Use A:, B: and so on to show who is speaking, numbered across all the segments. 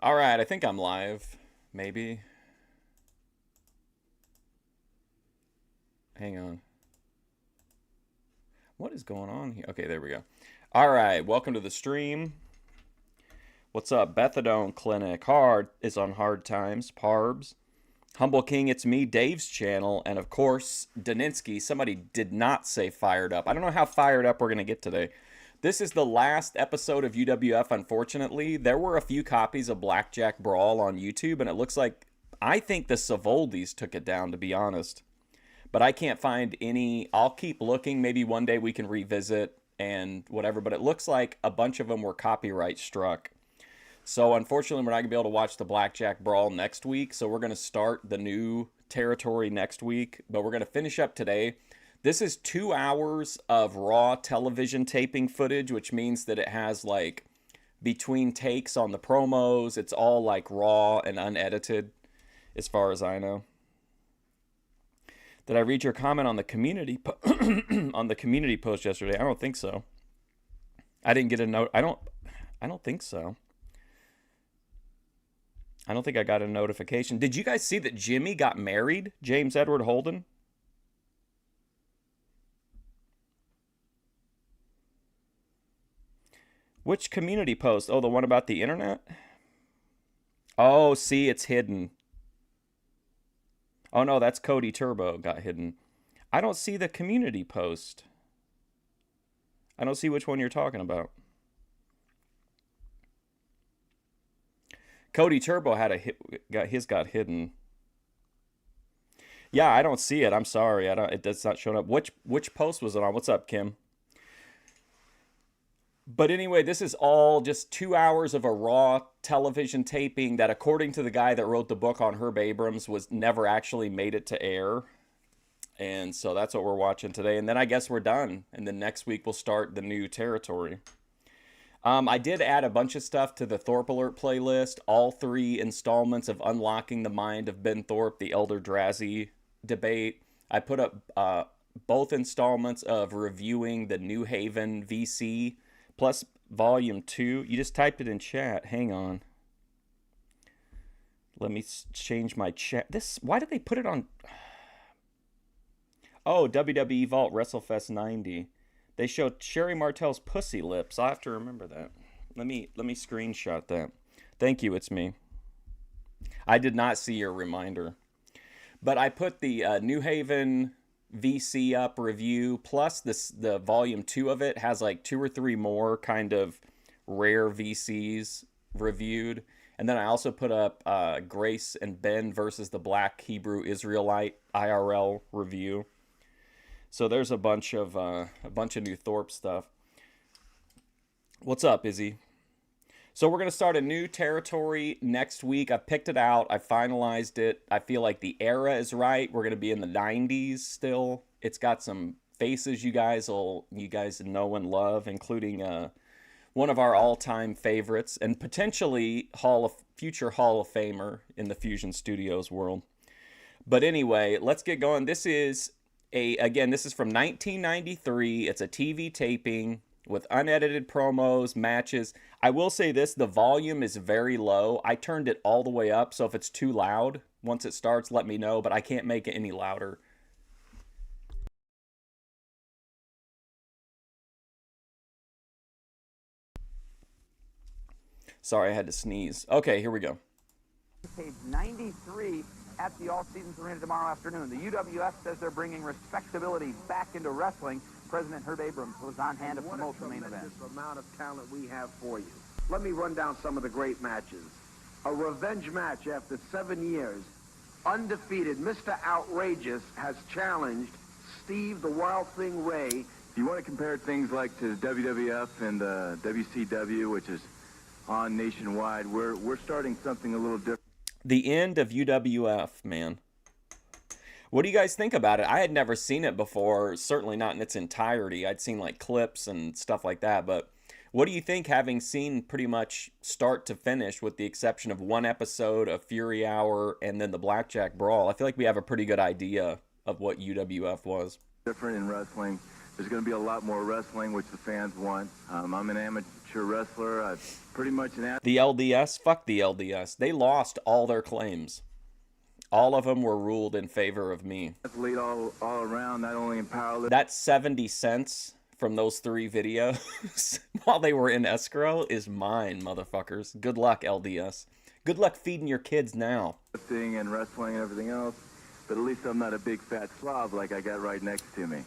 A: All right, I think I'm live. Maybe. Hang on. What is going on here? Okay, there we go. All right, welcome to the stream. What's up? Bethadone Clinic. Hard is on hard times. Parbs. Humble King, it's me, Dave's channel. And of course, Daninsky. Somebody did not say fired up. I don't know how fired up we're going to get today. This is the last episode of UWF, unfortunately. There were a few copies of Blackjack Brawl on YouTube, and it looks like, I think the Savoldis took it down, to be honest. But I can't find any. I'll keep looking. Maybe one day we can revisit and whatever. But it looks like a bunch of them were copyright struck. So unfortunately, we're not going to be able to watch the Blackjack Brawl next week. So we're going to start the new territory next week. But we're going to finish up today. This is 2 hours of raw television taping footage, which means that it has like between takes on the promos. It's all like raw and unedited as far as I know. Did I read your comment on the community on the community post yesterday? I don't think so. I didn't get a note. I don't think so. I don't think I got a notification. Did you guys see that Jimmy got married? James Edward Holden? Which community post? Oh, the one about the internet? Oh, see, it's hidden. Oh no, that's Cody Turbo got hidden. I don't see the community post. I don't see which one you're talking about. Cody Turbo had got hidden. Yeah, I don't see it. I'm sorry. It does not show up. Which post was it on? What's up, Kim? But anyway, this is all just 2 hours of a raw television taping that, according to the guy that wrote the book on Herb Abrams, was never actually made it to air. And so that's what we're watching today. And then I guess we're done. And then next week we'll start the new territory. I did add a bunch of stuff to the Thorpe Alert playlist. All 3 installments of Unlocking the Mind of Ben Thorpe, the Elder Drazi debate. I put up both installments of reviewing the New Haven VC plus volume 2. You just typed it in chat. Hang on. Let me change my chat. Why did they put it on? Oh, WWE Vault WrestleFest 90. They showed Sherry Martel's pussy lips. I have to remember that. Let me screenshot that. Thank you, it's me. I did not see your reminder. But I put the New Haven VC up review, plus the volume 2 of it has like 2 or 3 more kind of rare VCs reviewed. And then I also put up Grace and Ben versus the Black Hebrew Israelite IRL review. So there's a bunch of new Thorpe stuff. What's up, Izzy? So we're going to start a new territory next week. I picked it out. I finalized it. I feel like the era is right. We're going to be in the 90s still. It's got some faces you guys know and love, including one of our all-time favorites and potentially future Hall of Famer in the Fusion Studios world. But anyway, let's get going. This is from 1993. It's a TV taping with unedited promos, matches. I will say this, the volume is very low. I turned it all the way up, so if it's too loud, once it starts, let me know, but I can't make it any louder. Sorry, I had to sneeze. Okay, here we go.
B: Page 93 at the All Seasons Arena tomorrow afternoon. The UWF says they're bringing respectability back into wrestling. President Herb Abrams was on hand to promote the main event.
C: What a amount of talent we have for you. Let me run down some of the great matches. A revenge match after 7 years. Undefeated Mr. Outrageous has challenged Steve the Wild Thing Ray.
D: If you want to compare things like to WWF and WCW, which is on nationwide, we're starting something a little different.
A: The end of UWF, man. What do you guys think about it? I had never seen it before, certainly not in its entirety. I'd seen like clips and stuff like that, but what do you think, having seen pretty much start to finish with the exception of one episode of Fury Hour and then the Blackjack Brawl? I feel like we have a pretty good idea of what UWF was.
D: Different in wrestling. There's going to be a lot more wrestling, which the fans want. I'm an amateur amateur wrestler. Pretty much an
A: The LDS? Fuck the LDS. They lost all their claims. All of them were ruled in favor of me.
D: athlete all around, not only in powerlifting.
A: That 70 cents from those 3 videos while they were in escrow is mine, motherfuckers. Good luck, LDS. Good luck feeding your kids now.
D: And wrestling and everything else. But at least I'm not a big fat slob like I got right next to me.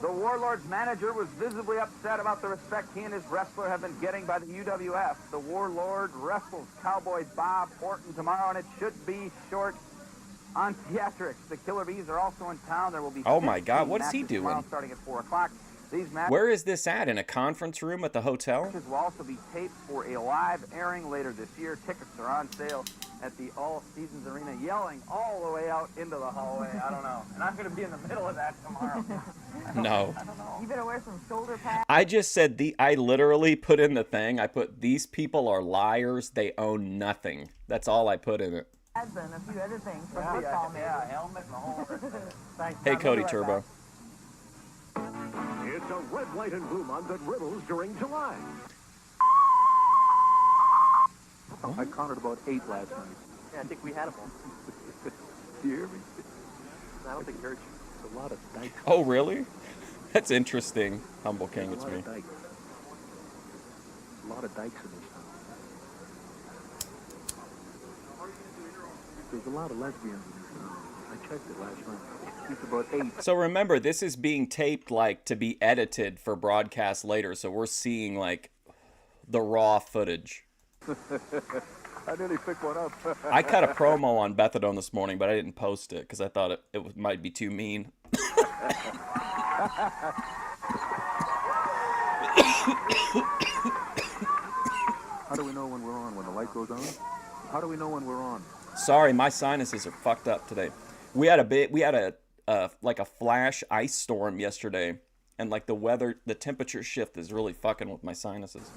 B: The Warlord's manager was visibly upset about the respect he and his wrestler have been getting by the UWF. The Warlord wrestles Cowboy Bob Orton tomorrow, and it should be short on theatrics. The Killer Bees are also in town. There will be
A: oh my God, what is he doing?
B: Tomorrow starting at 4 o'clock. These matches
A: Where is this at? In a conference room at the hotel?
B: will also be taped for a live airing later this year. Tickets are on sale at the All Seasons Arena, yelling all the way out into the hallway. I don't know. And I'm going to be in the middle of that tomorrow.
A: No.
B: I don't know.
E: You better wear some shoulder pads.
A: I just said I literally put in the thing. I put, these people are liars. They own nothing. That's all I put in it.
E: And a few other things for
B: Yeah,
E: football, maybe.
B: yeah, helmet and the whole Thanks.
A: Hey,
B: Tom.
A: Cody
B: We'll be right
A: Turbo.
B: back.
F: It's a red, white, and blue month at Riddles during July.
G: I counted about 8 last night.
H: Yeah, I think we had them all.
G: Do you hear me?
H: I don't think it hurt you.
G: It's a lot of dikes.
A: Oh, really? That's interesting. Humble King, it's
G: a lot
A: me.
G: of dikes. A lot of dikes in this town. There's a lot of lesbians in this town. I checked it last night. It's about 8.
A: So remember, this is being taped, like, to be edited for broadcast later, so we're seeing, like, the raw footage.
G: I nearly picked one up.
A: I cut a promo on Bethadone this morning, but I didn't post it because I thought it might be too mean.
G: How do we know when we're on? When the light goes on? How do we know when we're on?
A: Sorry, my sinuses are fucked up today. We had a like a flash ice storm yesterday, and like the temperature shift is really fucking with my sinuses.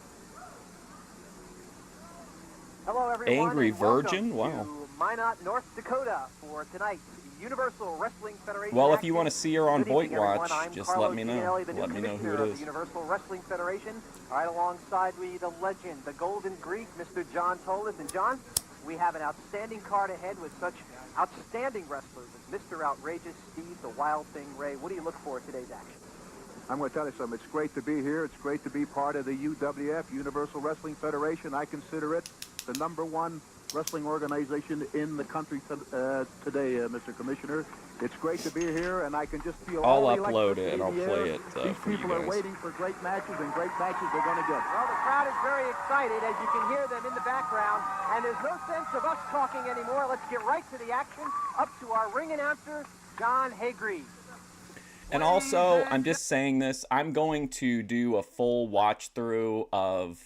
H: Hello, everyone.
A: Angry
H: and welcome
A: Virgin? Wow.
H: To Minot, North Dakota for tonight's Universal Wrestling Federation.
A: Well, if you
H: action.
A: want to see her on
H: Good
A: Boit
H: evening, everyone.
A: Watch,
H: I'm
A: just
H: Carlo
A: let me know.
H: Gianelli, the new
A: Let me know who
H: commissioner
A: it
H: of
A: is.
H: the Universal Wrestling Federation. Right alongside me, the legend, the Golden Greek, Mr. John Tolis. And John, we have an outstanding card ahead with such outstanding wrestlers as Mr. Outrageous, Steve, the Wild Thing, Ray. What do you look for in today's action?
G: I'm going to tell you something. It's great to be here. It's great to be part of the UWF, Universal Wrestling Federation. I consider it the #1 wrestling organization in the country today, Mr. Commissioner. It's great to be here, and I can just feel
A: I'll
G: all the
A: upload
G: electricity
A: it and I'll
G: in the
A: play
G: air.
A: it
G: These
A: for you
G: people are
A: guys.
G: waiting for great matches, and great matches they're going to get.
H: Well, the crowd is very excited, as you can hear them in the background, and there's no sense of us talking anymore. Let's get right to the action. Up to our ring announcer, John Haygreaves.
A: And also, I'm just saying this, I'm going to do a full watch through of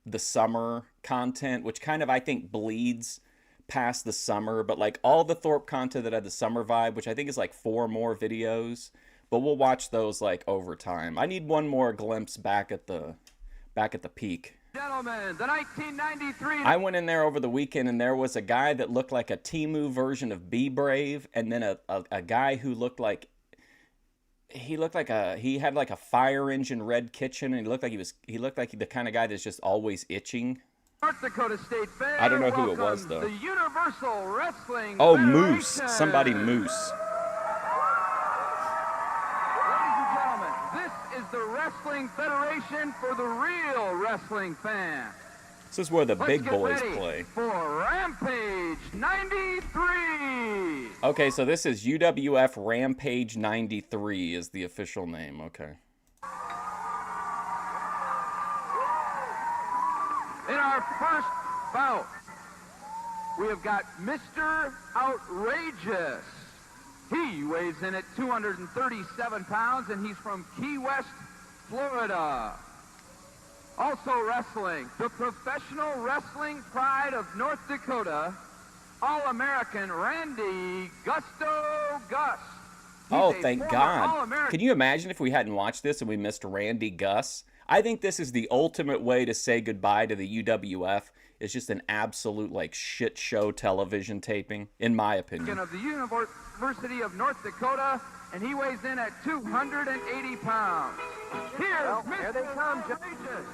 A: the summer content, which kind of, I think, bleeds past the summer, but like all the Thorpe content that had the summer vibe, which I think is like 4 more videos, but we'll watch those like over time. I need one more glimpse back at the peak.
B: Gentlemen, the 1993...
A: I went in there over the weekend, and there was a guy that looked like a Temu version of Be Brave, and then a guy who looked like he had like a fire engine red kitchen, and he looked like the kind of guy that's just always itching.
B: North Dakota State Fair.
A: I don't know who it was, though.
B: The Universal Wrestling
A: Oh,
B: Federation.
A: Moose. Somebody Moose.
B: Ladies and gentlemen, this is the Wrestling Federation for the real wrestling fan.
A: This is where the
B: Let's
A: big
B: get
A: boys
B: ready
A: play.
B: for Rampage 93.
A: Okay, so this is UWF Rampage 93 is the official name. Okay.
B: In our first bout, we have got Mr. Outrageous. He weighs in at 237 pounds, and he's from Key West, Florida. Also wrestling, the professional wrestling pride of North Dakota, All-American Randy Gusto Gus. He's
A: Oh,
B: a
A: thank
B: former
A: God.
B: All-American.
A: Can you imagine if we hadn't watched this and we missed Randy Gus? I think this is the ultimate way to say goodbye to the UWF. It's just an absolute, like, shit show television taping, in my opinion.
B: Of the University of North Dakota, and he weighs in at 280 pounds. Here's
H: Well,
B: Mr.
H: here they come,
B: Outrageous.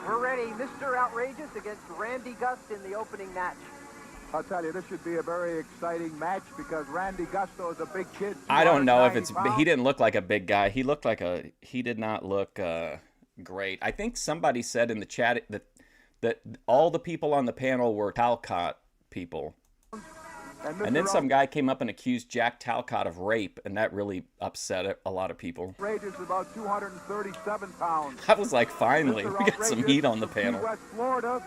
H: We're ready. Mr. Outrageous against Randy Gust in the opening match.
G: I'll tell you, this should be a very exciting match because Randy Gusto is a big kid.
A: I don't know if
G: 290
A: it's.
G: pounds.
A: He didn't look like a big guy. He looked like a. He did not look great. I think somebody said in the chat that all the people on the panel were Talcott people. And then some guy came up and accused Jack Talcott of rape, and that really upset a lot of people.
G: Outrageous is about 237 pounds.
A: I was like, finally,
G: Mr.
A: we got some
G: Outrageous
A: heat on the
G: from Key
A: panel.
G: West, Florida.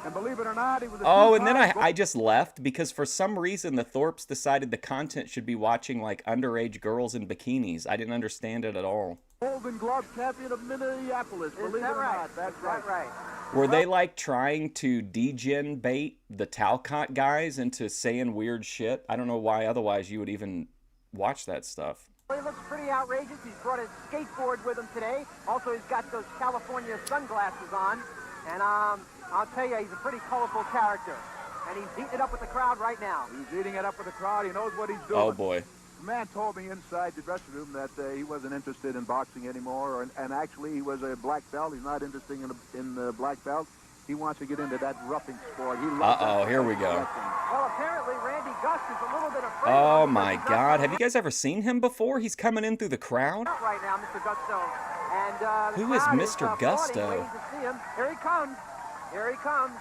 G: And believe it or not, he was a
A: Oh, and then
G: two-time
A: I just left because for some reason the Thorpes decided the content should be watching like underage girls in bikinis. I didn't understand it at all.
G: Golden Glove champion of Minneapolis.
H: Is
G: Believe it
H: that
G: or
H: right?
G: not, that's
H: Is
G: right.
H: that right?
A: Were they like trying to degen bait the Talcott guys into saying weird shit? I don't know why otherwise you would even watch that stuff.
H: Well, he looks pretty outrageous. He's brought his skateboard with him today. Also, he's got those California sunglasses on. And I'll tell you, he's a pretty colorful character. And he's eating it up with the crowd right now.
G: He's eating it up with the crowd. He knows what he's doing.
A: Oh boy.
G: The man told me inside the dressing room that he wasn't interested in boxing anymore, and actually he was a black belt. He's not interested in the black belt. He wants to get into that roughing sport. He loves
A: Uh-oh,
G: that
A: here we go.
G: wrestling.
H: Well, apparently Randy Gust is a little bit afraid
A: Oh
H: of him
A: my
H: because
A: God.
H: Gusto
A: Have you guys ever seen him before? He's coming in through the crowd.
H: out right now, Mr. Gusto. And the
A: Who is
H: crowd
A: Mr.
H: applauding,
A: Gusto?
H: waiting to see him. Here he comes. Here he comes.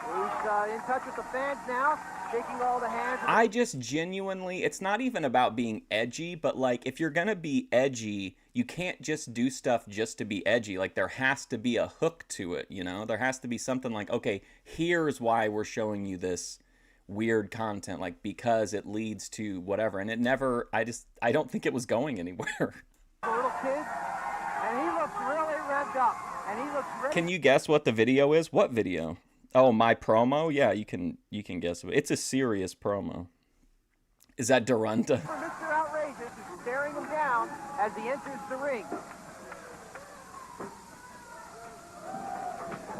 H: He's in touch with the fans now, shaking all the hands.
A: I just genuinely, it's not even about being edgy, but like if you're gonna be edgy, you can't just do stuff just to be edgy. Like there has to be a hook to it, you know? There has to be something like, okay, here's why we're showing you this weird content, like because it leads to whatever. And it never, I don't think it was going anywhere.
H: The little kid, and he looks really revved up, and he looks ready.
A: Can you guess what the video is? What video? Oh, my promo? Yeah, you can guess. It's a serious promo. Is that Duranta?
H: For Mr. Outrageous, who's staring him down as he enters the ring.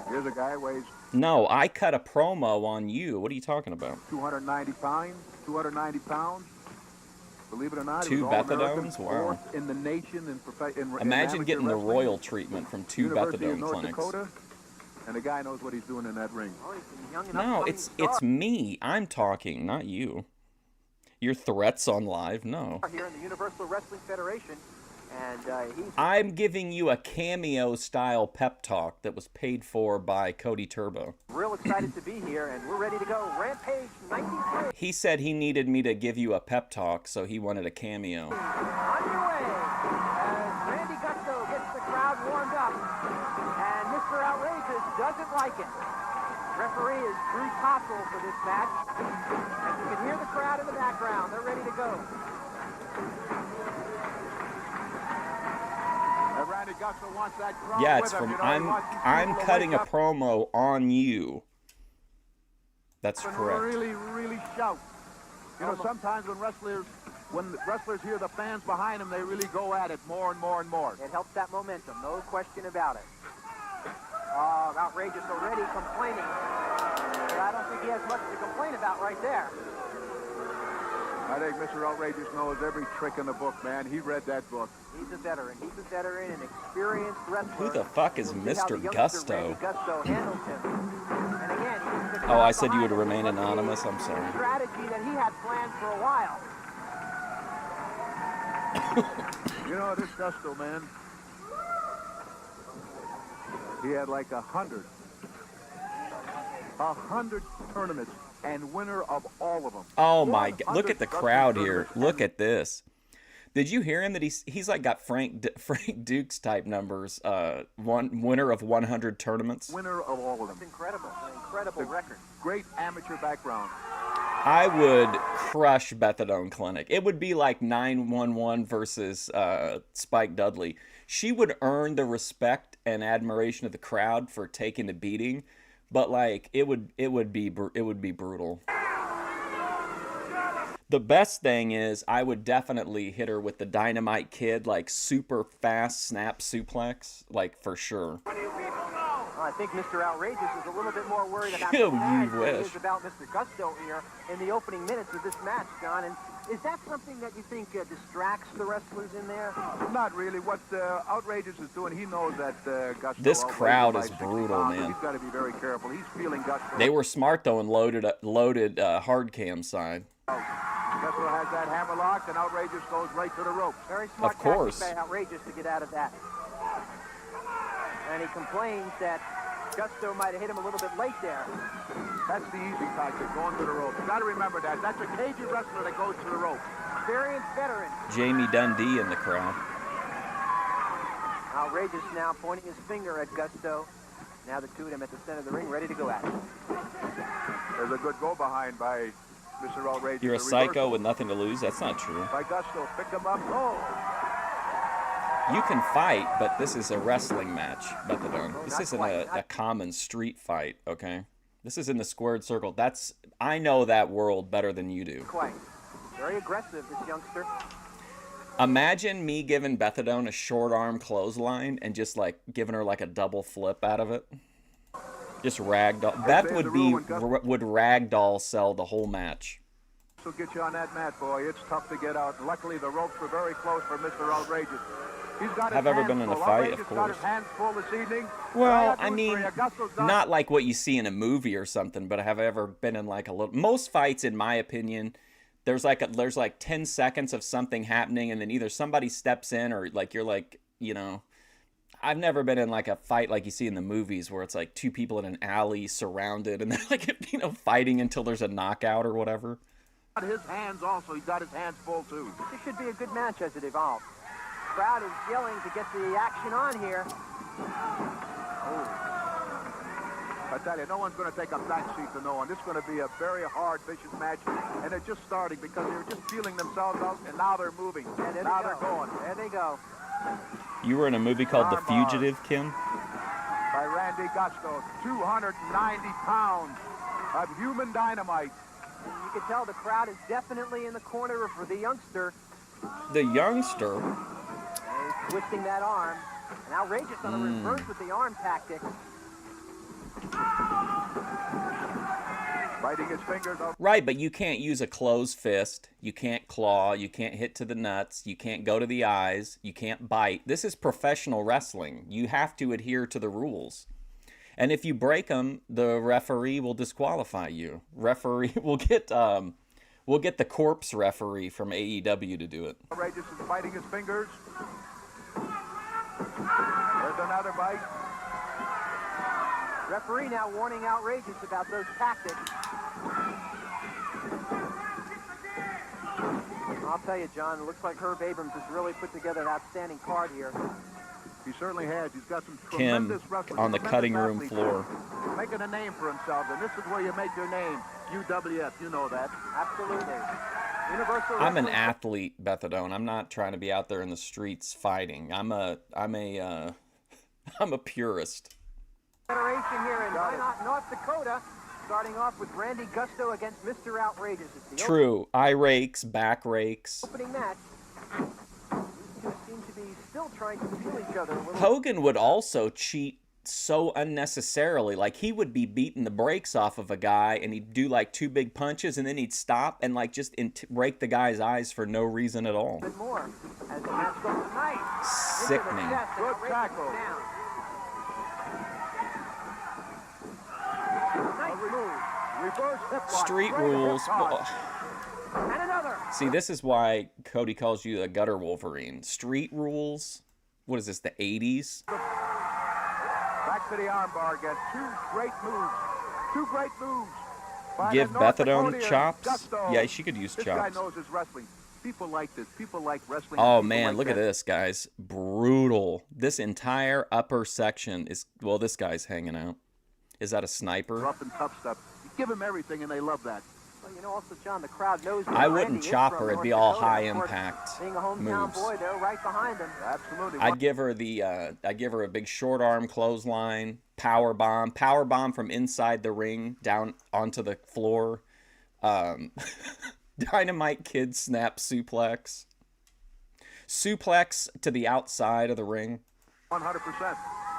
G: Here's a guy weighs
A: No, I cut a promo on you. What are you talking about?
G: 290 pounds. 290 pounds. Believe it or not, he
A: Two
G: was All-American,
A: Bethadones? Wow.
G: fourth in the nation in
A: Imagine
G: amateur
A: getting the
G: wrestling.
A: royal treatment from two
G: University of
A: Bethadone
G: North
A: clinics.
G: Dakota, and the guy knows what he's doing in that ring.
H: Oh, he's a young and
A: No,
H: upcoming
A: it's
H: star
A: me. I'm talking, not you. Your threats on live? No.
H: here in the Universal Wrestling Federation, and he's
A: I'm giving you a cameo-style pep talk that was paid for by Cody Turbo.
H: real excited to be here, and we're ready to go. Rampage 93
A: He said he needed me to give you a pep talk, so he wanted a cameo.
H: on your way as Randy Gusto gets the crowd warmed up, and Mr. Outrageous doesn't like it. Referee is Bruce Hossel for this match, and you can hear the crowd in the background. They're ready to go.
G: And Randy Gusto wants that crowd
A: Yeah,
G: with
A: it's
G: him,
A: from
G: you know, he wants these
A: I'm
G: people to
A: cutting
G: wake
A: a
G: up
A: promo on you. That's
G: and
A: correct.
G: really, really shout. You know, sometimes when wrestlers hear the fans behind them, they really go at it more and more and more.
H: It helps that momentum, no question about it. Outrageous already complaining, but I don't think he has much to complain about right there.
G: I think Mr. Outrageous knows every trick in the book, man. He read that book.
H: He's a veteran. He's a veteran, an experienced wrestler.
A: Who the fuck is
H: We'll see how the
A: Mr.
H: youngster
A: Gusto?
H: Randy Gusto handles him. And again, he was the
A: Oh, I
H: crowd
A: said you would
H: behind him.
A: remain
H: It was
A: anonymous.
H: the
A: I'm sorry.
H: strategy that he had planned for a while.
G: You know, this Gusto, man, he had like 100 tournaments and winner of all of them.
A: Oh my God! Look
G: 100
A: at the
G: wrestling
A: crowd here.
G: tournaments.
A: Look at this. Did you hear him that he's like got Frank Dukes type numbers? One winner of 100 tournaments.
G: Winner of all of them.
H: It's incredible. An incredible record.
G: Great amateur background.
A: I would crush Bethadone Clinic. It would be like 911 versus Spike Dudley. She would earn the respect and admiration of the crowd for taking the beating, but like it would be brutal. The best thing is I would definitely hit her with the Dynamite Kid, like super fast snap suplex, like for sure.
H: I think Mr. Outrageous is a little bit more worried about
A: You
H: the fans than he
A: wish.
H: is about Mr. Gusto here in the opening minutes of this match, John. And Is that something that you think distracts the wrestlers in there?
G: Not really. What Outrageous is doing, he knows that Gusto...
A: This crowd is
G: 60
A: brutal,
G: pounds,
A: man.
G: He's got to be very careful. He's feeling Gusto.
A: They were smart, though, and loaded hard cam side.
G: Gusto has that hammer locked, and Outrageous goes right to the ropes.
H: Very smart
A: Of course.
H: tactic by Outrageous to get out of that. And he complains that Gusto might have hit him a little bit late there.
G: That's the easy tactic, going to the ropes. You got to remember that. That's a cagey wrestler that goes to the ropes.
H: Experienced veteran.
A: Jamie Dundee in the crowd.
H: Outrageous now pointing his finger at Gusto. Now the two of them at the center of the ring, ready to go at it.
G: There's a good go behind by Mr. Outrageous.
A: You're a psycho with nothing to lose? That's not true.
G: By Gusto, pick him up. Oh!
A: You can fight, but this is a wrestling match, Bethadone. This isn't a common street fight, okay? This is in the squared circle. I know that world better than you do.
H: Quite. Very aggressive, this youngster.
A: Imagine me giving Bethadone a short arm clothesline and just like giving her like a double flip out of it. Just ragdoll. Beth would ragdoll sell the whole match.
G: So get you on that mat, boy. It's tough to get out. Luckily, the ropes were very close for Mr. Outrageous. He's got
A: I've ever been in a fight, of course. Well, I mean, not like what you see in a movie or something, but have I ever been in like a little... Most fights, in my opinion, there's like 10 seconds of something happening, and then either somebody steps in or like you're like, you know... I've never been in like a fight like you see in the movies where it's like two people in an alley surrounded and they're like, you know, fighting until there's a knockout or whatever.
G: His hands also. He's got his hands full, too.
H: This should be a good match as it evolves. Crowd is yelling to get the action on here.
G: Oh. I tell you, no one's going to take a back seat to no one. This is going to be a very hard, vicious match, and they're just starting because they're just feeling themselves out, and now they're moving.
H: Yeah,
G: now they're going.
H: There they go.
A: You were in a movie called The Fugitive, Kim?
G: By Randy Gusto, 290 pounds of human dynamite.
H: You can tell the crowd is definitely in the corner for the youngster.
A: The youngster?
H: He's twisting that arm. And Outrageous on the reverse with the arm tactic.
G: Biting his fingers off.
A: Right, but you can't use a closed fist. You can't claw. You can't hit to the nuts. You can't go to the eyes. You can't bite. This is professional wrestling. You have to adhere to the rules. And if you break them, the referee will disqualify you. Referee will get the corpse referee from AEW to do it.
G: Outrageous is biting his fingers. There's another bite.
H: Referee now warning Outrageous about those tactics. I'll tell you, John, it looks like Herb Abrams has really put together an outstanding card here.
G: He certainly has. He's got some
A: Kim
G: tremendous wrestling
A: on the cutting room
G: athletes.
A: floor.
G: Making a name for himself, and this is where you make your name. UWF, you know that.
H: Absolutely. Universal
A: I'm an
H: Wrestling-
A: athlete, Bethadone. I'm not trying to be out there in the streets fighting. I'm a purist.
H: Federation here in Minot, North Dakota, starting off with Randy Gusto against Mr. Outrageous. It's the
A: True. Eye rakes, back rakes.
H: opening match. These two seem to be still trying to feel each other a little.
A: Hogan would also cheat so unnecessarily. Like, he would be beating the brakes off of a guy, and he'd do like 2 big punches, and then he'd stop and like just break the guy's eyes for no reason at all.
H: A bit more as the match goes tonight.
A: Sickening.
G: Good tackle.
H: Nice move.
G: Reverse hip lock.
A: Street
G: Great
A: rules.
G: hip lock.
H: And another.
A: See, this is why Cody calls you a gutter Wolverine. Street rules. What is this, the 80s?
G: Back to the armbar again. 2 great moves. 2 great moves. By
A: Give
G: the North
A: Bethadone
G: Dakota
A: chops?
G: Gusto.
A: Yeah, she could use
G: This
A: chops.
G: guy knows his wrestling. People like this. People like wrestling.
A: Oh
G: People
A: man,
G: like
A: look at
G: that.
A: this, guys. Brutal. This entire upper section is, well, this guy's hanging out. Is that a sniper?
G: Rough and tough stuff. You give them everything, and they love that.
H: Well, you know, also, John, the crowd knows where
A: I
H: Randy
A: wouldn't
H: is
A: chop
H: from,
A: her. It'd
H: North
A: be all
H: Dakota.
A: high
H: Of course,
A: impact
H: being a hometown
A: moves.
H: boy, they're right behind him.
G: Absolutely.
A: I'd give her a big short arm clothesline, power bomb from inside the ring down onto the floor, dynamite kid snap suplex to the outside of the ring.
G: 100%.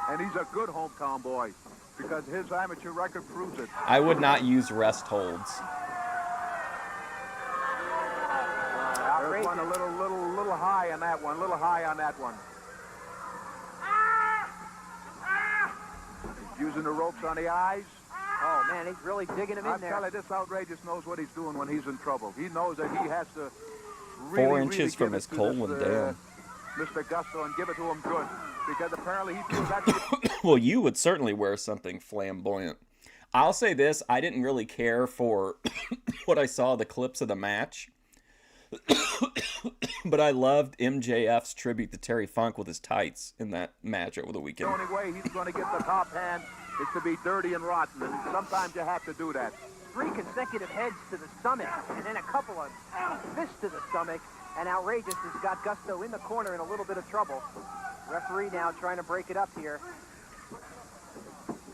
G: And he's a good hometown boy because his amateur record proves it.
A: I would not use rest holds.
G: There's one a little high on that one. A little high on that one. He's using the ropes on the eyes.
H: Oh, man, he's really digging him in there.
G: I'm telling you, this outrageous knows what he's doing when he's in trouble. He knows that he has to really,
A: 4 inches
G: really
A: from
G: give
A: his
G: it to
A: colon
G: this,
A: down.
G: Mr. Gusto, and give it to him good. Because apparently he feels that...
A: Well, you would certainly wear something flamboyant. I'll say this, I didn't really care for what I saw, the clips of the match. But I loved MJF's tribute to Terry Funk with his tights in that match over the weekend.
G: The only way he's going to get the top hand is to be dirty and rotten, and sometimes you have to do that.
H: 3 consecutive heads to the stomach, and then a couple of fists to the stomach, and Outrageous has got Gusto in the corner in a little bit of trouble. Referee now trying to break it up here.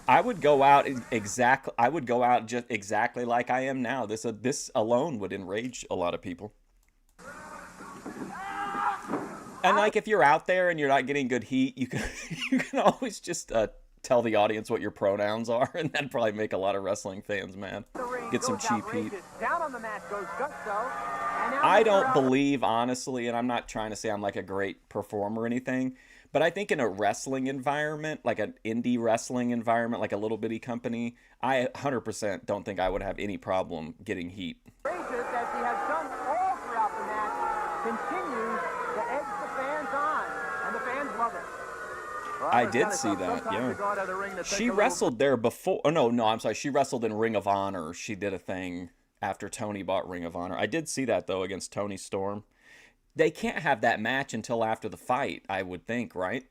A: I would go out exactly. I would go out just exactly like I am now. This alone would enrage a lot of people. And like, if you're out there and you're not getting good heat, you can always just tell the audience what your pronouns are, and that'd probably make a lot of wrestling fans mad. Get some cheap heat.
H: Down on the mat goes Gusto.
A: I don't believe, honestly, and I'm not trying to say I'm like a great performer or anything, but I think in a wrestling environment, like an indie wrestling environment, like a little bitty company, I 100% don't think I would have any problem getting heat.
H: Outrageous, as he has done all throughout the match, continues to egg the fans on, and the fans love it.
G: Well,
A: I did see that, yeah. She wrestled there before. Oh, no, I'm sorry. She wrestled in Ring of Honor. She did a thing after Tony bought Ring of Honor. I did see that, though, against Tony Storm. They can't have that match until after the fight, I would think, right?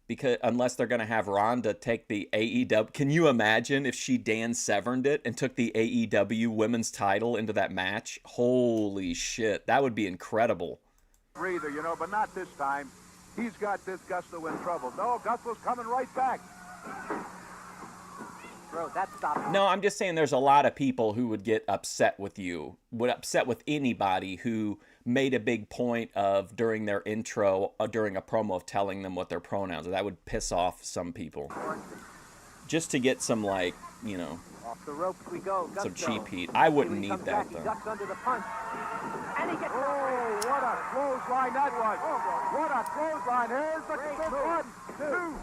A: Because unless they're going to have Ronda take the AEW. Can you imagine if she Dan Severned it and took the AEW women's title into that match? Holy shit. That would be incredible.
G: Breather, you know, but not this time. He's got this Gusto in trouble. No, Gusto's coming right back.
H: Bro, that stopped.
A: No, I'm just saying there's a lot of people who would get upset with you, would upset with anybody who made a big point of, during their intro, during a promo, of telling them what their pronouns are. That would piss off some people. Just to get some, like, you know,
H: off the ropes we go. Gusto.
A: Some cheap heat. I wouldn't need that, though.
H: He ducks under the punch. And he gets
G: what a clothesline that was. What a clothesline. Here's the 1, 2.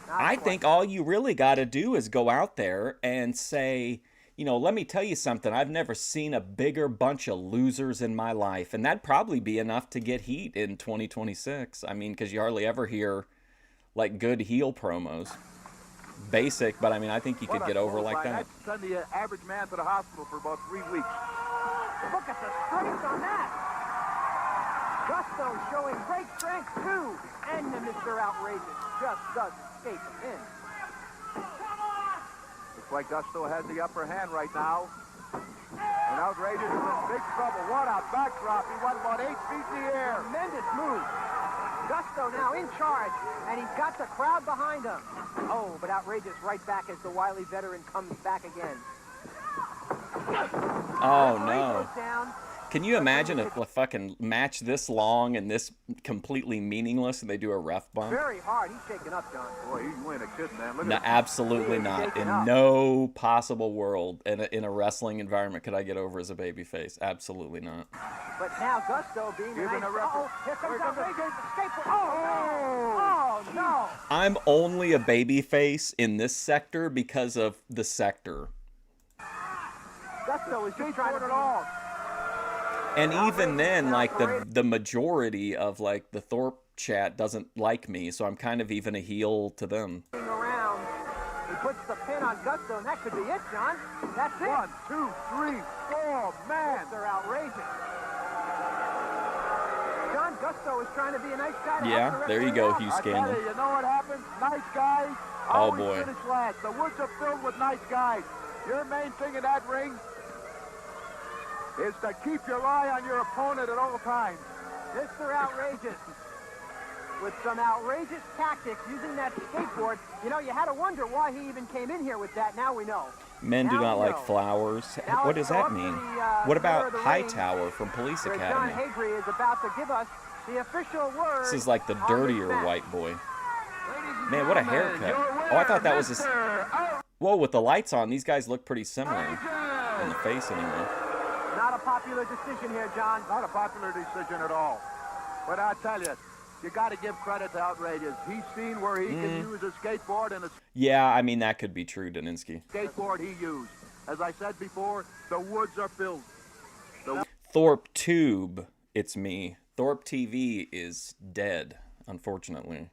A: I think all you really got to do is go out there and say, you know, let me tell you something. I've never seen a bigger bunch of losers in my life. And that'd probably be enough to get heat in 2026. I mean, because you hardly ever hear, like, good heel promos. Basic, but I mean, I think you could get over like that.
G: I'd send the average man to the hospital for about 3 weeks.
H: Look at the strength on that. Gusto showing great strength, too. And then Mr. Outrageous just does escape the pin.
G: Looks like Gusto has the upper hand right now. And Outrageous is in big trouble. What a backdrop. He went about 8 feet in the air.
H: Tremendous move. Gusto now in charge, and he's got the crowd behind him. Oh, but Outrageous right back as the wily veteran comes back again.
A: Oh, no. Can you imagine a fucking match this long and this completely meaningless and they do a ref bump?
H: Very hard. He's shaking up, John.
G: Boy, he's winning a kid, man. Look
A: No, absolutely not. In no possible world in a wrestling environment could I get over as a babyface. Absolutely not.
H: But now Gusto being the nice... Uh-oh, here comes Outrageous. Escape. Oh, no.
A: I'm only a babyface in this sector because of the sector.
H: Gusto is just trying to it all.
A: And even then, like, the majority of, like, the Thorpe chat doesn't like me, so I'm kind of even a heel to them.
H: Around. He puts the pin on Gusto, and that could be it, John. That's it.
G: 1, 2, 3, 4, man.
H: They're outrageous. John, Gusto is trying to be a nice guy.
A: Yeah, there you go, Hugh Scanlon.
G: You know what happens? Nice guys.
A: Oh, boy.
G: Finish last. The woods are filled with nice guys. Your main thing in that ring is to keep your eye on your opponent at all times.
H: Mr. Outrageous, with some outrageous tactics using that skateboard. You know, you had to wonder why he even came in here with that. Now we know.
A: Men do not like flowers. What does that mean? What about Hightower from Police Academy?
H: John Hagry is about to give us the official word.
A: This is like the dirtier white boy. Man, what a haircut. Oh, I thought that was a... Whoa, with the lights on, these guys look pretty similar. In the face, anyway.
H: Not a popular decision here, John.
G: Not a popular decision at all. But I tell you, you got to give credit to Outrageous. He's seen where he can use a skateboard, and a
A: Yeah, I mean, that could be true, Daninsky.
G: skateboard he used. As I said before, the woods are filled.
A: Thorpe Tube, it's me. Thorpe TV is dead, unfortunately.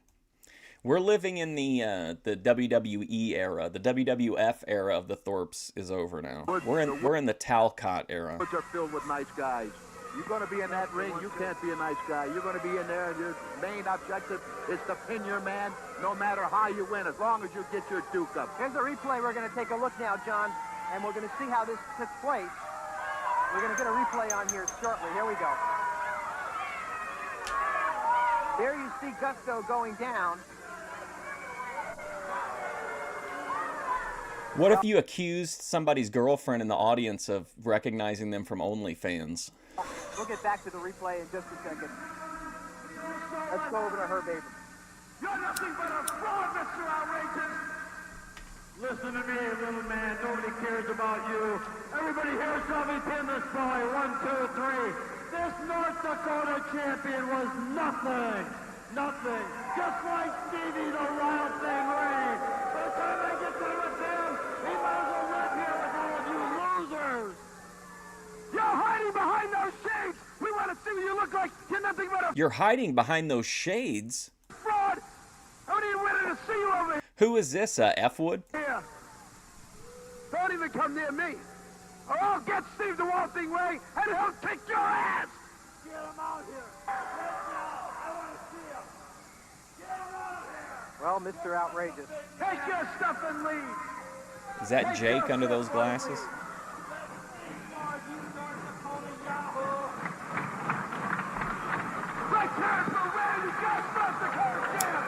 A: We're living in the WWE era. The WWF era of the Thorpes is over now. We're in the Talcott era.
G: Woods are filled with nice guys. You're going to be in that ring, you can't be a nice guy. You're going to be in there, and your main objective is to pin your man, no matter how you win, as long as you get your duke up.
H: Here's the replay. We're going to take a look now, John, and we're going to see how this took place. We're going to get a replay on here shortly. Here we go. There you see Gusto going down.
A: What if you accused somebody's girlfriend in the audience of recognizing them from OnlyFans?
H: We'll get back to the replay in just a second. Let's go over to Herb Abrams.
C: You're nothing but a fraud, Mr. Outrageous!
F: Listen to me, little man. Nobody cares about you. Everybody here saw me pin this boy. 1, 2, 3. This North Dakota champion was nothing. Nothing. Just like Stevie the Wild Thing Ray. By the time I get done with him, he might as well live here with all of you losers.
C: You're hiding behind those shades! We want to see what you look like! You're nothing but a
A: You're hiding behind those shades.
C: fraud! How do you want to see you over
A: Who is this, F-Wood?
C: here? Don't even come near me! Or I'll get Steve the Wild Thing Ray, and he'll kick your ass!
F: Get him out here. Right now. I want to see him. Get him out here.
H: Well, Mr. Outrageous.
C: Take your stuff and leave!
A: Is that Jake under those glasses?
C: Right here for Randy Gus, North Dakota champ!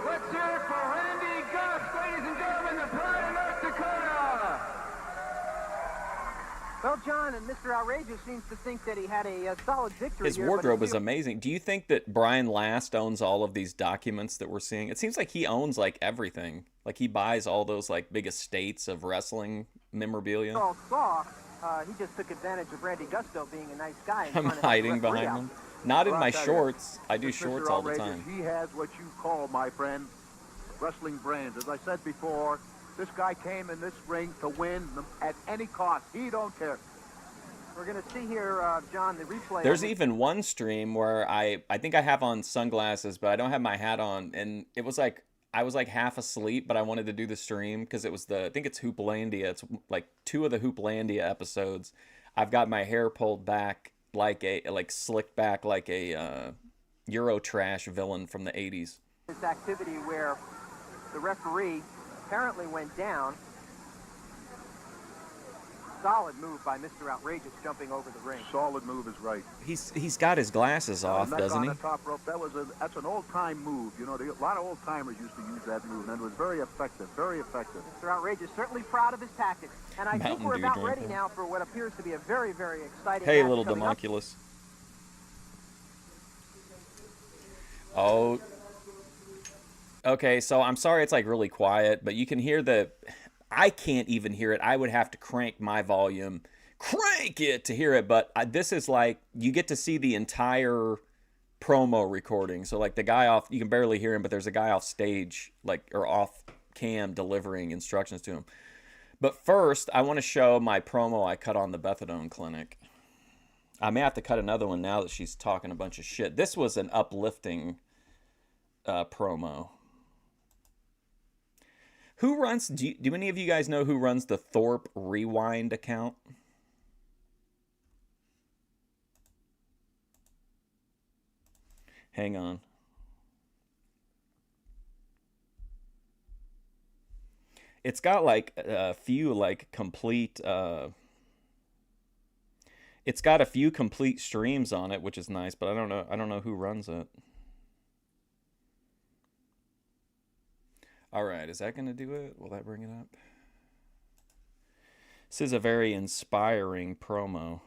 C: Let's hear it for Randy Gus, ladies and gentlemen, the pride of North Dakota!
H: Well, John, and Mr. Outrageous seems to think that he had a solid victory
A: His
H: here, but
A: wardrobe
H: he
A: is amazing. Do you think that Brian Last owns all of these documents that we're seeing? It seems like he owns, like, everything. Like, he buys all those, like, big estates of wrestling memorabilia.
H: all saw, he just took advantage of Randy Gusto being a nice guy. And
A: I'm
H: trying to help
A: hiding
H: the referee
A: behind
H: out.
A: them. Not in
G: Well,
A: my
G: I'll tell you,
A: shorts. I do
G: Mr.
A: shorts all the
G: Outrageous,
A: time.
G: He has what you call, my friend, wrestling brains. As I said before, this guy came in this ring to win at any cost. He don't care.
H: We're going to see here, John, the replay.
A: There's
H: on
A: even one stream where I think I have on sunglasses, but I don't have my hat on, and it was like I was like half asleep, but I wanted to do the stream because it was I think it's Hooplandia. It's like 2 of the Hooplandia episodes. I've got my hair pulled back like slicked back like a Eurotrash villain from the 80s.
H: this activity where the referee apparently went down. Solid move by Mr. Outrageous jumping over the ring.
G: Solid move is right.
A: He's got his glasses off,
G: Neck
A: doesn't
G: on
A: he?
G: the top rope. That's an old-time move. You know, a lot of old-timers used to use that move, and it was very effective. Very effective.
H: Mr. Outrageous certainly proud of his tactics. And I think
A: Mountain
H: we're
A: Dew
H: about
A: drinker.
H: ready now for what appears to be a very, very exciting
A: Hey,
H: match
A: little
H: coming up.
A: Demonculus. Oh. Okay, so I'm sorry it's like really quiet, but you can hear I can't even hear it. I would have to crank my volume. Crank it to hear it, but this is like, you get to see the entire promo recording. So like the guy off, you can barely hear him, but there's a guy off stage, like, or off cam delivering instructions to him. But first, I want to show my promo I cut on the Methadone Clinic. I may have to cut another one now that she's talking a bunch of shit. This was an uplifting promo. Who runs, do any of you guys know who runs the Thorpe Rewind account? Hang on. It's got like a few like complete it's got a few complete streams on it, which is nice, but I don't know who runs it. All right, is that going to do it? Will that bring it up? This is a very inspiring promo.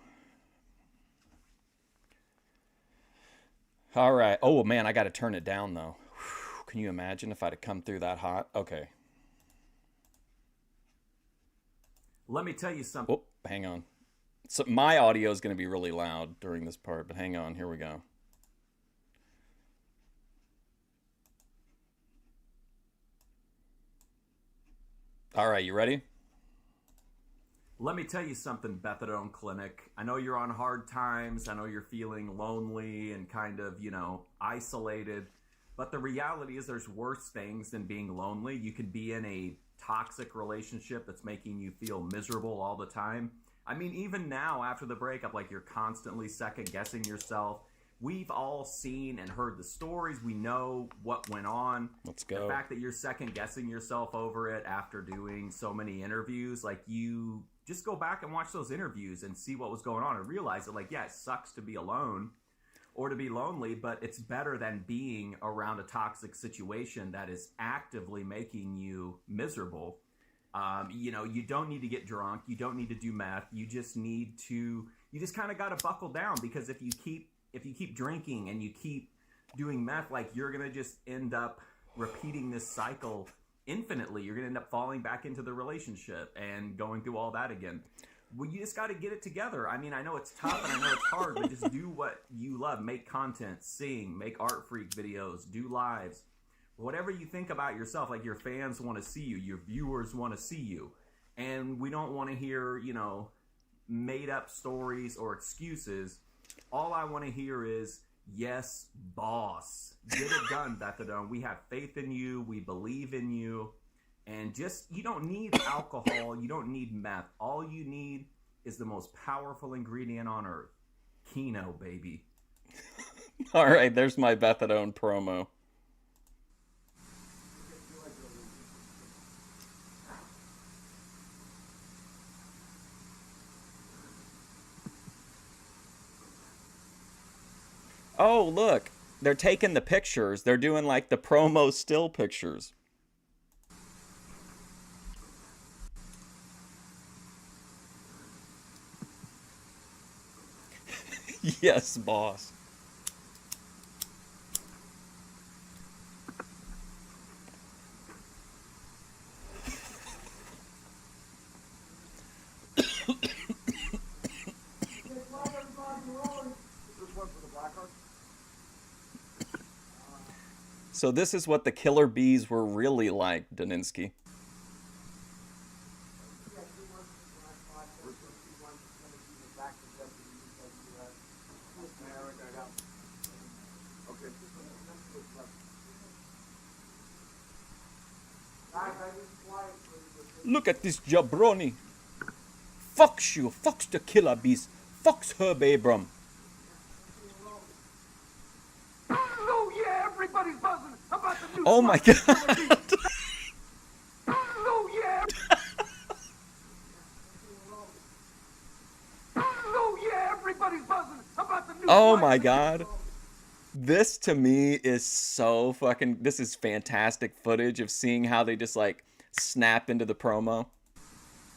A: All right. Oh, man, I got to turn it down, though. Whew, can you imagine if I'd have come through that hot? Okay. Let me tell you something. Oh, hang on. So my audio is going to be really loud during this part, but hang on. Here we go. All right, you ready? Let me tell you something, Methadone Clinic. I know you're on hard times. I know you're feeling lonely and kind of, isolated. But the reality is there's worse things than being lonely. You could be in a toxic relationship that's making you feel miserable all the time. I mean, even now after the breakup, like you're constantly second guessing yourself. We've all seen and heard the stories. We know what went on.
I: Let's go.
A: The fact that you're second guessing yourself over it after doing so many interviews, like you just go back and watch those interviews and see what was going on and realize that, like, yeah, it sucks to be alone or to be lonely, but it's better than being around a toxic situation that is actively making you miserable. You don't need to get drunk. You don't need to do meth. You just kind of got to buckle down, because if you keep drinking and you keep doing meth, like, you're going to just end up repeating this cycle infinitely. You're going to end up falling back into the relationship and going through all that again. Well, you just got to get it together. I mean, I know it's tough and I know it's hard, but just do what you love. Make content, sing, make Art Freak videos, do lives. Whatever you think about yourself, like, your fans want to see you, your viewers want to see you. And we don't want to hear, made up stories or excuses. All I want to hear is, yes, boss. Get it done, Methadone. We have faith in you. We believe in you. And you don't need alcohol. You don't need meth. All you need is the most powerful ingredient on earth. Keno, baby.
I: All right, there's my Methadone promo. Oh, look. They're taking the pictures. They're doing, like, the promo still pictures. Yes, boss. So this is what the Killer Bees were really like, Daninsky. Look at this jabroni. Fucks you. Fucks the Killer Bees. Fucks Herb Abrams.
C: Oh, yeah, everybody's buzzing about the new...
I: Oh, my God.
C: Oh, yeah. Oh, yeah, everybody's buzzing about the new...
I: Oh, my God. This, to me, is so fucking... This is fantastic footage of seeing how they just, like, snap into the promo.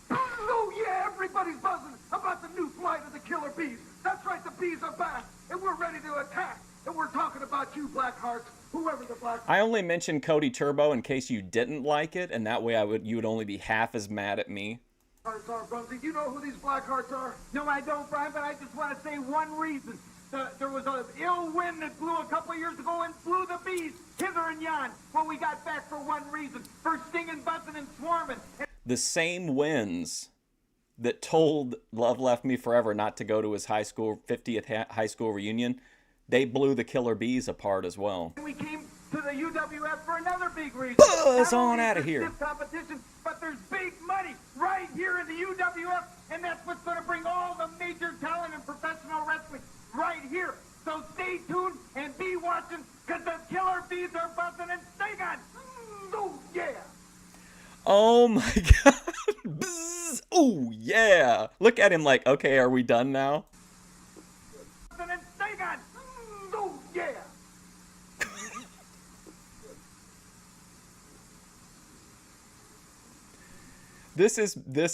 C: Oh, yeah, everybody's buzzing about the new flight of the Killer Bees. That's right, the bees are back, and we're ready to attack. And we're talking about you, Blackhearts, whoever the Blackhearts...
I: I only mentioned Cody Turbo in case you didn't like it, and that way you would only be half as mad at me.
C: Hearts are, Brunzell. You know who these Blackhearts are?
F: No, I don't, Brian, but I just want to say one reason. There was an ill wind that blew a couple of years ago and blew the bees hither and yon. Well, we got back for one reason. For stinging, buzzing, and swarming.
I: The same winds that told Love Left Me Forever not to go to his 50th high school reunion, they blew the Killer Bees apart as well.
F: We came to the UWF for another big reason.
I: Buzz on out of here.
F: Stiff competition, but there's big money right here in the UWF, and that's what's going to bring all the major talent in professional wrestling right here. So stay tuned and be watching, because the Killer Bees are buzzing and stinging.
C: Oh, yeah.
I: Oh my God. Bzz. Oh, yeah. Look at him like, okay, are we done now?
F: Buzzing and stinging.
C: Oh, yeah.
I: This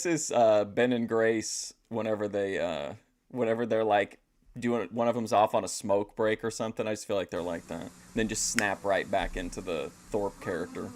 I: is Ben and Grace whenever they're like doing, one of them's off on a smoke break or something. I just feel like they're like that. Then just snap right back into the Thorpe character.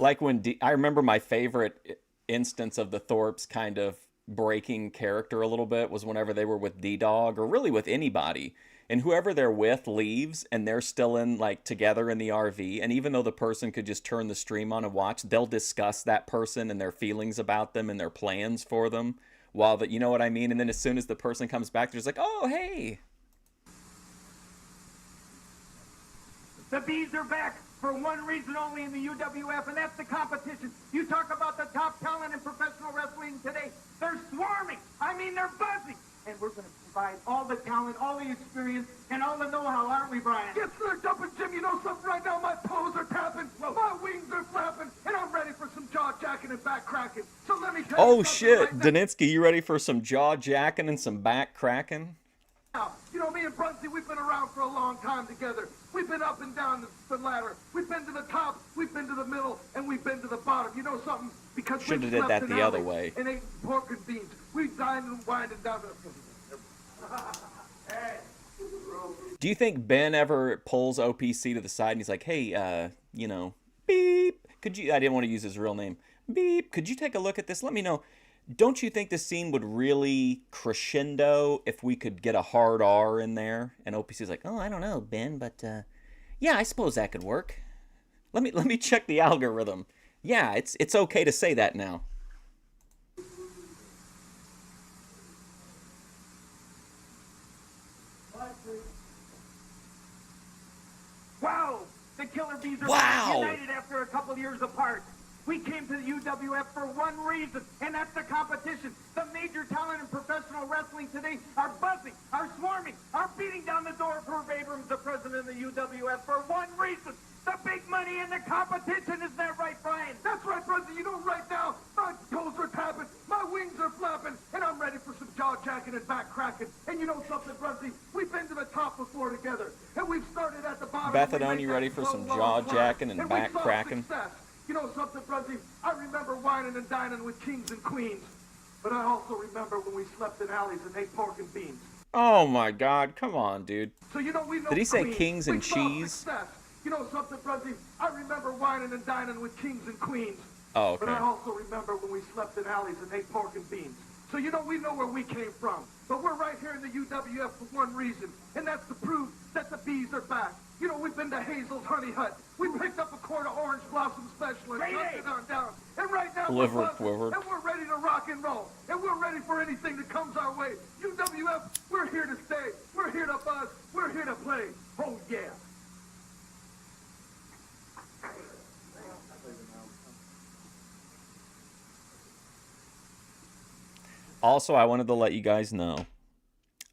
I: like when I remember my favorite instance of the Thorpes kind of breaking character a little bit was whenever they were with D-Dog, or really with anybody, and whoever they're with leaves and they're still in like together in the RV, and even though the person could just turn the stream on and watch, they'll discuss that person and their feelings about them and their plans for them while that, you know what I mean? And then as soon as the person comes back, they're just like, oh, hey.
F: The Bees are back for one reason only in the UWF, and that's the competition. You talk about the top talent in professional wrestling today. They're swarming. I mean, they're buzzing. And we're going to provide all the talent, all the experience, and all the know-how, aren't we, Brian?
C: Yes, sir, Jumpin' Jim. You know something right now? My toes are tapping, my wings are flapping, and I'm ready for some jaw-jacking and back-cracking. So let me tell you
I: Oh,
C: something
I: shit.
C: right now.
I: Daninsky, you ready for some jaw-jacking and some back-cracking?
C: You know, me and Brunzell, we've been around for a long time together. We've been up and down the ladder. We've been to the top, we've been to the middle, and we've been to the bottom. You know something? Because we
I: Shoulda did that
C: slept in
I: the other
C: alleys
I: way.
C: and ate pork and beans. We dined and wined and down the...
I: Do you think Ben ever pulls OPC to the side and he's like, hey, you know, beep, could you, I didn't want to use his real name, beep, could you take a look at this? Let me know. Don't you think this scene would really crescendo if we could get a hard R in there? And OPC's like, oh, I don't know, Ben, but yeah, I suppose that could work. Let me check the algorithm. Yeah, it's okay to say that now.
F: Wow! The Killer Bees are
I: Wow.
F: united after a couple years apart. We came to the UWF for one reason, and that's the competition. The major talent in professional wrestling today are buzzing, are swarming, are beating down the door of Herb Abrams, the president of the UWF, for one reason. The big money in the competition. Isn't that right, Brian?
C: That's right, Brunzell. You know, right now, my toes are tapping, my wings are flapping, and I'm ready for some jaw-jacking and back-cracking. And you know something, Brunzell? We've been to the top before together, and we've started at the bottom.
I: Bethadone, you ready for some jaw-jacking and back-cracking?
C: You know something, Brunzell? I remember whining and dining with kings and queens, but I also remember when we slept in alleys and ate pork and beans.
I: Oh my God, come on, dude.
C: So you know we know
I: Did he say
C: queens.
I: kings and
C: We saw
I: cheese?
C: success. You know something, Brunzell? I remember whining and dining with kings and queens.
I: Oh,
C: But
I: okay.
C: I also remember when we slept in alleys and ate pork and beans. So you know we know where we came from. But we're right here in the UWF for one reason, and that's to prove that the Bees are back. You know, we've been to Hazel's Honey Hut. We picked up a quart of Orange Blossom Special and chucked it on down. And right now
I: Liver
C: we're buzzing,
I: quivered.
C: and we're ready to rock and roll. And we're ready for anything that comes our way. UWF, we're here to stay. We're here to buzz. We're here to play. Oh, yeah.
I: Also, I wanted to let you guys know,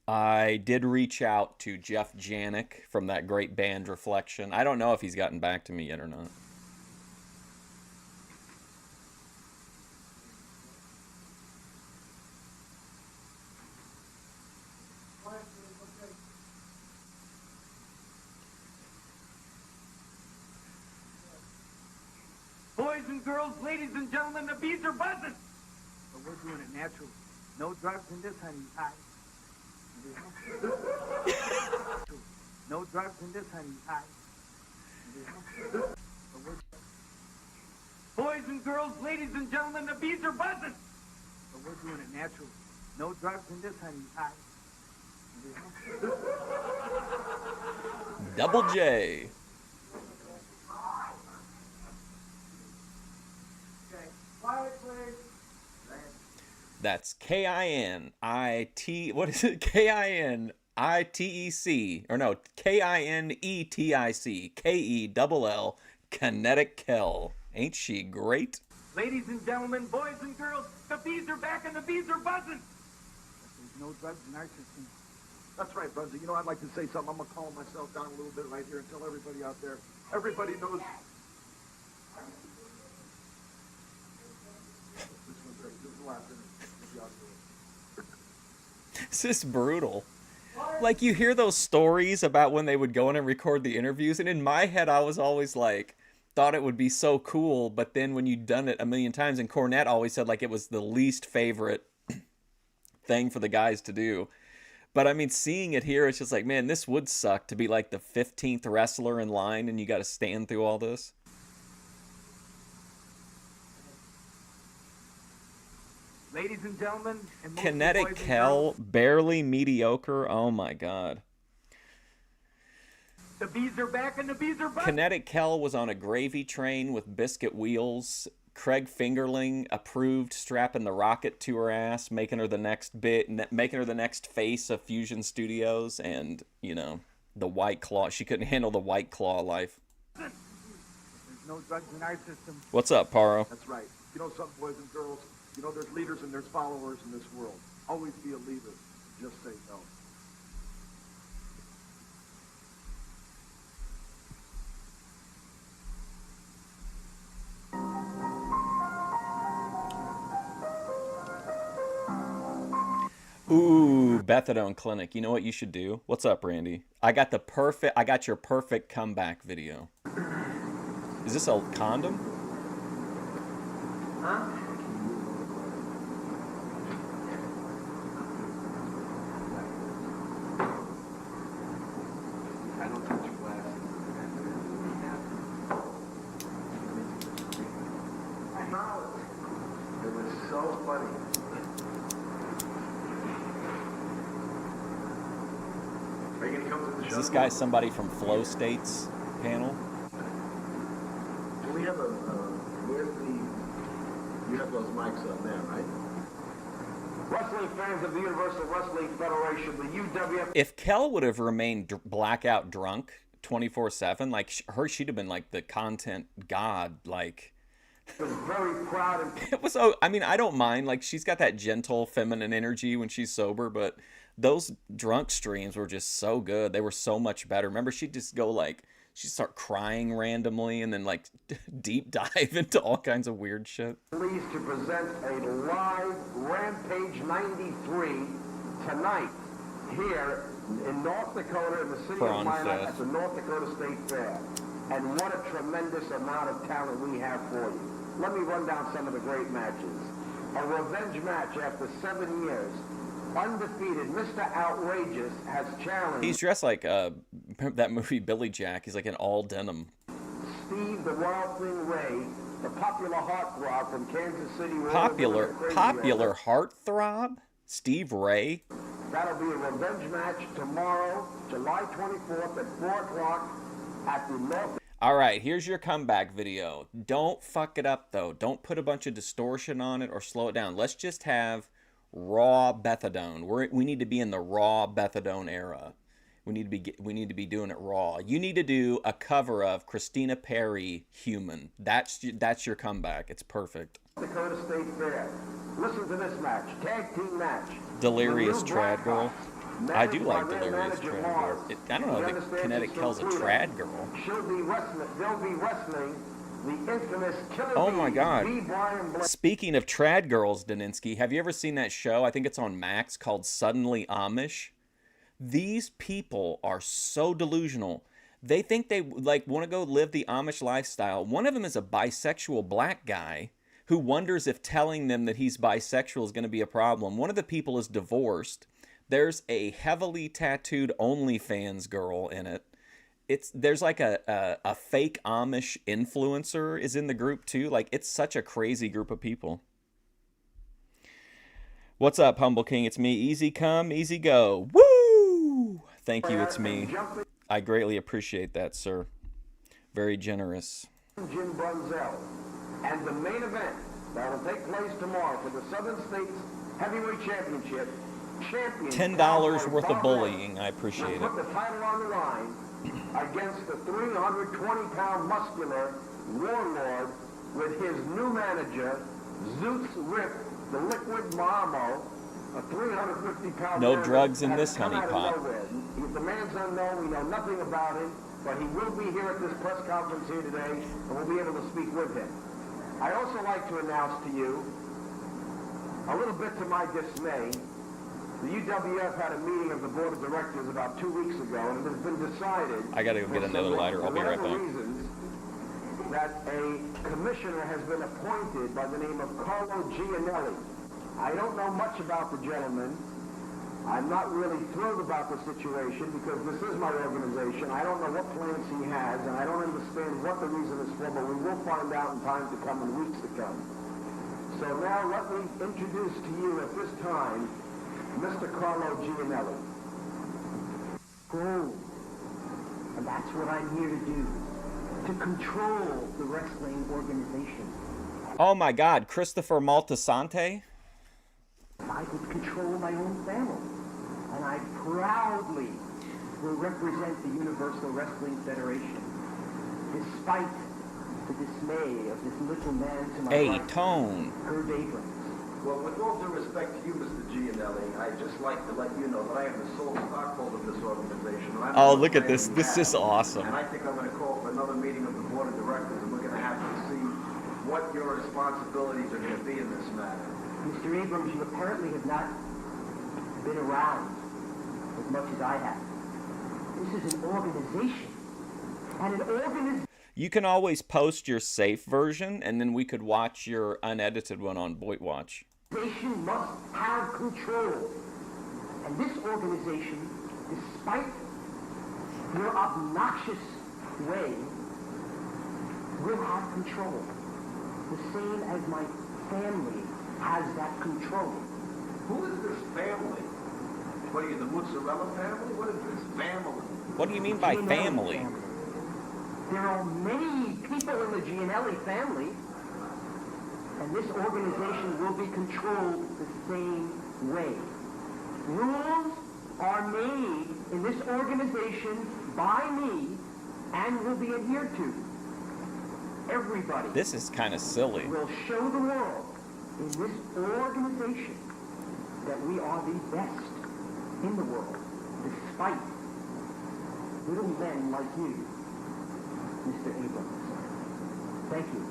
I: I did reach out to Jeff Janik from that great band Reflection. I don't know if he's gotten back to me yet or not.
F: Boys and girls, ladies and gentlemen, the Bees are buzzing.
B: But we're doing it naturally. No drugs in this, honey pie. No drugs in this, honey pie.
F: Boys and girls, ladies and gentlemen, the Bees are buzzing.
B: But we're doing it naturally. No drugs in this, honey pie.
I: Double J. That's K-I-N-I-T... What is it? K-I-N-I-T-E-C. Or no, K-I-N-E-T-I-C. K-E-double-L. Kinetic Kel. Ain't she great?
F: Ladies and gentlemen, boys and girls, the Bees are back and the Bees are buzzing.
B: There's no drugs in our system.
C: That's right, Brunzell. You know, I'd like to say something. I'm going to calm myself down a little bit right here and tell everybody out there. Everybody knows... This one's great. This is the last interview.
I: This is brutal. Like, you hear those stories about when they would go in and record the interviews, and in my head I was always like, thought it would be so cool, but then when you'd done it a million times, and Cornette always said like it was the least favorite thing for the guys to do. But I mean, seeing it here, it's just like, man, this would suck to be like the 15th wrestler in line and you got to stand through all this.
B: Ladies and gentlemen, and mostly
A: Kinetic
B: boys and
A: Kel,
B: girls,
A: barely mediocre. Oh my god.
B: the bees are back and the bees are back.
A: Kinetic Kel was on a gravy train with biscuit wheels. Craig Fingerling approved strapping the rocket to her ass, making her the next face of Fusion Studios, and you know, the White Claw. She couldn't handle the White Claw life.
B: There's no drugs in our system.
A: What's up, Paro?
G: That's right. You know something, boys and girls? You know there's leaders and there's followers in this world. Always be a leader. Just say no.
A: Ooh, Bethadone Clinic. You know what you should do? What's up, Randy? I got your perfect comeback video. Is this a condom?
H: Huh?
C: I don't touch your glasses. I know. It was so funny. Are you gonna come to the show?
A: Is this guy somebody from Flow State's panel?
C: We have you have those mics on there, right? Wrestling fans of the Universal Wrestling Federation, the UWF.
A: If Kel would have remained blackout drunk 24/7, like she'd have been like the content god. Like,
C: was very proud and
A: it was. Oh, I mean, I don't mind. Like, she's got that gentle, feminine energy when she's sober, but those drunk streams were just so good. They were so much better. Remember, she'd just go like, she'd start crying randomly and then like deep dive into all kinds of weird shit.
C: pleased to present a live Rampage 93 tonight here in North Dakota in the city
A: Prawn
C: of Minot
A: Fest.
C: at the North Dakota State Fair. And what a tremendous amount of talent we have for you. Let me run down some of the great matches. A revenge match after 7 years. Undefeated, Mr. Outrageous has challenged
A: He's dressed like that movie Billy Jack. He's like in all denim.
C: Steve the Wild Thing Ray, the popular heartthrob from Kansas City.
A: Popular heartthrob? Steve Ray?
C: That'll be a revenge match tomorrow, July 24th at 4 o'clock at the North.
A: All right, here's your comeback video. Don't fuck it up, though. Don't put a bunch of distortion on it or slow it down. Let's just have raw Bethadone. We need to be in the raw Bethadone era. We need to be doing it raw. You need to do a cover of Christina Perri, Human. That's your comeback. It's perfect.
C: Dakota State Fair. Listen to this match, tag team match.
A: Delirious
C: The new
A: Trad Girl.
C: Blackhawks,
A: I do
C: managed
A: like
C: by their
A: Delirious
C: manager,
A: Trad
C: Mars.
A: Girl. I don't know if Kinetic Kel's a trad girl.
C: They'll be wrestling the infamous Killer
A: Oh my
C: Bee,
A: God.
C: B. Brian Blair.
A: Speaking of trad girls, Daninsky, have you ever seen that show? I think it's on Max called Suddenly Amish. These people are so delusional. They think they like want to go live the Amish lifestyle. One of them is a bisexual black guy who wonders if telling them that he's bisexual is going to be a problem. One of the people is divorced. There's a heavily tattooed OnlyFans girl in it. There's like a fake Amish influencer is in the group too. Like, it's such a crazy group of people. What's up, Humble King? It's me. Easy come, easy go. Woo! Thank you, it's me. I greatly appreciate that, sir. Very generous.
C: Jim Brunzell. And the main event that will take place tomorrow for the Southern States Heavyweight Championship.
A: $10 worth of bullying. I appreciate it.
C: Put the title on the line against the 320-pound muscular Warlord with his new manager, Zeus Rip, the Liquid Marmo, a 350-pound
A: No drugs in this honey pot.
C: The man's unknown. We know nothing about him, but he will be here at this press conference here today, and we'll be able to speak with him. I'd also like to announce to you, a little bit to my dismay, the UWF had a meeting of the board of directors about 2 weeks ago, and it has been decided.
A: I gotta go get another lighter. I'll be right back.
C: Reasons, that a commissioner has been appointed by the name of Carlo Gianelli. I don't know much about the gentleman. I'm not really thrilled about the situation because this is my organization. I don't know what plans he has, and I don't understand what the reason is for, but we will find out in time to come and weeks to come. So now let me introduce to you at this time Mr. Carlo Gianelli.
H: Go. And that's what I'm here to do. To control the wrestling organization.
I: Oh my God, Christopher Maltasante?
H: I could control my own family. And I proudly will represent the Universal Wrestling Federation. Despite the dismay of this little man to my
I: Hey,
H: right,
I: Tone.
H: Herb Abrams.
C: Well, with all due respect to you, Mr. Gianelli, I'd just like to let you know that I am the sole stockholder of this organization. And I'm
I: Oh,
C: the
I: look at
C: man
I: this.
C: we
I: This
C: have.
I: is awesome.
C: And I think I'm going to call for another meeting of the board of directors, and we're going to have to see what your responsibilities are going to be in this matter.
H: Mr. Abrams, you apparently have not been around as much as I have. This is an organization. And an organization.
I: You can always post your safe version, and then we could watch your unedited one on Boyd Watch.
H: Must have control. And this organization, despite your obnoxious way, will have control. The same as my family has that control.
C: Who is this family? What are you, the Mozzarella family? What is this family?
I: What do you mean by
H: Gianelli
I: family?
H: There are many people in the Gianelli family, and this organization will be controlled the same way. Rules are made in this organization by me and will be adhered to. Everybody
I: This is kind of silly.
H: will show the world in this organization that we are the best in the world, despite little men like you, Mr. Abrams. Thank you.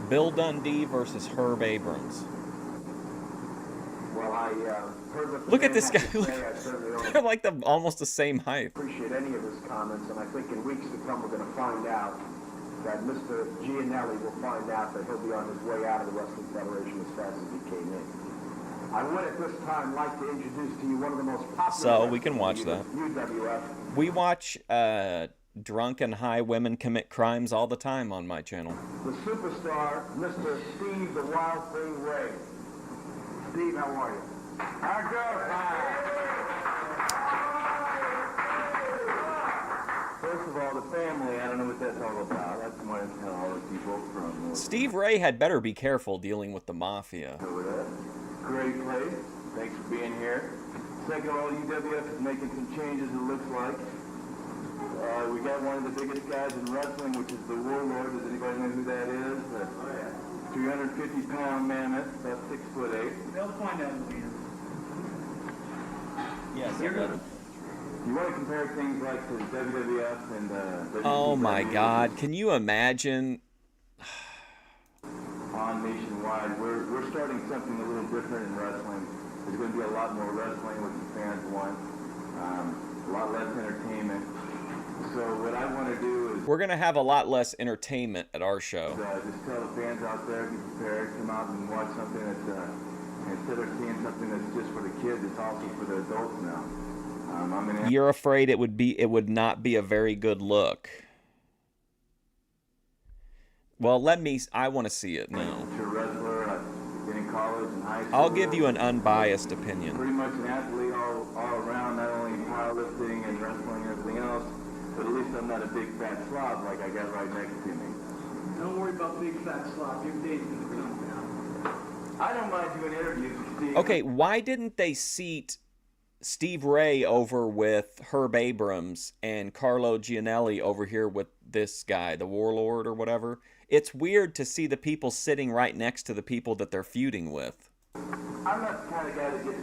I: Bill Dundee versus Herb Abrams.
C: Well, I heard what the
I: Look at
C: man
I: this
C: had
I: guy.
C: to say. I certainly don't
I: They're like almost the same height.
C: appreciate any of his comments, and I think in weeks to come we're going to find out that Mr. Gianelli will find out that he'll be on his way out of the Wrestling Federation as fast as he came in. I would at this time like to introduce to you one of the most popular
I: So we can watch
C: wrestlers
I: that.
C: in UWF.
I: We watch drunk and high women commit crimes all the time on my channel.
C: The superstar, Mr. Steve the Wild Thing Ray. Steve, how are you? I'm
D: First of all, the family, I don't know what that's all about. That's what I tell all the people from
I: Steve Ray had better be careful dealing with the mafia.
D: over that. Great place. Thanks for being here. Second of all, UWF is making some changes, it looks like. We got one of the biggest guys in wrestling, which is the Warlord. Does anybody know who that is? 350-pound mammoth, about 6'8".
F: They'll find out who he is.
I: Yes.
D: You want to compare things like to WWF and
I: Oh my
D: WCW
I: God! Can you imagine?
D: on Nationwide? We're starting something a little different in wrestling. There's going to be a lot more wrestling, which the fans want. A lot less entertainment. So what I want to do is
I: We're gonna have a lot less entertainment at our show.
D: just tell the fans out there, be prepared, come out and watch something that's instead of seeing something that's just for the kids, it's also for the adults now. I'm an
I: You're afraid it would not be a very good look. Well, I want to see it now.
D: amateur wrestler. I've been in college and high school.
I: I'll give you an unbiased opinion.
D: Pretty much an athlete all around, not only powerlifting and wrestling and everything else, but at least I'm not a big fat slob like I got right next to me.
F: Don't worry about big fat slob. Your day's gonna come down.
D: I don't mind doing interviews with Steve.
I: Okay, why didn't they seat Steve Ray over with Herb Abrams and Carlo Gianelli over here with this guy, the Warlord or whatever? It's weird to see the people sitting right next to the people that they're feuding with.
D: I'm not the kind of guy that gets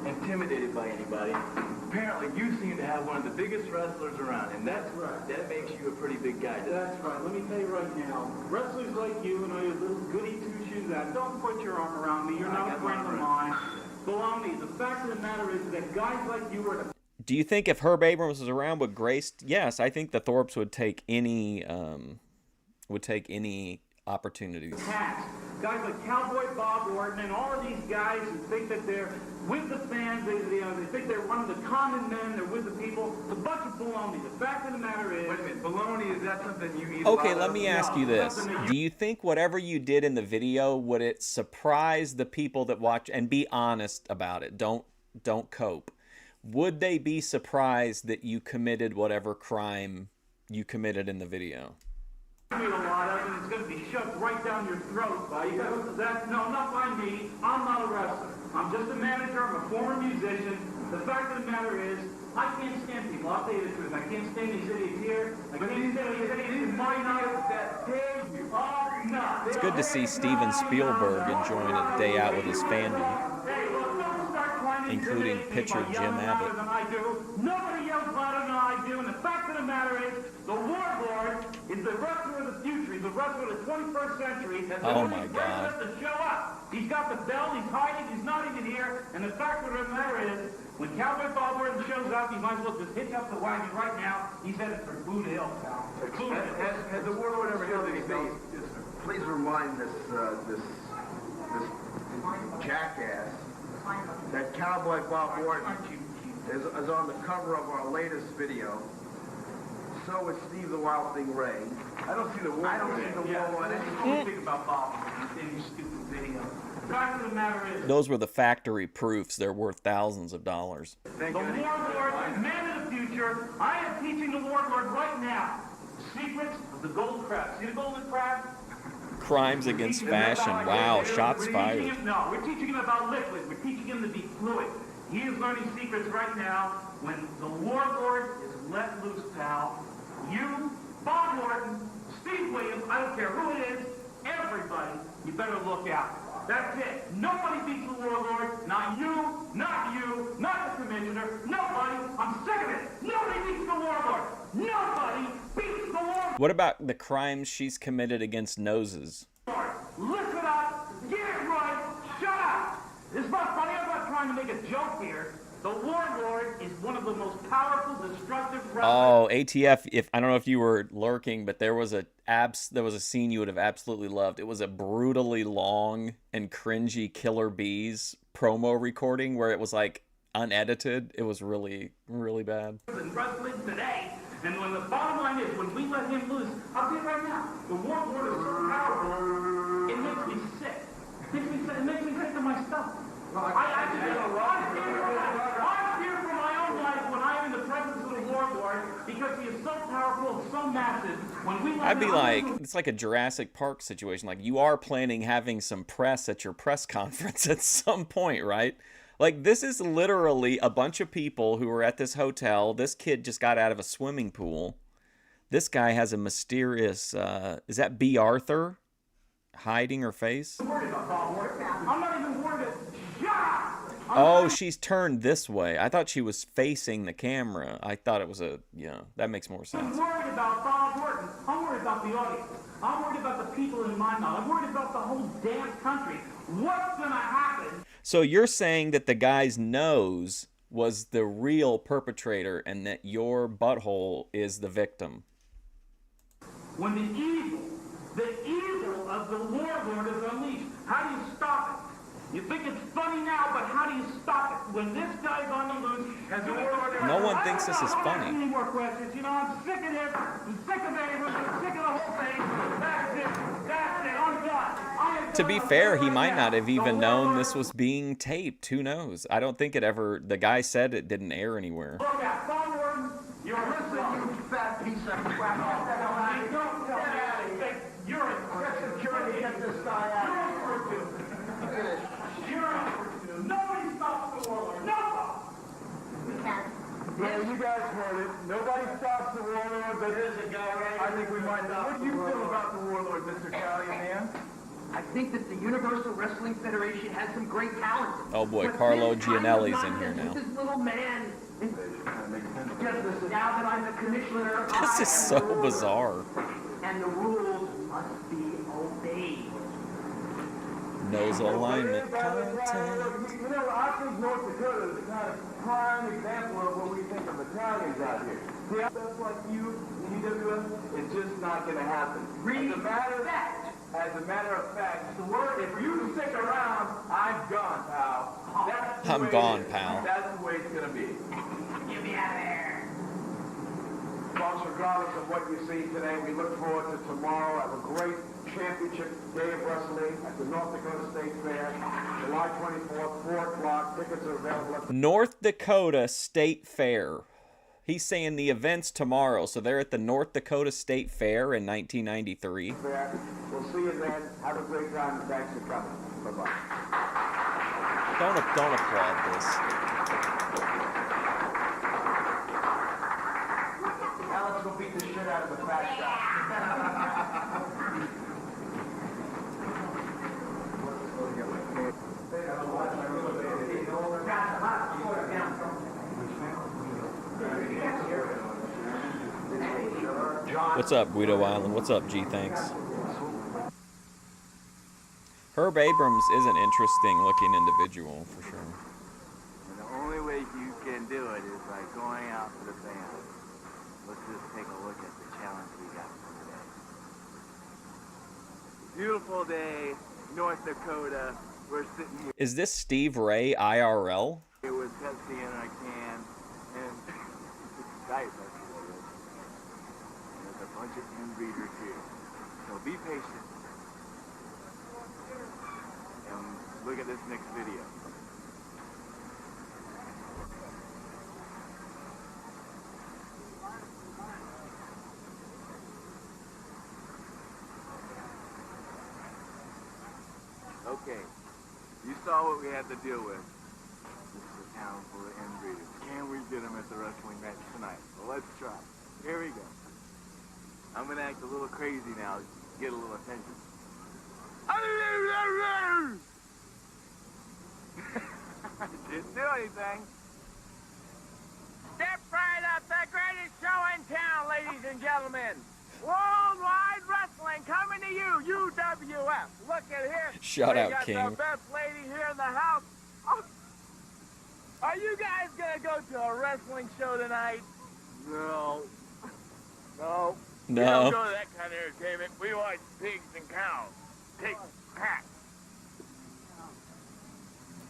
D: intimidated by anybody. Apparently, you seem to have one of the biggest wrestlers around, and that's right. That makes you a pretty big guy.
F: That's right. Let me tell you right now, wrestlers like you and all your little goody two-shoes that don't put your arm around me. You're not a friend of mine. Baloney. The fact of the matter is that guys like you are.
I: Do you think if Herb Abrams was around with Grace? Yes, I think the Thorpes would take any opportunities.
F: Hats. Guys like Cowboy Bob Orton and all of these guys who think that they're with the fans, they think they're one of the common men, they're with the people. It's a bunch of baloney. The fact of the matter is...
D: Wait a minute, baloney is that something you eat?
I: Okay, let me ask you this. Do you think whatever you did in the video, would it surprise the people that watch, and be honest about it? Don't cope. Would they be surprised that you committed whatever crime you committed in the video?
F: I mean, a lot of it. It's going to be shoved right down your throat. No, not by me. I'm not a wrestler. I'm just a manager. I'm a former musician. The fact of the matter is, I can't stand people. I'll tell you the truth. I can't stand these idiots here. I can't stand these idiots in my night that dare you. Oh, no.
I: It's good to see Steven Spielberg enjoying a day out with his family, including pitcher Jim Abbott.
F: Nobody yells louder than I do, and the fact of the matter is, the Warlord is the wrestler of the future. He's the wrestler of the 21st century.
I: Oh my God.
F: To show up. He's got the belt, he's hiding, he's not even here, and the fact of the matter is, when Cowboy Bob Orton shows up, he might as well just hitch up the wagon right now. He's headed for Buda Hill, pal.
C: Has the Warlord ever held anything? Please remind this jackass that Cowboy Bob Orton is on the cover of our latest video. So is Steve the Wild Thing Ray.
D: I don't see the Warlord.
C: I don't see the Warlord anymore.
F: Think about Bob in your stupid video. The fact of the matter is,
I: Those were the factory proofs. They're worth thousands of dollars.
F: the Warlord, man of the future, I am teaching the Warlord right now the secrets of the golden crab. See the golden crab?
I: Crimes against fashion. Wow, shots fired.
F: No, we're teaching him about liquid. We're teaching him to be fluid. He is learning secrets right now. When the Warlord is let loose, pal, you, Bob Orton, Steve Williams, I don't care who it is, everybody, you better look out. That's it. Nobody beats the Warlord. Not you, not the Commissioner. Nobody. I'm sick of it. Nobody beats the Warlord. Nobody beats the Warlord.
I: What about the crimes she's committed against noses?
F: Listen up. Get it right. Shut up. It's not funny. I'm not trying to make a joke here. The Warlord is one of the most powerful, destructive wrestlers.
I: Oh, ATF, I don't know if you were lurking, but there was a scene you would have absolutely loved. It was a brutally long and cringy Killer Bees promo recording where it was like unedited. It was really, really bad.
F: In wrestling today, and when the bottom line is, when we let him loose, I'll tell you right now, the Warlord is so powerful, it makes me sick. It makes me sick to my stomach. I'm fear for my own life when I'm in the presence of the Warlord because he is so powerful and so massive. When we
I: I'd be like, it's like a Jurassic Park situation. Like, you are planning having some press at your press conference at some point, right? Like, this is literally a bunch of people who are at this hotel. This kid just got out of a swimming pool. This guy has a mysterious, is that B. Arthur hiding her face?
F: I'm not even worried about
I: Oh, she's turned this way. I thought she was facing the camera. I thought it was that makes more sense.
F: I'm worried about Bob Orton. I'm worried about the audience. I'm worried about the people in my mouth. I'm worried about the whole damn country. What's going to happen?
I: So you're saying that the guy's nose was the real perpetrator and that your butthole is the victim?
F: When the evil of the Warlord is unleashed, how do you stop it? You think it's funny now, but how do you stop it? When this guy's on the loose, has the Warlord...
I: No one thinks this is funny.
F: Any more questions? You know, I'm sick of this. I'm sick of Abrams. I'm sick of the whole thing. That's it. I'm done.
I: To be fair, he might not have even known this was being taped. Who knows? I don't think it ever... The guy said it didn't air anywhere.
F: Look out, Bob Orton. You're listening, you fat piece of crap. Don't tell me. You're in security. Get this guy out. Nobody stops the Warlord. Nobody.
D: Yeah, you guys heard it. Nobody stops the Warlord, but there's a guy right. I think we might know. What do you feel about the Warlord, Mr. Callahan?
H: I think that the Universal Wrestling Federation has some great talent.
I: Oh boy, Carlo Gianelli's in here now.
H: This little man. Now that I'm the commissioner,
I: This is so bizarre.
H: And the rules must be obeyed.
I: Nose alignment content.
D: You know, I think North Dakota is the kind of prime example of what we think of Italians out here. See, stuff like you, the UWF, it's just not going to happen. As a matter of fact, the word, if you stick around, I'm gone, pal. That's the
I: I'm
D: way
I: gone,
D: it is.
I: pal.
D: That's the way it's going to be.
H: Get me out of there.
C: Folks, regardless of what you see today, we look forward to tomorrow. Have a great championship day of wrestling at the North Dakota State Fair, July 24th, 4 o'clock. Tickets are available at the
A: North Dakota State Fair. He's saying the event's tomorrow, so they're at the North Dakota State Fair in 1993.
C: fair. We'll see you then. Have a great time, and thanks for coming. Bye-bye.
A: Don't applaud this.
C: Now let's go beat the shit out of the fat shot.
A: What's up, Guido Island? What's up, G? Thanks. Herb Abrams is an interesting-looking individual, for sure.
D: And the only way you can do it is by going out to the fans. Let's just take a look at the challenge we got for today. Beautiful day, North Dakota. We're sitting here
A: Is this Steve Ray IRL?
D: with Pepsi in our can, and it's Diet Pepsi, that is. And there's a bunch of inbreeders here. So be patient. And look at this next video. Okay, you saw what we had to deal with. This is a town full of inbreeders. Can we get them at the wrestling match tonight? Well, let's try. Here we go. I'm gonna act a little crazy now to get a little attention. Didn't do anything.
F: Step right up, the greatest show in town, ladies and gentlemen. Worldwide Wrestling coming to you, UWF. Look at here.
A: Shout
F: We
A: out,
F: got
A: King.
F: the best lady here in the house. Oh. Are you guys gonna go to a wrestling show tonight? No. No. We
A: No.
F: don't go to that kind of entertainment. We watch pigs and cows. Pigs, hats.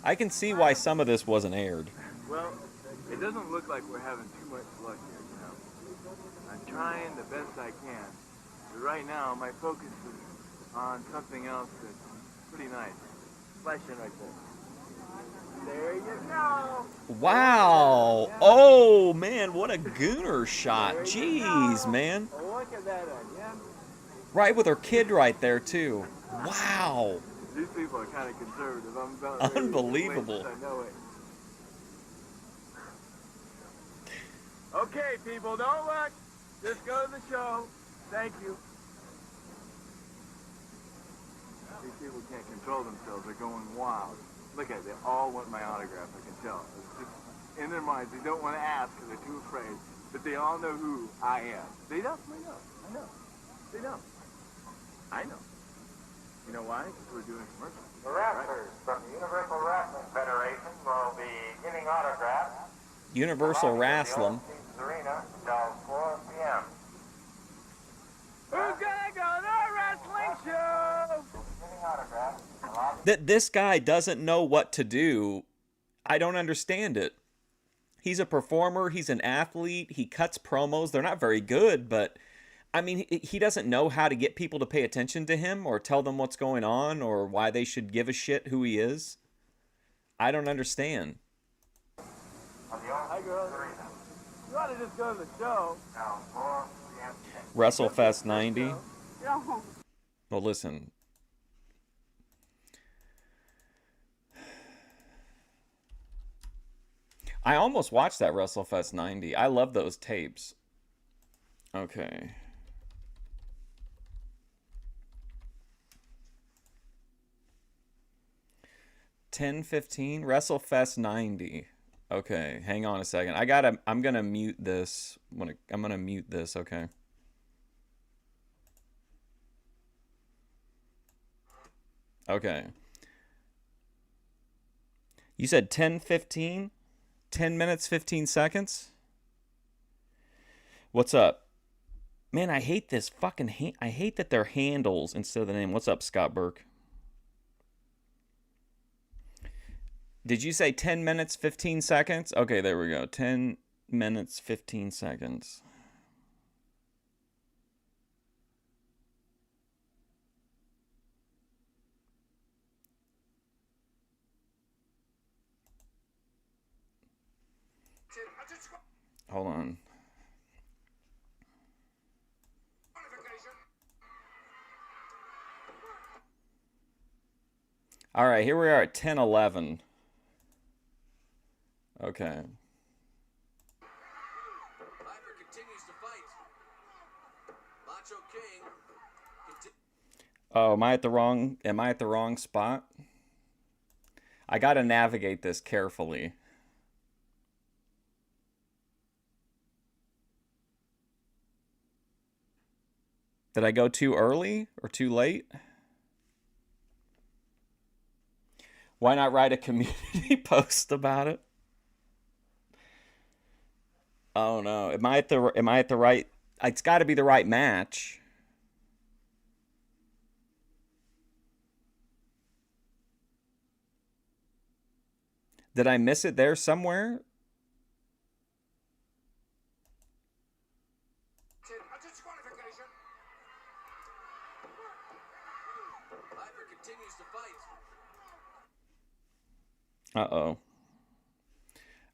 A: I can see why some of this wasn't aired.
D: Well, it doesn't look like we're having too much luck here, you know. I'm trying the best I can. But right now, my focus is on something else that's pretty nice. Flash in right there. There you go.
A: Wow. Oh, man, what a gooner shot. Jeez, man.
D: Look at that again.
A: Right with her kid right there, too. Wow.
D: These people are kind of conservative. I'm about ready to
A: Unbelievable.
D: wait, I know it.
F: Okay, people, don't look. Just go to the show. Thank you.
D: These people can't control themselves. They're going wild. Look at it. They all want my autograph. I can tell. It's just in their minds. They don't want to ask because they're too afraid. But they all know who I am. They definitely know. I know. They know. I know. You know why? Because we're doing commercials.
J: The wrestlers from the Universal Wrestling Federation will be giving autographs.
A: Universal Wrestling.
J: Arena until 4 p.m.
F: Who's gonna go to a wrestling show?
J: Giving autographs.
A: That this guy doesn't know what to do. I don't understand it. He's a performer. He's an athlete. He cuts promos. They're not very good, but I mean, he doesn't know how to get people to pay attention to him or tell them what's going on or why they should give a shit who he is. I don't understand.
F: Hi, girls. You ought to just go to the show.
A: WrestleFest 90.
E: No.
A: Well, listen. I almost watched that WrestleFest 90. I love those tapes. Okay. $10.15 WrestleFest 90. Okay, hang on a second. I'm gonna mute this. I'm gonna mute this. Okay. Okay. You said 10:15? 10 minutes 15 seconds? What's up? Man, I hate this fucking I hate that they're handles instead of the name. What's up, Scott Burke? Did you say 10 minutes 15 seconds? Okay, there we go. 10 minutes 15 seconds. Hold on. All right, here we are at 10-11. Okay. Oh, am I at the wrong spot? I got to navigate this carefully. Did I go too early or too late? Why not write a community post about it? Oh no, am I at the right? It's got to be the right match. Did I miss it there somewhere? Uh-oh.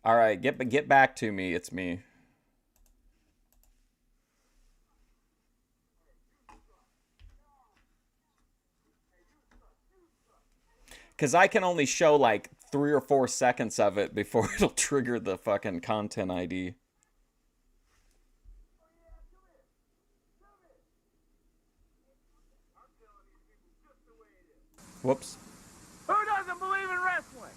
A: All right, get back to me. It's me. Because I can only show like 3 or 4 seconds of it before it'll trigger the fucking content ID. Whoops.
F: Who doesn't believe in wrestling?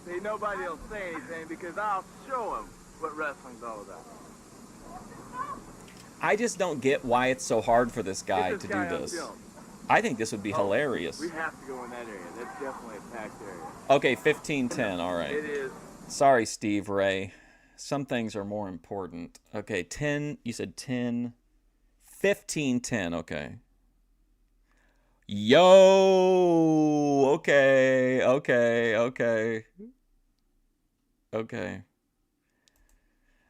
F: See, nobody will say anything because I'll show them what wrestling's all about.
A: I just don't get why it's so hard for this guy to do this. I think this would be hilarious.
F: We have to go in that area. That's definitely a packed area.
A: Okay, 15-10, all right.
F: It is.
A: Sorry, Steve Ray. Some things are more important. Okay, 10, you said 10. 15-10, okay. Yo! Okay.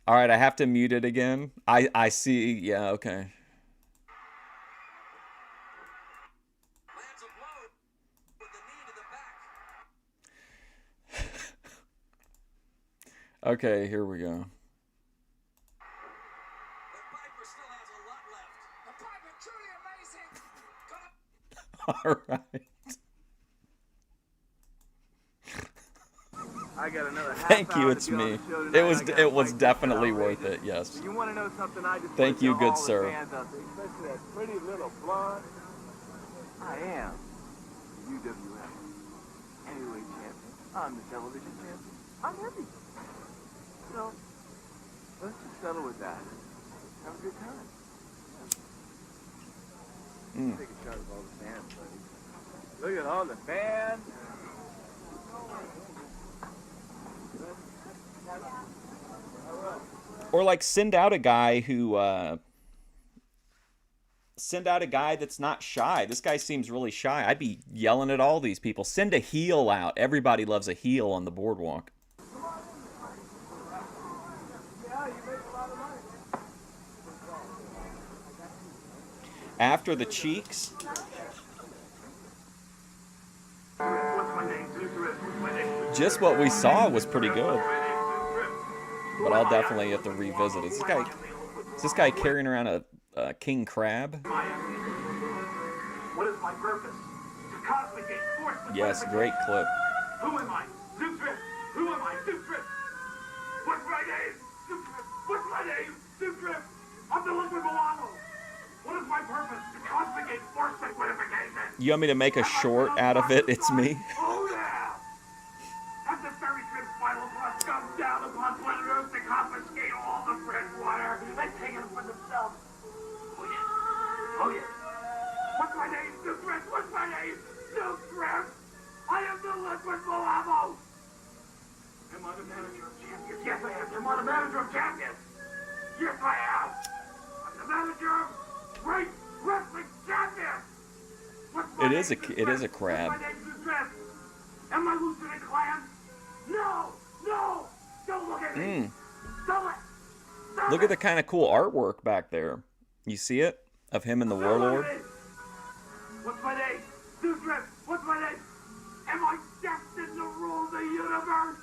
A: All right, I have to mute it again. I see, yeah, okay. Okay, here we go. All right.
F: I got another half
A: Thank you,
F: hour
A: it's
F: to be on
A: me.
F: the show tonight.
A: It was definitely worth it, yes.
F: You want to know something? I just
A: Thank
F: put
A: you,
F: to
A: good
F: all
A: sir.
F: The fans out there, especially that pretty little blonde. I am the UWF heavyweight champion. I'm the television champion. I'm happy. So let's just settle with that. Have a good time. Take a shot of all the fans, buddy. Look at all the fans.
A: Or like send out a guy who send out a guy that's not shy. This guy seems really shy. I'd be yelling at all these people. Send a heel out. Everybody loves a heel on the boardwalk. After the cheeks. Just what we saw was pretty good. But I'll definitely have to revisit it. Is this guy carrying around a king crab?
F: What is my purpose? To complicate force.
A: Yes, great clip.
F: Who am I? Zootris. Who am I? Zootris. What's my name? Zootris. What's my name? Zootris. I'm the liquid Milano. What is my purpose? To complicate force liquidification.
A: You want me to make a short out of it? It's me.
F: Oh yeah. Have the fairy trip final plus come down upon planet Earth to confiscate all the fresh water and take it for themselves. Oh yeah. Oh yeah. What's my name? Zootris. What's my name? Zootris. I am the liquid Milano. Am I the manager of champions? Yes, I am. Am I the manager of champions? Yes, I am. I'm the manager of great wrestling champions.
A: It is a crab.
F: What's my name? Zootris. Am I Lieutenant Clan? No! No! Don't look at me! Don't
A: Look at the kind of cool artwork back there. You see it? Of him and the Warlord?
F: What's my name? Zootris! What's my name? Am I destined to rule the universe?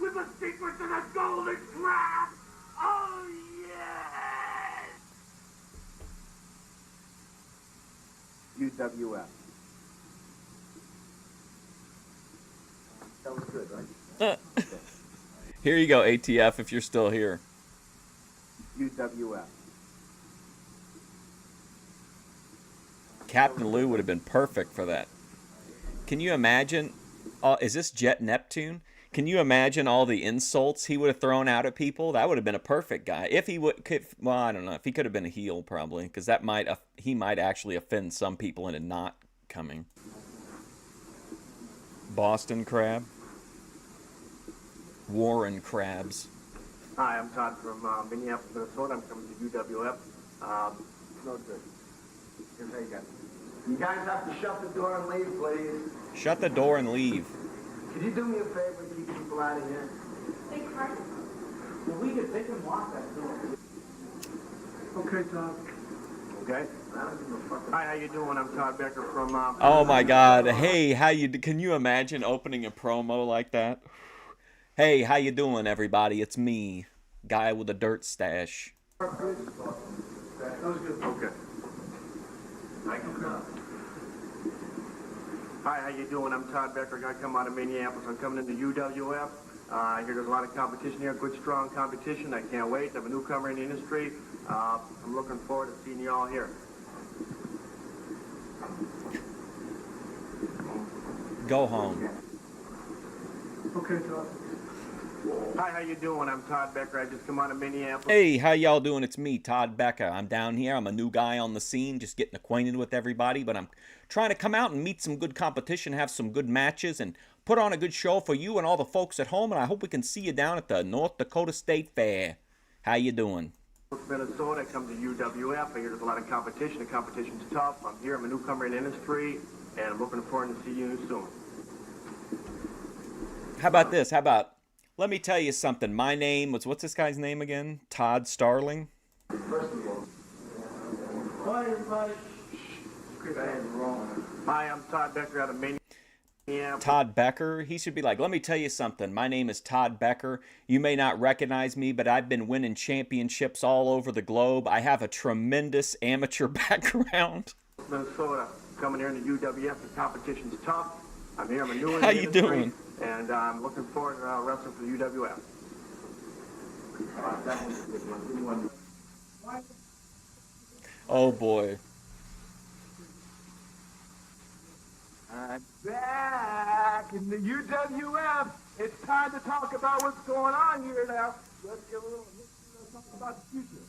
F: With with the secret to the golden crab? Oh, yes!
C: UWF. That was good, right?
I: Here you go, ATF, if you're still here.
C: UWF.
I: Captain Lou would have been perfect for that. Can you imagine? Is this Jet Neptune? Can you imagine all the insults he would have thrown out at people? That would have been a perfect guy. If he would, well, I don't know. If he could have been a heel, probably, because that he might actually offend some people into not coming. Boston Crab. Warren Crabs.
H: Hi, I'm Todd from Minneapolis, Minnesota. I'm coming to UWF.
C: No good. Here's how you got it. You guys have to shut the door and leave, please.
I: Shut the door and leave.
C: Could you do me a favor and keep people out of here?
E: They can lock that door.
H: Okay, Todd.
C: Okay? I don't give a fuck.
H: Hi, how you doing? I'm Todd Becker from...
I: Oh my God! Hey, can you imagine opening a promo like that? Hey, how you doing, everybody? It's me, guy with a dirt stash.
C: That was good. Okay.
H: Hi, how you doing? I'm Todd Becker. I come out of Minneapolis. I'm coming into UWF. I hear there's a lot of competition here, good, strong competition. I can't wait. I'm a newcomer in the industry. I'm looking forward to seeing you all here.
I: Go home.
H: Okay, Todd. Hi, how you doing? I'm Todd Becker. I just come out of Minneapolis.
I: Hey, how y'all doing? It's me, Todd Becker. I'm down here. I'm a new guy on the scene, just getting acquainted with everybody, but I'm trying to come out and meet some good competition, have some good matches, and put on a good show for you and all the folks at home, and I hope we can see you down at the North Dakota State Fair. How you doing?
H: Minnesota. I come to UWF. I hear there's a lot of competition. The competition's tough. I'm here. I'm a newcomer in the industry, and I'm looking forward to see you soon.
I: How about this? Let me tell you something. My name was, what's this guy's name again? Todd Starling?
C: First of all,
H: Hi, everybody. Hi, I'm Todd Becker out of Minneapolis.
I: Todd Becker? He should be like, let me tell you something. My name is Todd Becker. You may not recognize me, but I've been winning championships all over the globe. I have a tremendous amateur background.
H: Minnesota. Coming here in the UWF. The competition's tough. I'm here. I'm a new in
I: How
H: the
I: you
H: industry,
I: doing?
H: and I'm looking forward to wrestling for the UWF.
I: Oh boy.
F: I'm back in the UWF. It's time to talk about what's going on here now. Let's get a little talk about the future.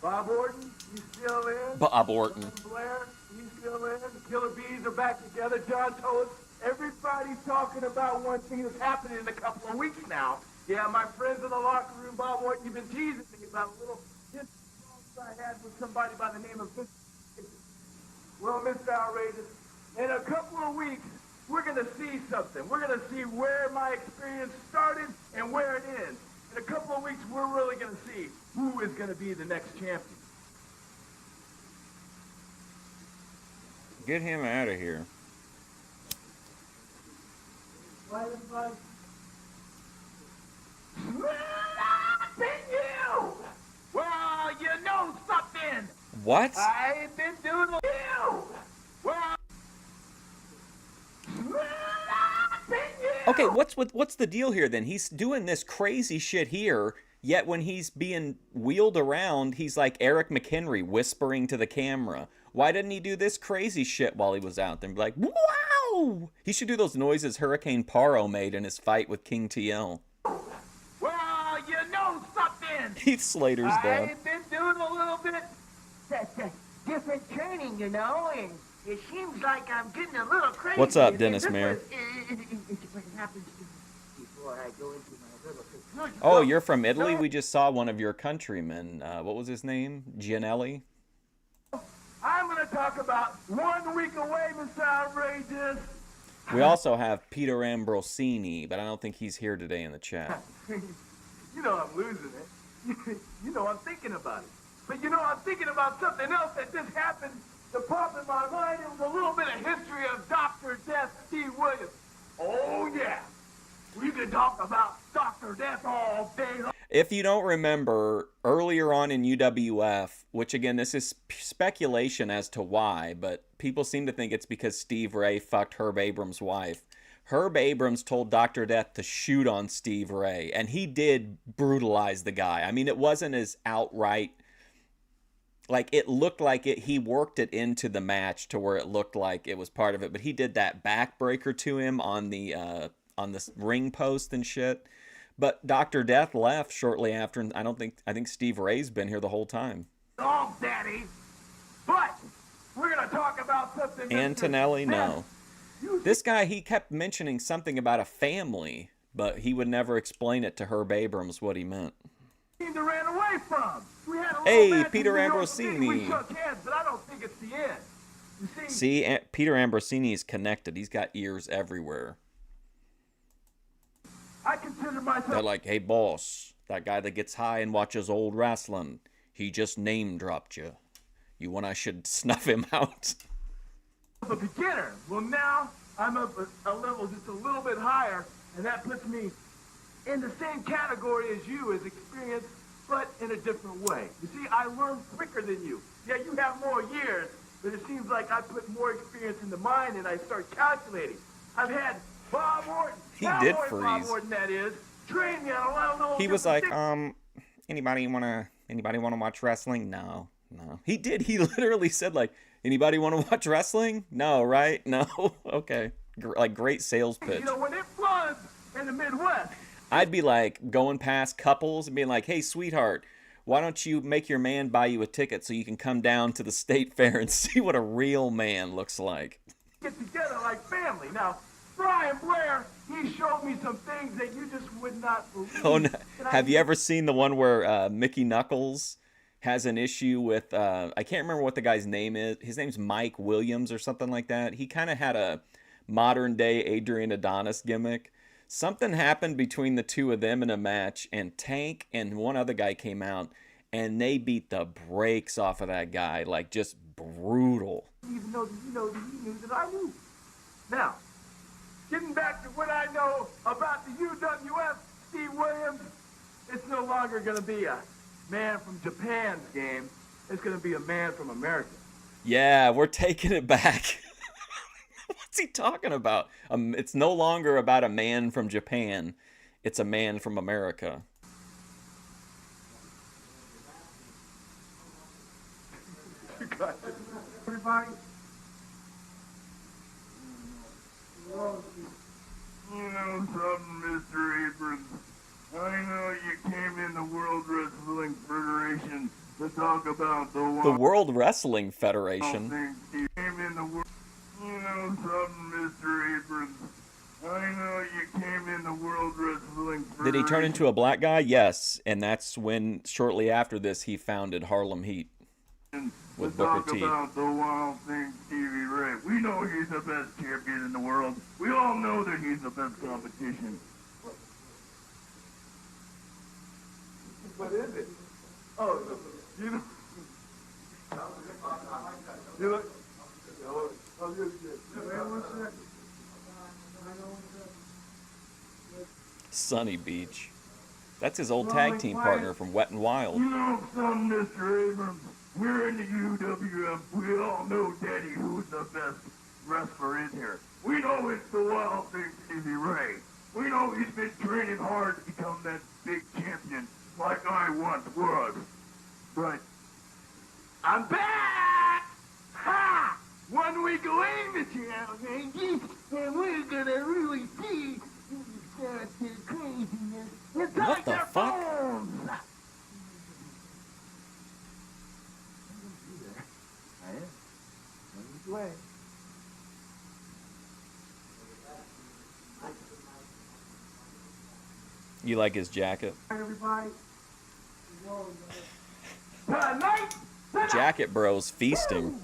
F: Bob Orton, he's still in.
I: Bob Orton.
F: Brian Blair, he's still in. The Killer Bees are back together. John Tolis. Everybody's talking about one thing that's happening in a couple of weeks now. Yeah, my friends in the locker room, Bob Orton, you've been teasing me about a little I had with somebody by the name of Mr. Well, Mr. Outrageous, in a couple of weeks, we're going to see something. We're going to see where my experience started and where it ends. In a couple of weeks, we're really going to see who is going to be the next champion.
I: Get him out of here.
F: Stopping you! Well, you know something.
I: What?
F: I've been doing you. Well,
I: Okay, what's the deal here then? He's doing this crazy shit here, yet when he's being wheeled around, he's like Eric McHenry whispering to the camera. Why didn't he do this crazy shit while he was out there and be like, wow? He should do those noises Hurricane Paro made in his fight with King TL.
F: well, you know something.
I: Heath Slater's dead.
F: I've been doing a little bit.
E: That's different training, you know, and it seems like I'm getting a little crazy.
I: What's up,
E: And
I: Dennis
E: this
I: Mayer?
E: was- What happens to me before I go into my little conclusion?
I: Oh, you're from Italy? We just saw one of your countrymen. What was his name? Gianelli?
F: I'm going to talk about 1 week away, Mr. Outrageous.
I: We also have Peter Ambrosini, but I don't think he's here today in the chat.
F: You know I'm losing it. You know I'm thinking about it. But you know I'm thinking about something else that just happened to pop in my mind. It was a little bit of history of Dr. Death T. Williams. Oh, yeah. We could talk about Dr. Dr. Death all day long.
I: If you don't remember, earlier on in UWF, which again, this is speculation as to why, but people seem to think it's because Steve Ray fucked Herb Abrams' wife. Herb Abrams told Dr. Death to shoot on Steve Ray, and he did brutalize the guy. I mean, it wasn't as outright. Like, it looked like it. He worked it into the match to where it looked like it was part of it, but he did that backbreaker to him on the ring post and shit. But Dr. Death left shortly after, and I think Steve Ray's been here the whole time.
F: Oh, Daddy. But we're going to talk about something.
I: Antonelli, no. This guy, he kept mentioning something about a family, but he would never explain it to Herb Abrams what he meant.
F: Ran away from. We had a
I: hey, Peter Ambrosini.
F: We shook hands, but I don't think it's the end. You
I: see, Peter Ambrosini is connected. He's got ears everywhere.
F: I consider myself.
I: They're like, hey, boss, that guy that gets high and watches old wrestling, he just name-dropped you. You want I should snuff him out?
F: A beginner. Well, now I'm up a level just a little bit higher, and that puts me in the same category as you, as experience, but in a different way. You see, I learn quicker than you. Yeah, you have more years, but it seems like I put more experience into mine, and I start calculating. I've had Bob Orton.
I: He did freeze.
F: Bob Orton, that is. Trained me on a lot of little.
I: He was like, anybody wanna watch wrestling? No. He did. He literally said, like, anybody want to watch wrestling? No, right? No. Okay. Like, great sales pitch.
F: You know, when it floods in the Midwest.
I: I'd be like going past couples and being like, hey, sweetheart, why don't you make your man buy you a ticket so you can come down to the state fair and see what a real man looks like?
F: Get together like family. Now, Brian Blair, he showed me some things that you just would not believe.
I: Oh, no. Have you ever seen the one where Mickey Knuckles has an issue with, I can't remember what the guy's name is. His name's Mike Williams or something like that. He kind of had a modern-day Adrian Adonis gimmick. Something happened between the two of them in a match, and Tank and one other guy came out, and they beat the brakes off of that guy, like just brutal.
F: Even though you knew that I knew. Now, getting back to what I know about the UWF, Steve Williams, it's no longer going to be a man from Japan's game. It's going to be a man from America.
I: Yeah, we're taking it back. What's he talking about? It's no longer about a man from Japan. It's a man from America.
F: Everybody?
D: You know something, Mr. Abrams? I know you came in the World Wrestling Federation to talk about
I: the World Wrestling Federation.
D: You came in the world. You know something, Mr. Abrams? I know you came in the World Wrestling Federation.
I: Did he turn into a black guy? Yes, and that's when, shortly after this, he founded Harlem Heat with Booker T.
D: Talk about the Wild Thing, Stevie Ray. We know he's the best champion in the world. We all know that he's the best competition.
F: What is it? Oh, you know. You look. Oh, you're good.
I: Sunny Beach. That's his old tag team partner from Wet and Wild.
D: You know something, Mr. Abrams? We're in the UWF. We all know Daddy who's the best wrestler in here. We know it's the Wild Thing, Stevie Ray. We know he's been training hard to become that big champion like I once was. But
F: I'm back! Ha! 1 week away, Mr. Outrageous, and we're gonna really see the craziness inside
I: What the
F: their
I: fuck?
F: bones!
I: You like his jacket?
F: Everybody, tonight,
I: Jacket Bros feasting.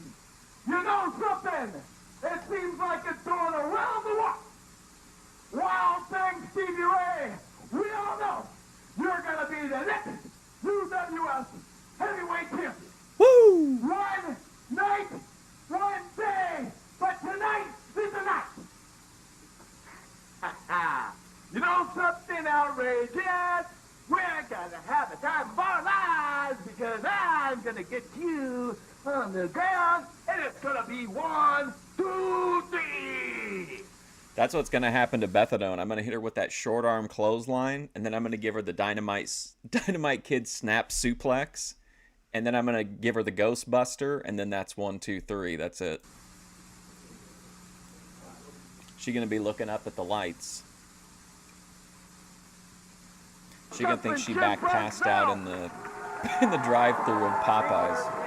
F: you know something? It seems like it's going around the world. Wild Thing, Stevie Ray, we all know you're going to be the next UWF heavyweight champion.
I: Woo!
F: One night, one day, but tonight is the night. You know something outrageous?
E: gonna get you on the ground, and it's gonna be 1, 2, 3.
I: That's what's going to happen to Bethadone. I'm going to hit her with that short arm clothesline, and then I'm going to give her the Dynamite Kid snap suplex, and then I'm going to give her the Ghostbuster, and then that's 1, 2, 3. That's it. She's going to be looking up at the lights. She's going to think she back passed out in the drive-thru of Popeyes.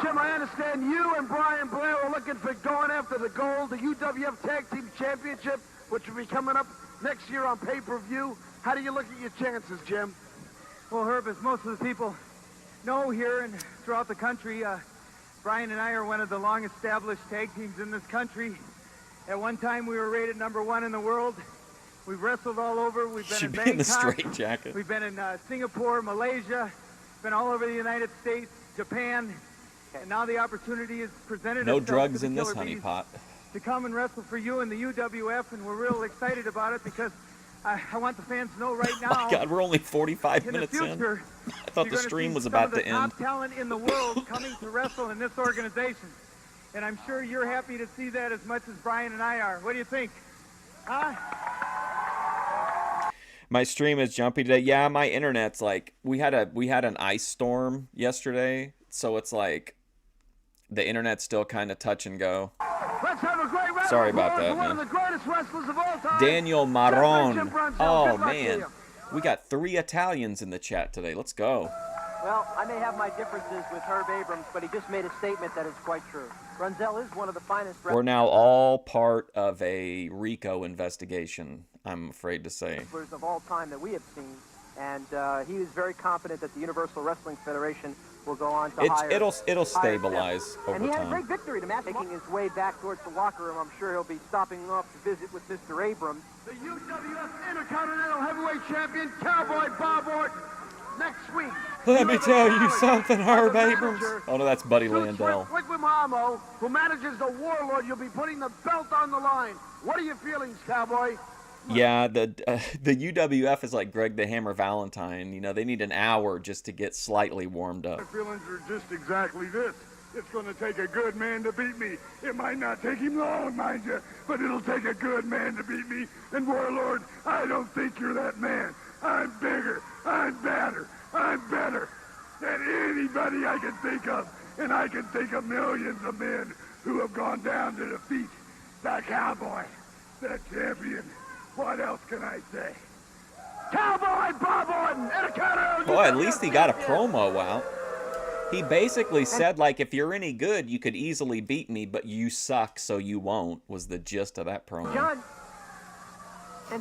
C: Jim, I understand you and Brian Blair are looking for going after the gold, the UWF Tag Team Championship, which will be coming up next year on pay-per-view. How do you look at your chances, Jim?
K: Well, Herb, as most of the people know here and throughout the country, Brian and I are one of the long-established tag teams in this country. At one time, we were rated #1 in the world. We've wrestled all over. We've been in Bangkok.
I: In the straitjacket.
K: We've been in Singapore, Malaysia, been all over the United States, Japan. And now the opportunity is presented.
I: No drugs in this honeypot.
K: To come and wrestle for you in the UWF, and we're real excited about it because I want the fans to know right now.
I: Oh my God, we're only 45 minutes in. I thought the stream was about to end.
K: Top talent in the world coming to wrestle in this organization, and I'm sure you're happy to see that as much as Brian and I are. What do you think? Huh?
I: My stream is jumpy today. Yeah, my internet's like we had an ice storm yesterday, so it's like the internet's still kind of touch and go.
C: Let's have a great round.
I: Sorry about that,
C: one
I: man.
C: of the greatest wrestlers of all time.
I: Daniel Marron.
C: Brunzell.
I: Oh
C: Good luck to
I: man,
C: you.
I: we got 3 Italians in the chat today. Let's go.
H: Well, I may have my differences with Herb Abrams, but he just made a statement that is quite true. Brunzell is one of the finest
I: We're now all part of a RICO investigation, I'm afraid to say.
H: wrestlers of all time that we have seen, and he is very confident that the Universal Wrestling Federation will go on to hire.
I: It'll stabilize over
H: and he had a
I: time.
H: great victory to match. Making his way back towards the locker room, I'm sure he'll be stopping off to visit with Mr. Abrams.
C: The UWF Intercontinental Heavyweight Champion, Cowboy Bob Orton. Next week.
I: Let me tell you something, Herb Abrams. Oh no, that's Buddy Landell.
C: Rick Wimamo, who manages the Warlord, you'll be putting the belt on the line. What are your feelings, Cowboy?
I: Yeah, the UWF is like Greg the Hammer Valentine. You know, they need an hour just to get slightly warmed up.
F: My feelings are just exactly this. It's going to take a good man to beat me. It might not take him long, mind you, but it'll take a good man to beat me. And Warlord, I don't think you're that man. I'm bigger, I'm badder, I'm better than anybody I can think of. And I can think of millions of men who have gone down to defeat the Cowboy, the champion. What else can I say?
C: Cowboy Bob Orton, Intercontinental.
I: Well, at least he got a promo out. He basically said, like, if you're any good, you could easily beat me, but you suck, so you won't, was the gist of that promo.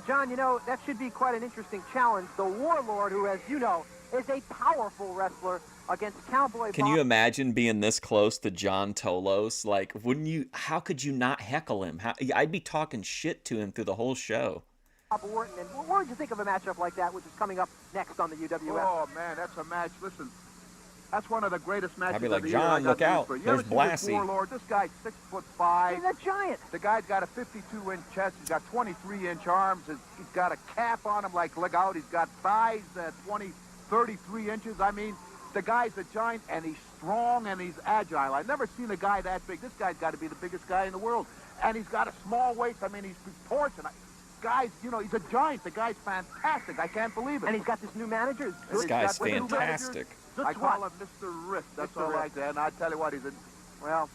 H: John, you know, that should be quite an interesting challenge. The Warlord, who, as you know, is a powerful wrestler against Cowboy Bob.
I: Can you imagine being this close to John Tolos? Like, wouldn't you? How could you not heckle him? I'd be talking shit to him through the whole show.
H: Bob Orton, and what would you think of a matchup like that, which is coming up next on the UWF?
G: Oh, man, that's a match. Listen, that's one of the greatest matches
I: I'd be like,
G: of the year.
I: John, look out.
G: You
I: There's
G: ever see this
I: Blassie.
G: Warlord? This guy's 6'5".
H: He's a giant.
G: The guy's got a 52-inch chest. He's got 23-inch arms. He's got a cap on him like look out. He's got thighs 33 inches. I mean, the guy's a giant, and he's strong, and he's agile. I've never seen a guy that big. This guy's got to be the biggest guy in the world. And he's got a small waist. I mean, he's proportionate. Guys, you know, he's a giant. The guy's fantastic. I can't believe it.
H: And he's got this new manager.
I: This guy's fantastic.
G: I call him Mr. Rift. That's all I say. And I tell you what, he's a...
H: Well,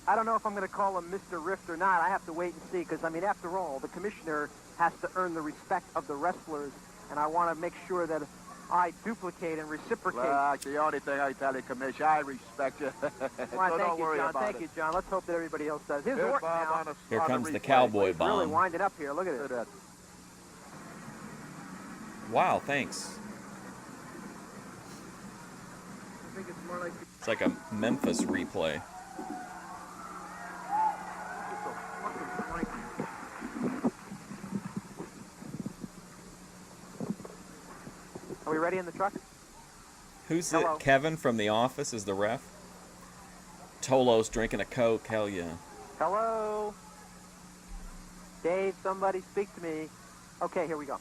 H: I don't know if I'm going to call him Mr. Rift or not. I have to wait and see, because, I mean, after all, the commissioner has to earn the respect of the wrestlers, and I want to make sure that I duplicate and reciprocate.
G: Well, the only thing I tell you, Commissioner, I respect you.
H: Well,
G: so don't worry about
H: Thank you, John. Let's hope that everybody else does. Here's
G: Here's
H: Orton
G: Bob
H: now.
I: Here comes the
G: replay.
I: Cowboy
H: He's really
I: Bomb.
H: winding up here. Look at
G: Look
H: it.
G: at that.
I: Wow, thanks.
K: I think it's more like
I: It's like a Memphis replay.
H: Are we ready in the truck?
I: Who's
H: Hello.
I: it? Kevin from The Office is the ref? Tolo's drinking a Coke. Hell yeah.
H: Hello? Dave, somebody speak to me. Okay, here we go.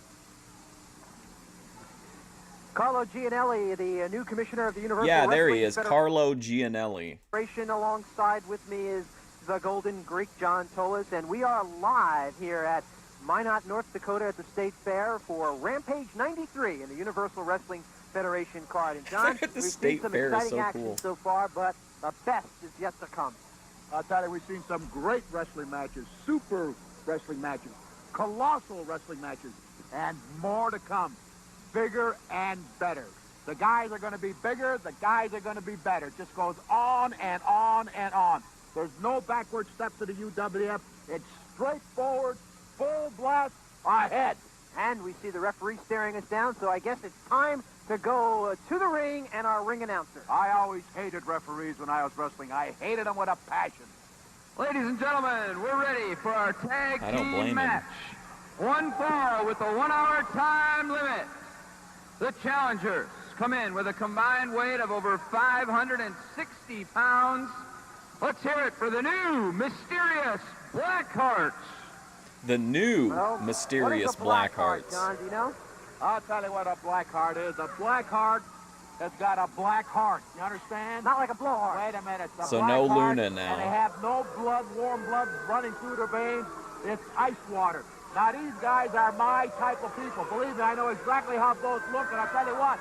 H: Carlo Gianelli, the new commissioner of the Universal
I: Yeah, there
H: Wrestling
I: he is, Carlo Gianelli.
H: Federation. Alongside with me is the Golden Greek, John Tolis, and we are live here at Minot, North Dakota at the State Fair for Rampage 93 in the Universal Wrestling Federation card. And John,
I: The
H: we've
I: State
H: seen some
I: Fair is
H: exciting
I: so
H: action
I: cool.
H: so far, but the best is yet to come.
G: I'll tell you, we've seen some great wrestling matches, super wrestling matches, colossal wrestling matches, and more to come. Bigger and better. The guys are going to be bigger. The guys are going to be better. It just goes on and on and on. There's no backward steps to the UWF. It's straightforward, full blast, ahead.
H: And we see the referee staring us down, so I guess it's time to go to the ring and our ring announcer.
G: I always hated referees when I was wrestling. I hated them with a passion.
B: Ladies and gentlemen, we're ready for our tag
I: I don't blame
B: team
I: him.
B: match. One fall with a 1 hour time limit. The challengers come in with a combined weight of over 560 pounds. Let's hear it for the new mysterious Blackhearts.
I: The new
H: Well,
I: mysterious
H: what is a black heart,
I: Blackhearts.
H: John, do you know?
G: I'll tell you what a black heart is. A black heart has got a black heart. You understand?
H: Not like a blowhard.
G: Wait a minute. It's a
I: So
G: black
I: no
G: heart,
I: Luna now.
G: And they have no blood, warm blood running through their veins. It's ice water. Now, these guys are my type of people. Believe me, I know exactly how both look, and I'll tell you what.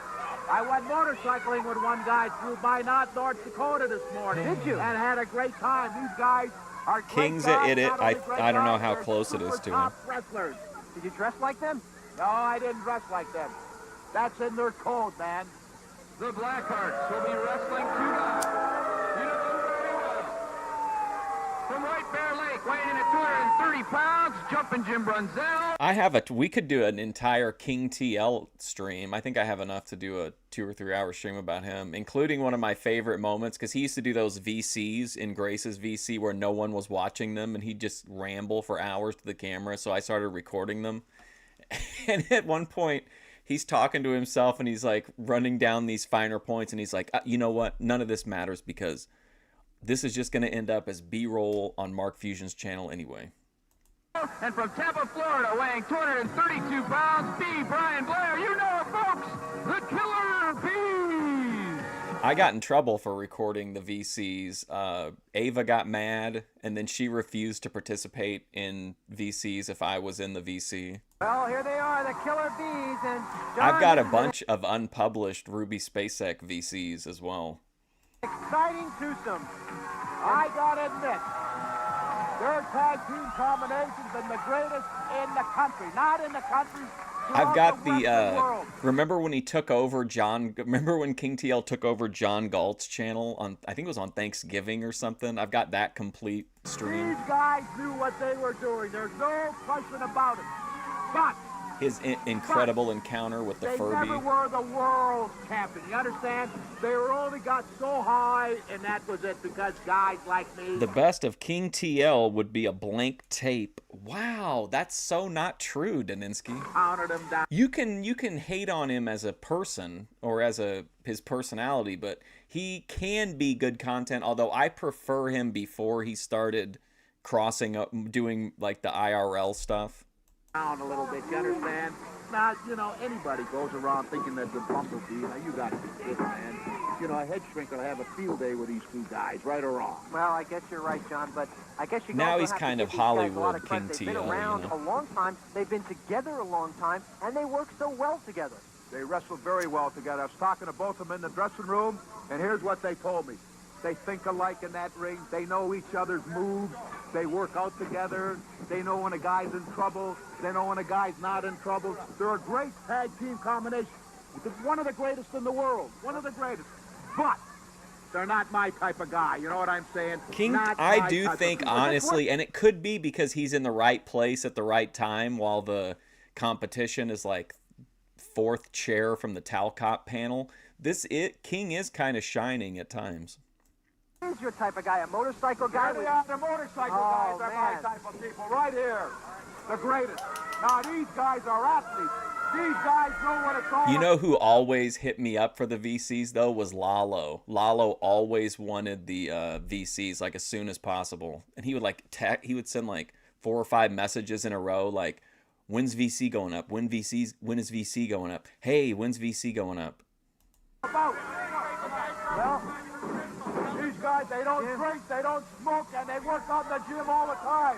G: I went motorcycling with one guy through Minot, North Dakota this morning.
H: Did you?
G: And had a great time. These guys are great
I: King's
G: guys,
I: at it.
G: not only great
I: I don't know
G: guys,
I: how
G: they're
I: close it is
G: super
I: to
G: top wrestlers.
H: Did you dress like them?
G: No, I didn't dress like them. That's in their code, man.
B: The Blackhearts will be wrestling tonight. You know them very well. From White Bear Lake, weighing in at 230 pounds, Jumpin' Jim Brunzell.
I: I have we could do an entire King TL stream. I think I have enough to do a 2 or 3 hour stream about him, including one of my favorite moments, because he used to do those VCs in Grace's VC where no one was watching them, and he'd just ramble for hours to the camera, so I started recording them. And at one point, he's talking to himself, and he's like running down these finer points, and he's like, you know what? None of this matters because this is just going to end up as B-roll on Mark Fusion's channel anyway.
B: And from Tampa, Florida, weighing 232 pounds, B. Brian Blair. You know it, folks. The Killer Bees.
I: I got in trouble for recording the VCs. Ava got mad, and then she refused to participate in VCs if I was in the VC.
H: Well, here they are, the Killer Bees, and John,
I: I've got a bunch of unpublished Ruby Spacek VCs as well.
H: exciting twosome.
G: I gotta admit, their tag team combination's been the greatest in the country. Not in the country.
I: I've got
G: the Western world.
I: remember when he took over remember when King TL took over John Galt's channel on, I think it was on Thanksgiving or something? I've got that complete stream.
G: These guys knew what they were doing. There's no question about it. But
I: His incredible encounter with the
G: they
I: Furby.
G: never were the world champion. You understand? They were only got so high, and that was it because guys like me.
I: The best of King TL would be a blank tape. Wow, that's so not true, Daninsky.
G: Counted them down.
I: You can hate on him as a person or as his personality, but he can be good content. Although I prefer him before he started crossing up, doing like the IRL stuff.
G: Down a little bit, you understand? Now, you know, anybody goes around thinking that the Bumblebee, now you gotta be kidding, man. You know, a head shrink will have a field day with these two guys, right or wrong.
H: Well, I guess you're right, John, but I guess you
I: Now
H: also
I: he's
H: have
I: kind
H: to
I: of
H: give these guys a lot
I: Hollywood
H: of credit.
I: King
H: They've been
I: TL,
H: around
I: you know?
H: a long time, they've been together a long time, and they work so well together.
G: They wrestle very well together. I was talking to both of them in the dressing room, and here's what they told me. They think alike in that ring. They know each other's moves. They work out together. They know when a guy's in trouble. They know when a guy's not in trouble. They're a great tag team combination. It's one of the greatest in the world. One of the greatest. But they're not my type of guy. You know what I'm saying?
I: King,
G: Not
I: I
G: my
I: do
G: type of
I: think,
G: people.
I: honestly, and it could be because he's in the right place at the right time while the competition is like fourth chair from the Talcott panel. King is kind of shining at times.
H: Who's your type of guy, a motorcycle guy?
G: Here we are, the motorcycle
H: Oh,
G: guys are
H: man.
G: my type of people, right here. The greatest. Now, these guys are athletes. These guys know what it's all
I: You know who always hit me up for the VCs, though, was Lalo. Lalo always wanted the VCs, like, as soon as possible. And he would, like, he would send, like, 4 or 5 messages in a row, like, When's VC going up? When is VC going up? Hey, when's VC going up?
E: Well, these guys, they don't drink, they don't smoke, and they work out in the gym all the time.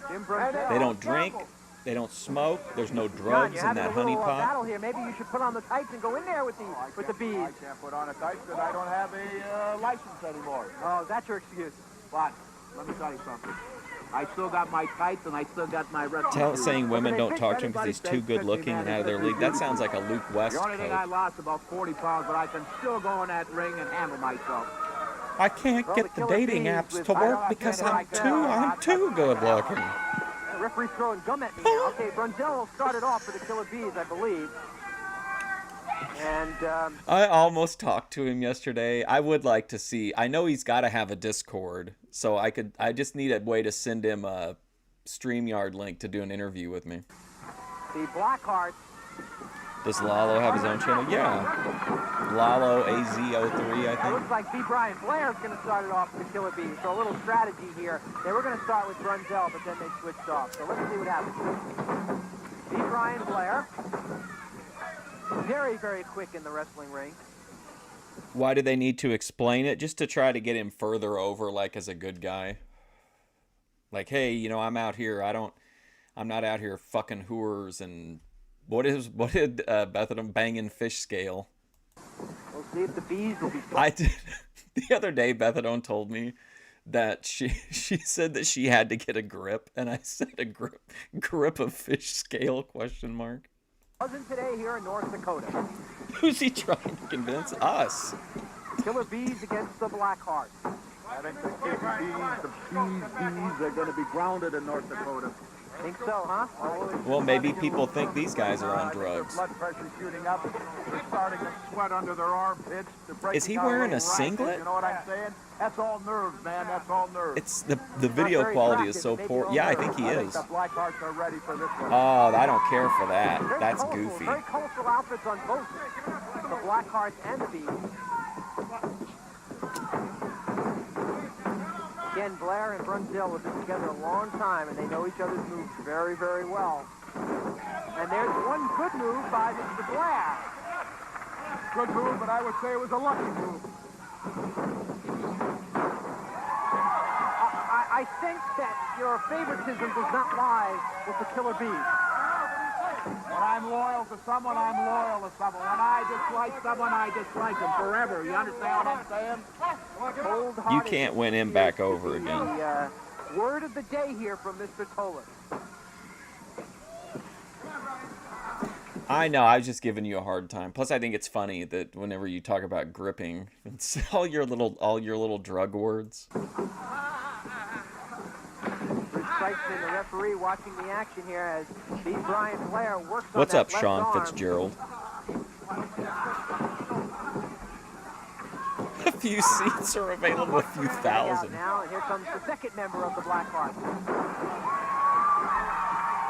H: Jim Brunzell.
I: They don't drink, they don't smoke, there's no drugs in that honey pot.
H: Battle here. Maybe you should put on the tights and go in there with the bees.
E: I can't put on a tights because I don't have a license anymore.
H: Oh, that's your excuse.
G: But let me tell you something. I still got my tights and I still got my
I: Saying women don't talk to him because he's too good looking and out of their league. That sounds like a Luke West
G: The only thing
I: quote.
G: I lost about 40 pounds, but I can still go in that ring and handle myself.
I: I can't get the dating apps to work because I'm too good looking.
H: The referee's throwing gum at me now. Okay, Brunzell started off for the Killer Bees, I believe. And
I: I almost talked to him yesterday. I would like to see. I know he's got to have a Discord, so I just need a way to send him a StreamYard link to do an interview with me.
H: the Blackhearts.
I: Does Lalo have his own channel? Yeah. Lalo AZ03, I
H: It
I: think.
H: looks like Brian Blair is going to start it off with the Killer Bees. So a little strategy here. They were going to start with Brunzell, but then they switched off. So let's see what happens. Brian Blair. Very, very quick in the wrestling ring.
I: Why do they need to explain it? Just to try to get him further over, like, as a good guy. Like, hey, you know, I'm out here. I'm not out here fucking whores and... What did Bethlehem banging fish scale?
H: We'll see if the bees will be...
I: The other day, Bethlehem told me that she said that she had to get a grip, and I said a grip of fish scale, question mark.
H: Wasn't today here in North Dakota.
I: Who's he trying to convince? Us.
H: Killer Bees against the Blackhearts.
G: I think the bees are going to be grounded in North Dakota.
H: Think so, huh?
I: Well, maybe people think these guys are on drugs.
E: Blood pressure shooting up. They're starting to sweat under their armpits.
I: Is he wearing a singlet?
E: You know what I'm saying? That's all nerves, man. That's all nerves.
I: It's the video quality is so poor. Yeah, I think he is.
E: The Blackhearts are ready for this one.
I: Oh, I don't care for that. That's
H: colorful,
I: goofy.
H: Very colorful outfits on both the Blackhearts and the Bees. Again, Blair and Brunzell have been together a long time, and they know each other's moves very, very well. And there's one good move by Mr. Blair.
E: Good move, but I would say it was a lucky move.
H: I think that your favoritism does not lie with the Killer Bees.
E: When I'm loyal to someone, I'm loyal to someone. When I dislike someone, I dislike them forever. You understand what I'm saying?
I: You can't win him back over again.
H: The word of the day here from Mr. Tolan.
I: I know, I was just giving you a hard time. Plus, I think it's funny that whenever you talk about gripping, it's all your little drug words.
H: Sykesman, the referee, watching the action here as Brian Blair works on
I: What's
H: that
I: up,
H: left
I: Sean
H: arm.
I: Fitzgerald? A few seats are available, a few thousand.
H: Now, and here comes the second member of the Blackhearts.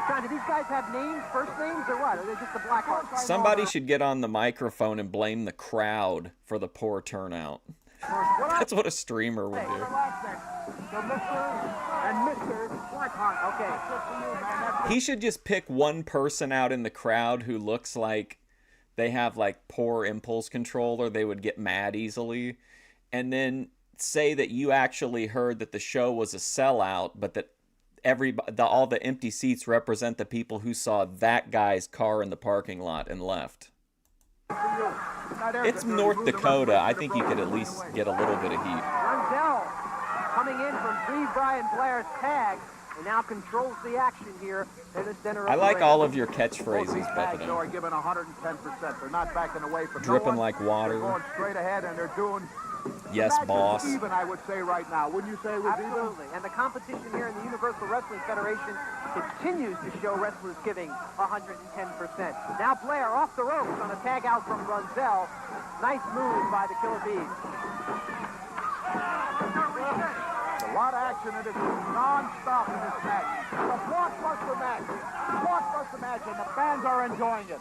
H: John, do these guys have names, first names, or what? Or are they just the Blackhearts?
I: Somebody should get on the microphone and blame the crowd for the poor turnout. That's what a streamer would do.
H: Okay.
I: He should just pick one person out in the crowd who looks like they have like poor impulse control or they would get mad easily, and then say that you actually heard that the show was a sellout, but that all the empty seats represent the people who saw that guy's car in the parking lot and left. It's North Dakota. I think you could at least get a little bit of heat.
H: Brunzell coming in from Brian Blair's tag and now controls the action here in the center of
I: I
H: the
I: like
H: ring.
I: all of your catchphrases,
G: Bags
I: Bethany.
G: are giving 110%. They're not backing away from
I: Dripping
G: no one.
I: like water.
G: They're going straight ahead, and they're doing...
I: Yes, boss.
G: Even, I would say right now. Wouldn't you say it was
H: Absolutely. And the competition here in the Universal Wrestling Federation continues to show wrestlers giving 110%. Now Blair off the ropes on a tag out from Brunzell. Nice move by the Killer Bees.
E: A lot of action in this non-stop in this match. It's a blockbuster match. Blockbuster match, and the fans are enjoying it.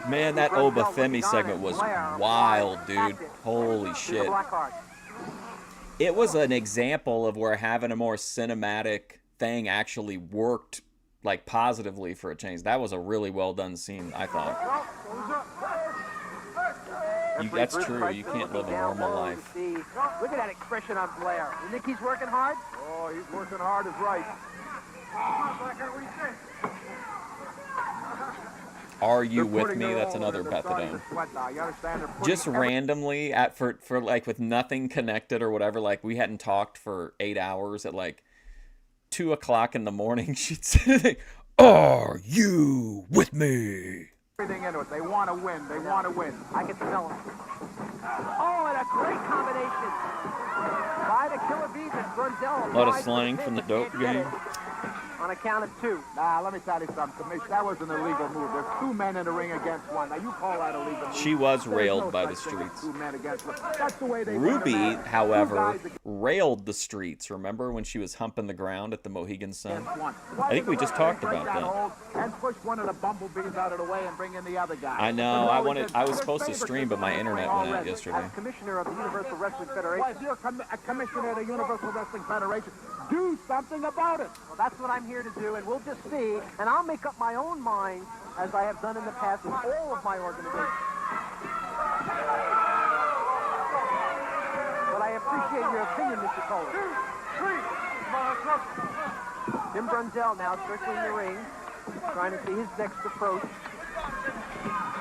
I: Man, that Obafemi segment was wild, dude. Holy shit. It was an example of where having a more cinematic thing actually worked like positively for a change. That was a really well done scene, I thought. That's true. You can't live a normal life.
H: Look at that expression on Blair. You think he's working hard?
G: Oh, he's working hard is right.
I: Are you with me? That's another Bethadone. Just randomly for like with nothing connected or whatever. Like we hadn't talked for 8 hours. At like 2 o'clock in the morning, she'd say, "Are you with me?"
G: Everything into it. They want to win. They want to win.
H: I can smell it. Oh, and a great combination by the Killer Bees and Brunzell.
I: A lot of slang from the dope game.
H: On a count of 2.
G: Nah, let me tell you something, Commissioner. That was an illegal move. There's 2 men in the ring against 1. Now, you call that illegal move.
I: She was railed by the streets.
G: 2 men against 1. That's the way they
I: Ruby, however, railed the streets. Remember when she was humping the ground at the Mohegan Sun? I think we just talked about that.
G: And push one of the bumblebees out of the way and bring in the other guy.
I: I know. I was supposed to stream, but my internet went out yesterday.
H: As commissioner of the Universal Wrestling Federation.
G: Well, if you're a commissioner of the Universal Wrestling Federation, do something about it.
H: Well, that's what I'm here to do, and we'll just see. And I'll make up my own mind, as I have done in the past with all of my organizations. But I appreciate your opinion, Mr. Cole. 2, 3, Jim Brunzell now circling the ring, trying to see his next approach.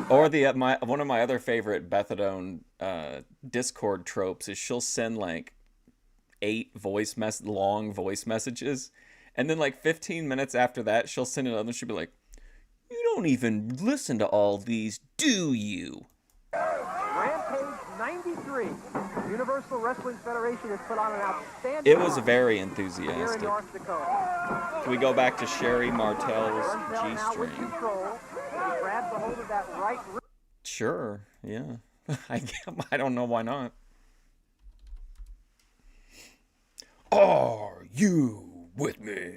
I: Or one of my other favorite Bethadone Discord tropes is she'll send like 8 long voice messages, and then like 15 minutes after that she'll send another. She'll be like, "You don't even listen to all these, do you?"
H: Rampage 93. Universal Wrestling Federation has put on an outstanding.
I: It was very
H: here in
I: enthusiastic.
H: North Dakota.
I: Can we go back to Sherry Martell's
H: Brunzell now with
I: G-string?
H: control. He grabs a hold of that right wrist.
I: Sure, yeah. I don't know why not. Are you with me?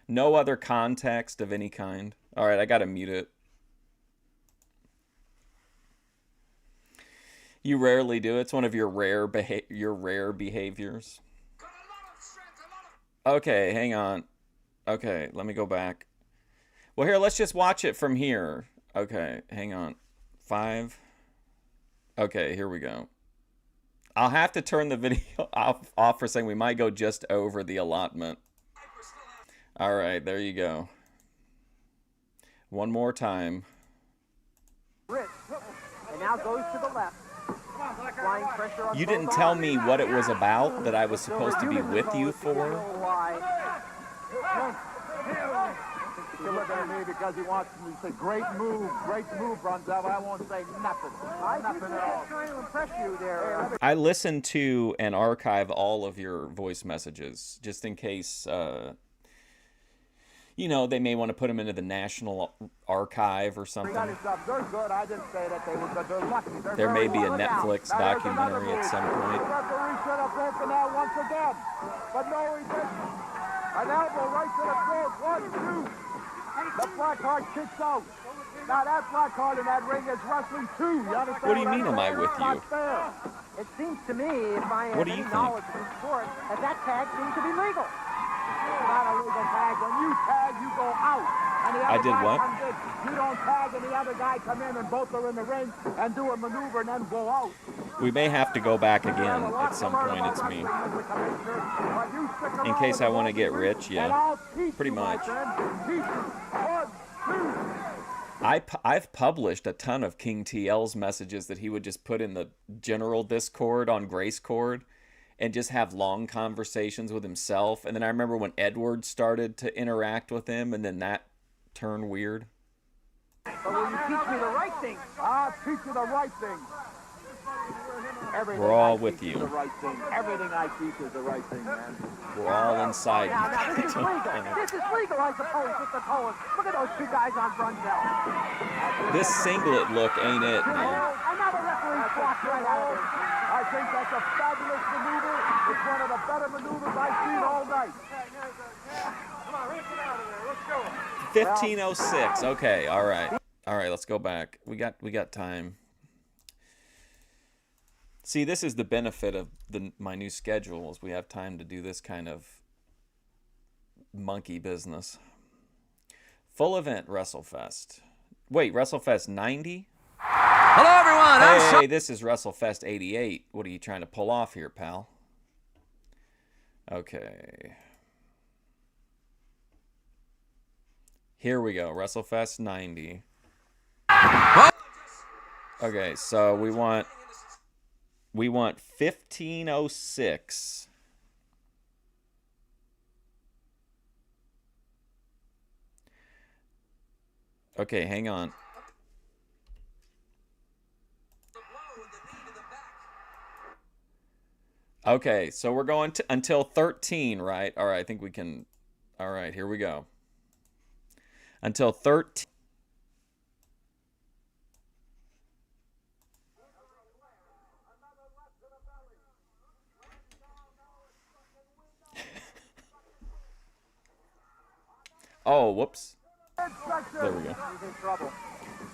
I: No other context of any kind. All right, I gotta mute it. You rarely do. It's one of your rare behaviors. Okay, hang on. Okay, let me go back. Well, here, let's just watch it from here. Okay, hang on. 5. Okay, here we go. I'll have to turn the video off for a second. We might go just over the allotment. All right, there you go. One more time.
H: Wrist. And now goes to the left. Applying pressure on
I: You didn't tell me what it was about that I was supposed to be with you for.
G: He'll look at me because he wants me to say, great move, Brunzell. I won't say nothing. Nothing at all.
H: Trying to impress you there.
I: I listened to and archive all of your voice messages just in case, you know, they may want to put them into the National Archive or something.
G: They're good. I didn't say that they were good. They're lucky.
I: There may be a Netflix documentary at some point.
G: The referee should have broken out once again. But no, he didn't. An elbow right to the throat. 1, 2. The black card kicks out. Now that black card in that ring is wrestling 2. You understand?
I: What do you mean, am I with you?
H: It seems to me, if I have
I: What do
H: any
I: you think?
H: knowledge of the sport, that tag seems to be legal.
G: It's not a legal tag. When you tag, you go out. And the other
I: I did
G: guy
I: what?
G: comes in. You don't tag and the other guy come in and both are in the ring and do a maneuver and then go out.
I: We may have to go back again at some point. It's me. In case I want to get rich, yeah. Pretty much. I've published a ton of King TL's messages that he would just put in the general Discord on Gracecord and just have long conversations with himself. And then I remember when Edward started to interact with him, and then that turned weird.
H: But will you teach me the right thing?
G: I'll teach you the right thing. Everything
I: We're all
G: I
I: with
G: teach
I: you.
G: is the right thing. Everything I teach is the right thing, man.
I: We're all inside.
H: Now, this is legal. This is legal, I suppose, Mr. Cohen. Look at those 2 guys on Brunzell.
I: This singlet look ain't it, man.
H: Another referee squats right out of it.
G: I think that's a fabulous maneuver. It's one of the better maneuvers I've seen all night.
F: Come on, let's get out of there. Let's go.
I: 15:06. Okay, all right. All right, let's go back. We got time. See, this is the benefit of my new schedule, is we have time to do this kind of monkey business. Full event WrestleFest. Wait, WrestleFest 90?
L: Hello, everyone.
I: Hey, this is WrestleFest 88. What are you trying to pull off here, pal? Okay. Here we go. WrestleFest 90. Okay, so we want 1506. Okay, hang on. Okay, so we're going to until 13, right? All right, I think we can. All right, here we go. Until 13. Oh, whoops. There we go.
H: He's in trouble.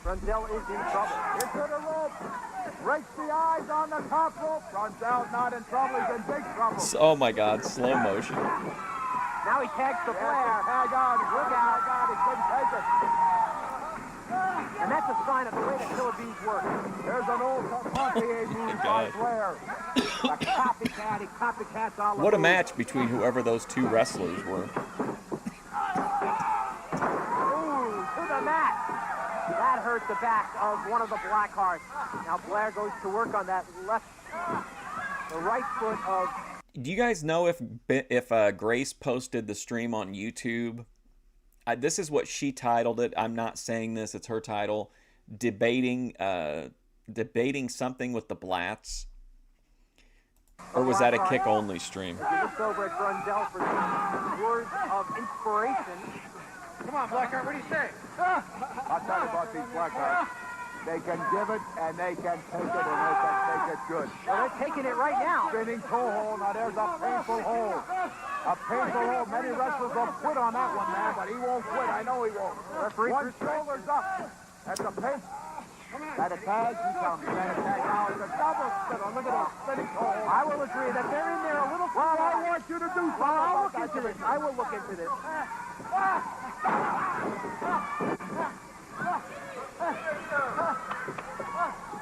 H: Brunzell is in trouble.
E: Into the rope. Breaks the eyes on the top rope. Brunzell not in trouble. He's in big trouble.
I: Oh my God, slow motion.
H: Now he tags the Blair.
E: Tag on. Look out. God, he couldn't take it.
H: And that's a sign of the way the Killer Bees work.
E: There's an old Pompier move by Blair. A copycat. He copycats all the
I: What a
E: moves.
I: match between whoever those two wrestlers were.
H: Ooh, to the mat. That hurt the back of one of the Blackhearts. Now Blair goes to work on that the right foot of...
I: Do you guys know if Grace posted the stream on YouTube? This is what she titled it. I'm not saying this. It's her title. Debating something with the Blatts. Or was that a kick-only stream?
H: If you looked over at Brunzell for some words of inspiration.
E: Come on, Blackheart, what do you say? I'll tell you about these Blackhearts. They can give it, and they can take it, and they can take it good.
H: Well, they're taking it right now.
E: Spinning toe hold. Now there's a painful hold. A painful hold. Many wrestlers will quit on that one, man, but he won't quit. I know he won't.
H: Referee
E: One shoulder's up. That's a pain. That a tag? You tell me. That a tag? Now it's a double spinner. Look at that spinning toe hold.
H: I will agree that they're in there a little...
E: Well, I want you to do something.
H: Well, I'll
E: about
H: look into
E: that.
H: this. I will look into this.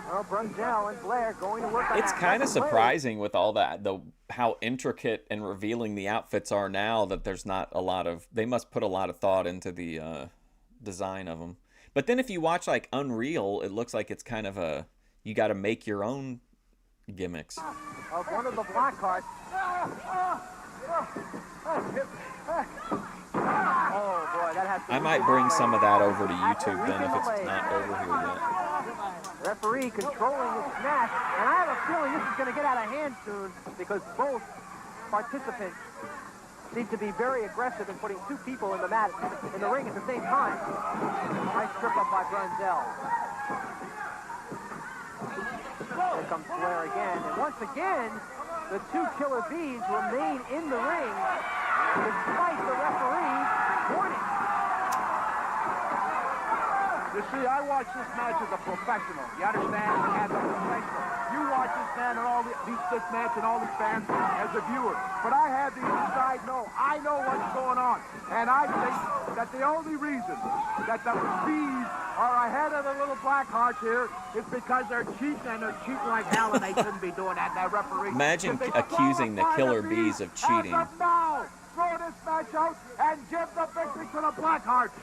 H: Well, Brunzell and Blair going to work on
I: It's
H: that
I: kind of
H: second leg.
I: surprising with all that, how intricate and revealing the outfits are now, that there's not a lot of... They must put a lot of thought into the design of them. But then if you watch like Unreal, it looks like it's kind of a... You got to make your own gimmicks.
H: Of one of the Blackhearts. Oh, boy, that has to
I: I might bring some of that over to YouTube then if it's not over here yet.
H: Referee controlling the smash, and I have a feeling this is going to get out of hand soon because both participants seem to be very aggressive in putting two people in the mat in the ring at the same time. Nice trip up by Brunzell. Here comes Blair again, and once again, the two Killer Bees remain in the ring despite the referee's warning.
E: You see, I watch this match as a professional. You understand? As a professional. You watch this man and all this match and all these fans as a viewer. But I have the inside know. I know what's going on. And I think that the only reason that the Bees are ahead of the little Blackhearts here is because they're cheating, and they're cheating like hell, and they shouldn't be doing that. That referee.
I: Imagine accusing the Killer Bees of cheating.
E: As of now, throw this match out and give the victory to the Blackhearts.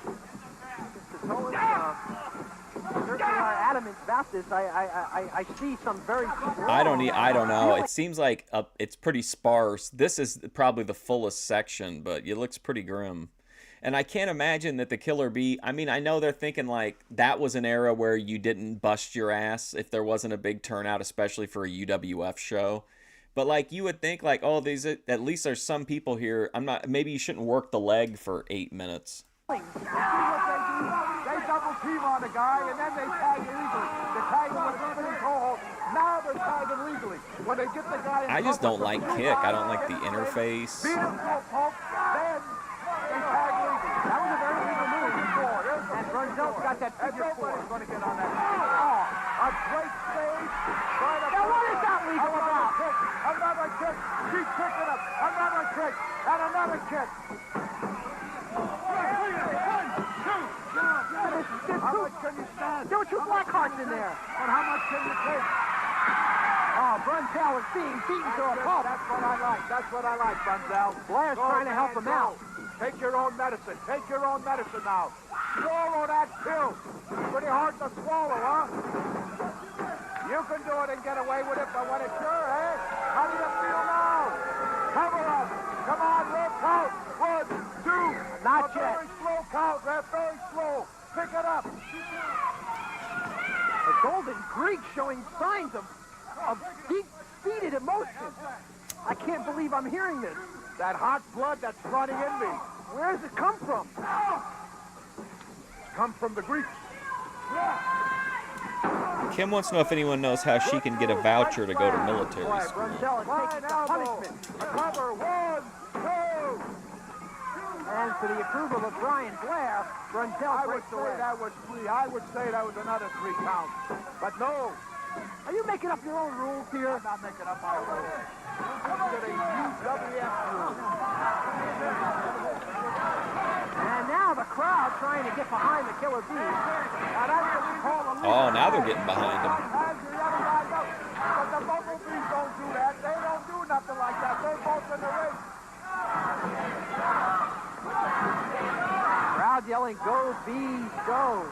H: Certainly are adamant about this. I see some very strong...
I: I don't know. It seems like it's pretty sparse. This is probably the fullest section, but it looks pretty grim. And I can't imagine that the Killer Bee... I mean, I know they're thinking like that was an era where you didn't bust your ass if there wasn't a big turnout, especially for a UWF show. But like you would think like, oh, these at least there's some people here. Maybe you shouldn't work the leg for 8 minutes.
E: See what they do? They double team on the guy, and then they tag illegally. They tag him with a spinning toe hold. Now they're tagging legally. When they get the guy in
I: I just don't like
E: trouble,
I: kick. I don't like the interface.
E: beat him to a pulp, then they tag legally. That was a very legal move before.
H: And Brunzell's got that
E: And
H: figure four.
E: nobody's going to get on that. Oh, a great save.
H: Now what is that legal about?
E: Another kick. Keep kicking him. Another kick. And another kick. How much can you stand?
H: There were two black hearts in there.
E: And how much can you take?
H: Oh, Brunzell is being beaten to a pulp.
E: That's what I like. That's what I like, Brunzell.
H: Blair's trying to help him out.
E: Take your own medicine. Take your own medicine now. Swallow that pill. Pretty hard to swallow, huh? You can do it and get away with it, but when it's your head, how do you feel now? Cover up. Come on, Ref, count. 1, 2.
H: Not
E: a
H: yet.
E: Very slow count, Ref, very slow. Pick it up.
H: The Golden Greek showing signs of deep-seated emotion. I can't believe I'm hearing this.
E: That hot blood that's running in me.
H: Where does it come from?
E: It's come from the Greeks.
I: Kim wants to know if anyone knows how she can get a voucher to go to military
H: Boy,
I: school.
H: Brunzell is taking the punishment.
E: Cover. 1, 2.
H: And for the approval of Brian Blair, Brunzell
E: I would
H: breaks
E: say
H: away.
E: that was 3. I would say that was another 3 counts. But no.
H: Are you making up your own rules here?
E: I'm not making up my rules. These are the UWF rules.
H: And now the crowd trying to get behind the Killer Bees.
E: Now that's what we call a lead.
I: Oh, now they're getting behind him.
E: But the Bumblebees don't do that. They don't do nothing like that. They're both in the race.
H: Crowd yelling, "Go Bees, go!"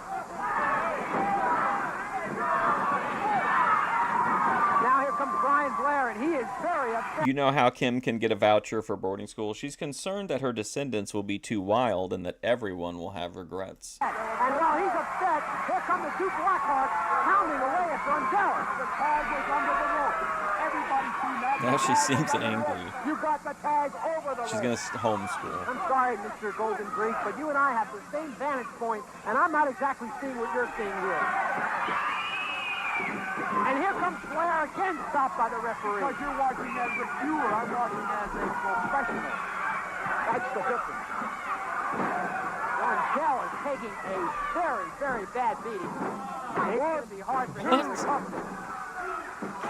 H: Now here comes Brian Blair, and he is very upset.
I: You know how Kim can get a voucher for boarding school? She's concerned that her descendants will be too wild and that everyone will have regrets.
H: And while he's upset, here come the two Blackhearts pounding away at Brunzell.
E: The tag was under the rope. Everybody seen that.
I: Now she seems angry.
E: You got the tag over the
I: She's going to homeschool.
H: I'm sorry, Mr. Golden Greek, but you and I have the same vantage point, and I'm not exactly seeing what you're seeing here. And here comes Blair again, stopped by the referee.
E: Because you're watching as a viewer, I'm watching as a professional. That's the difference.
H: Brunzell is taking a very, very bad beating. It's going to be hard for him to recover.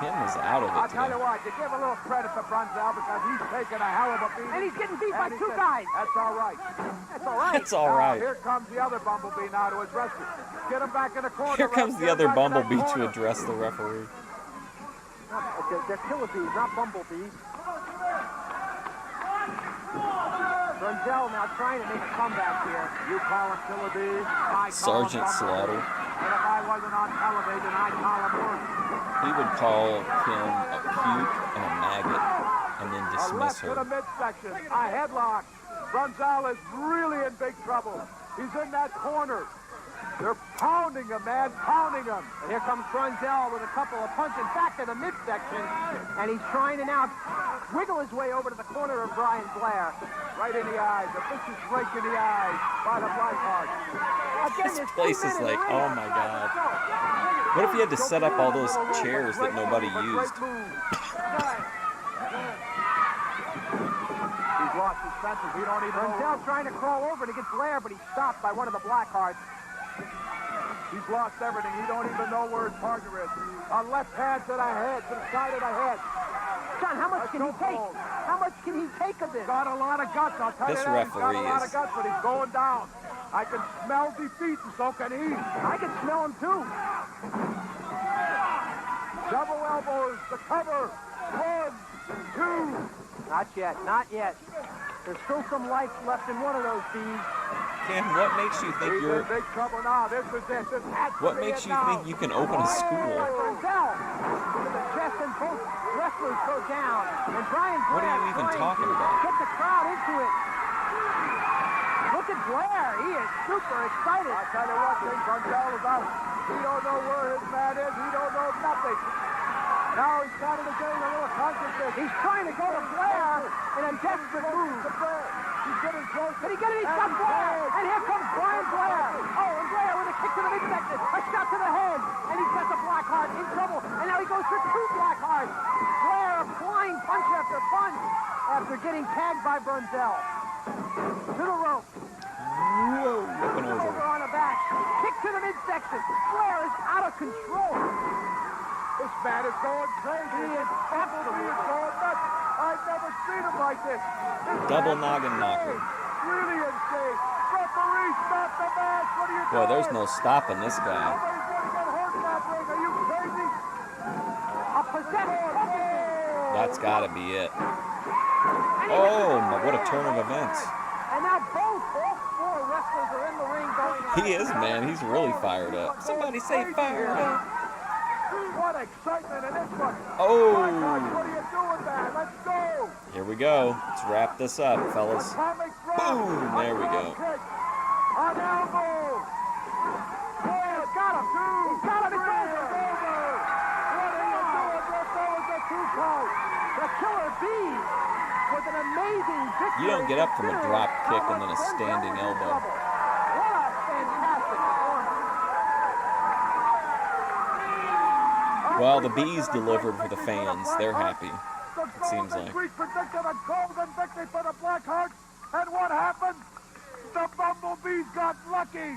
I: Kim is out of
E: I'll
I: it
E: tell you
I: today.
E: what, you give a little credit to Brunzell because he's taking a hell of a beating.
H: And he's getting beat by
E: And he
H: two
E: said,
H: guys.
E: That's all right.
H: That's all right.
I: It's all
E: Now,
I: right.
E: here comes the other Bumblebee now to his rescue. Get him back in the corner.
I: Here comes
E: Ref.
I: the
E: Get
I: other
E: him back in that
I: Bumblebee to
E: corner.
I: address the referee.
H: They're killer bees, not bumblebees. Brunzell now trying to make a comeback here.
E: You call him killer bees. I call
I: Sergeant
E: him
I: Slaughter.
E: And if I wasn't on television, I'd call him worse.
I: He would call Kim a puke and a maggot and then
E: A
I: dismiss
E: left to the
I: her.
E: midsection. A headlock. Brunzell is really in big trouble. He's in that corner. They're pounding him, man, pounding him.
H: And here comes Brunzell with a couple of punches back to the midsection. And he's trying to now wiggle his way over to the corner of Brian Blair.
E: Right in the eyes. A vicious rake in the eyes by the Blackheart.
H: Again,
I: This
H: there's
I: place
H: two
I: is
H: men in
I: like,
H: the ring.
I: oh my god. What if you had to set up all those chairs that nobody used?
E: He's lost his senses. He don't even know.
H: Brunzell trying to crawl over to get Blair, but he's stopped by one of the Blackhearts.
E: He's lost everything. He don't even know where his partner is. A left hand to the head, to the side of the head.
H: John, how much
E: That's
H: can he
E: no
H: take?
E: fault.
H: How much can he take of this?
E: Got a lot of guts, I'll tell
I: This
E: you that. He's got a
I: referee
E: lot
I: is-
E: of guts, but he's going down. I can smell defeat, and so can he.
H: I can smell him too.
E: Double elbows, the cover. 1, 2.
H: Not yet, not yet. There's still some life left in one of those bees.
I: Kim, what makes you think
E: He's
I: you're...
E: in big trouble now. This is it. This has to
I: What
E: be
I: makes
E: it
I: you
E: now.
I: think you can open a school?
H: Brunzell to the chest, and both wrestlers go down. And Brian Blair
I: What are you even
H: trying
I: talking
H: to
I: about?
H: get the crowd into it. Look at Blair. He is super excited.
E: I tell you what, King Brunzell is out. He don't know where his man is. He don't know nothing. Now he's starting to gain a little consciousness.
H: He's trying to go to Blair in a desperate move.
E: He's getting close.
H: Did he get it? He's got Blair. And here comes Brian Blair. Oh, and Blair with a kick to the midsection. A shot to the head. And he's got the Blackheart in trouble. And now he goes for two Blackhearts. Blair applying punch after punch after getting tagged by Brunzell. To the rope.
I: Whoa, up and over.
H: Over on the back. Kick to the midsection. Blair is out of control.
E: This man is going crazy. He is absolutely going nuts. I've never seen him like this. This
I: Double
E: man is
I: noggin knocker.
E: insane. really insane. Referee, stop the match. What are you doing?
I: Boy, there's no stopping this guy.
E: Nobody's going to get hurt in that ring. Are you crazy?
H: A possessed.
I: That's got to be it. Oh, what a turn of events.
H: And now all four wrestlers are in the ring going at
I: He is, man. He's really fired up. Somebody say fired up.
E: What excitement in this one.
I: Oh.
E: My gosh, what are you doing, man? Let's go.
I: Here we go. Let's wrap this up, fellas.
E: Atomic drop.
I: Boom. There we go.
E: Kick. An elbow. Oh, it's got him. Two. It's got him. It's over. What are you doing? That was a 2 count.
H: the Killer Bees with an amazing victory.
I: You don't get up from a drop kick and then a standing elbow.
H: What a fantastic performance.
I: Well, the Bees delivered for the fans. They're happy, it seems like.
E: Predicted a golden victory for the Blackhearts, and what happened? The Bumblebees got lucky.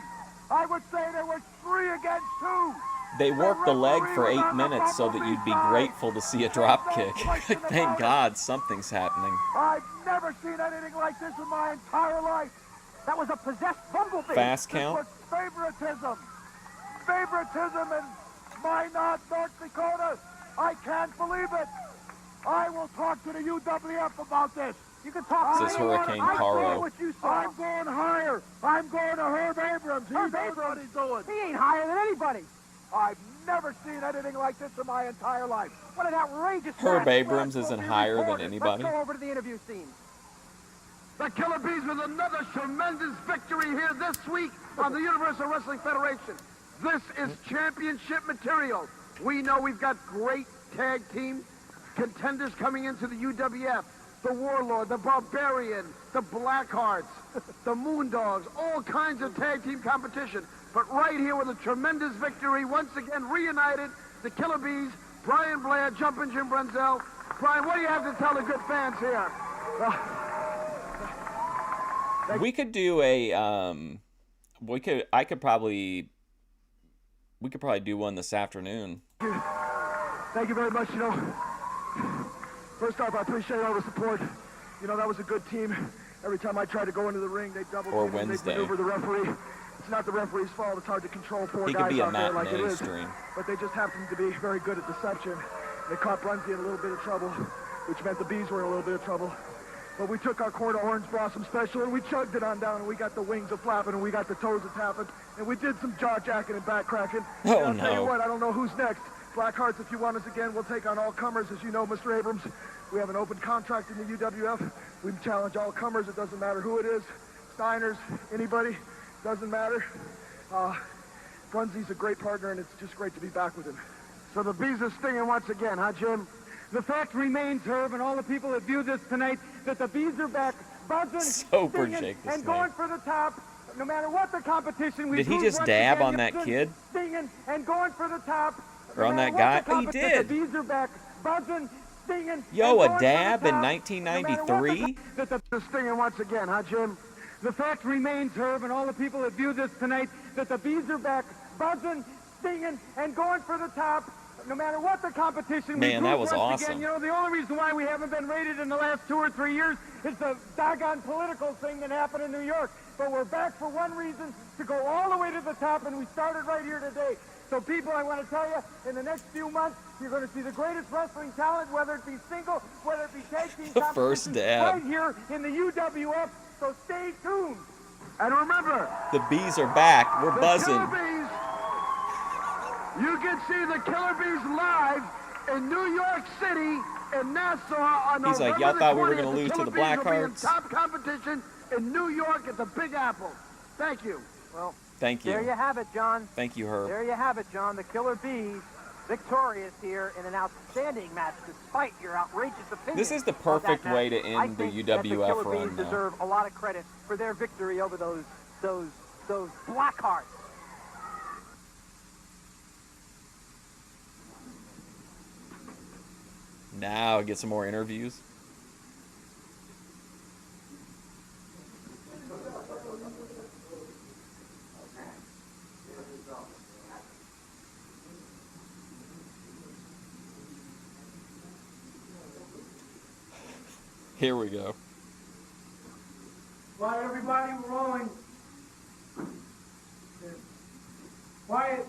E: I would say there were 3 against 2.
I: They worked the leg for 8 minutes so that you'd be grateful to see a drop kick. Thank God something's happening.
E: I've never seen anything like this in my entire life.
H: That was a possessed Bumblebee.
I: Fast count.
E: This was favoritism. Favoritism in Minot, North Dakota. I can't believe it. I will talk to the UWF about this.
H: You can talk
I: This is Hurricane Paro.
E: I'm going higher. I'm going to Herb Abrams. He knows what he's doing.
H: He ain't higher than anybody.
E: I've never seen anything like this in my entire life.
H: What an outrageous
I: Herb
H: match.
I: Abrams isn't higher than anybody.
H: Let's go over to the interview scene.
C: The Killer Bees with another tremendous victory here this week on the Universal Wrestling Federation. This is championship material. We know we've got great tag team contenders coming into the UWF. The Warlord, the Barbarian, the Blackhearts, the Moondogs, all kinds of tag team competition. But right here with a tremendous victory, once again reunited, the Killer Bees, Brian Blair, Jumpin' Jim Brunzell. Brian, what do you have to tell the good fans here?
I: We could do a we could probably do one this afternoon.
E: Thank you very much. You know, first off, I appreciate all the support. You know, that was a good team. Every time I tried to go into the ring, they double
I: Or
E: team,
I: Wednesday.
E: they maneuver the referee. It's not the referee's fault. It's hard to control 4
I: He
E: guys
I: could be a
E: out there like it
I: matinee
E: is.
I: stream.
E: But they just happened to be very good at deception. They caught Brunzell in a little bit of trouble, which meant the Bees were in a little bit of trouble. But we took our quarter orange blossom special and we chugged it on down, and we got the wings a flapping and we got the toes a tapping, and we did some jaw jacking and back cracking.
I: Oh,
E: and I'll tell you
I: no.
E: what, I don't know who's next. Blackhearts, if you want us again, we'll take on all comers. As you know, Mr. Abrams, we have an open contract in the UWF. We challenge all comers. It doesn't matter who it is. Steiners, anybody, doesn't matter. Brunzell's a great partner, and it's just great to be back with him.
C: So the Bees are stinging once again, huh, Jim?
K: The fact remains, Herb, and all the people that view this tonight, that the Bees are back, buzzing,
I: So
K: stinging,
I: Jake this
K: and going
I: man.
K: for the top. No matter what the competition, we
I: Did he
K: proved
I: just
K: once
I: dab
K: again,
I: on that
K: buzzing,
I: kid?
K: Stinging and going for the top.
I: Or on
K: matter
I: that guy?
K: what the
I: He
K: competition,
I: did.
K: The Bees are back, buzzing, stinging.
I: Yo,
K: and
I: a
K: going for the
I: dab in
K: top.
I: 1993?
K: That
C: They're stinging once again, huh, Jim?
K: the fact remains, Herb, and all the people that view this tonight, that the Bees are back, buzzing, stinging, and going for the top. No matter what the competition,
I: Man,
K: we
I: that
K: proved
I: was
K: once
I: awesome.
K: Again, you know, the only reason why we haven't been rated in the last 2 or 3 years is the doggone political thing that happened in New York. But we're back for one reason, to go all the way to the top, and we started right here today. So people, I want to tell you, in the next few months, you're going to see the greatest wrestling talent, whether it be single, whether it be tag team
I: The first
K: competition,
I: dab.
K: right here in the UWF. So stay tuned.
C: And remember,
I: The Bees are back. We're
C: the
I: buzzing.
C: Killer Bees, you can see the Killer Bees live in New York City and Nassau on
I: He's like,
C: November
I: y'all
C: the
I: thought we were
C: 20th.
I: gonna lose to
C: Killer
I: the
C: Bees will be in
I: Blackhearts?
C: top competition in New York at the Big Apple. Thank you.
H: Well,
I: Thank
H: there
I: you.
H: you have it, John.
I: Thank you, Herb.
H: There you have it, John. The Killer Bees victorious here in an outstanding match, despite your outrageous opinion.
I: This is the
H: of that
I: perfect
H: match.
I: way to
H: I
I: end the
H: think that
I: UWF
H: Killer
I: run
H: Bees
I: now.
H: deserve a lot of credit for their victory over those Blackhearts.
I: Now get some more interviews. Here we go.
F: Quiet, everybody, we're rolling. Quiet.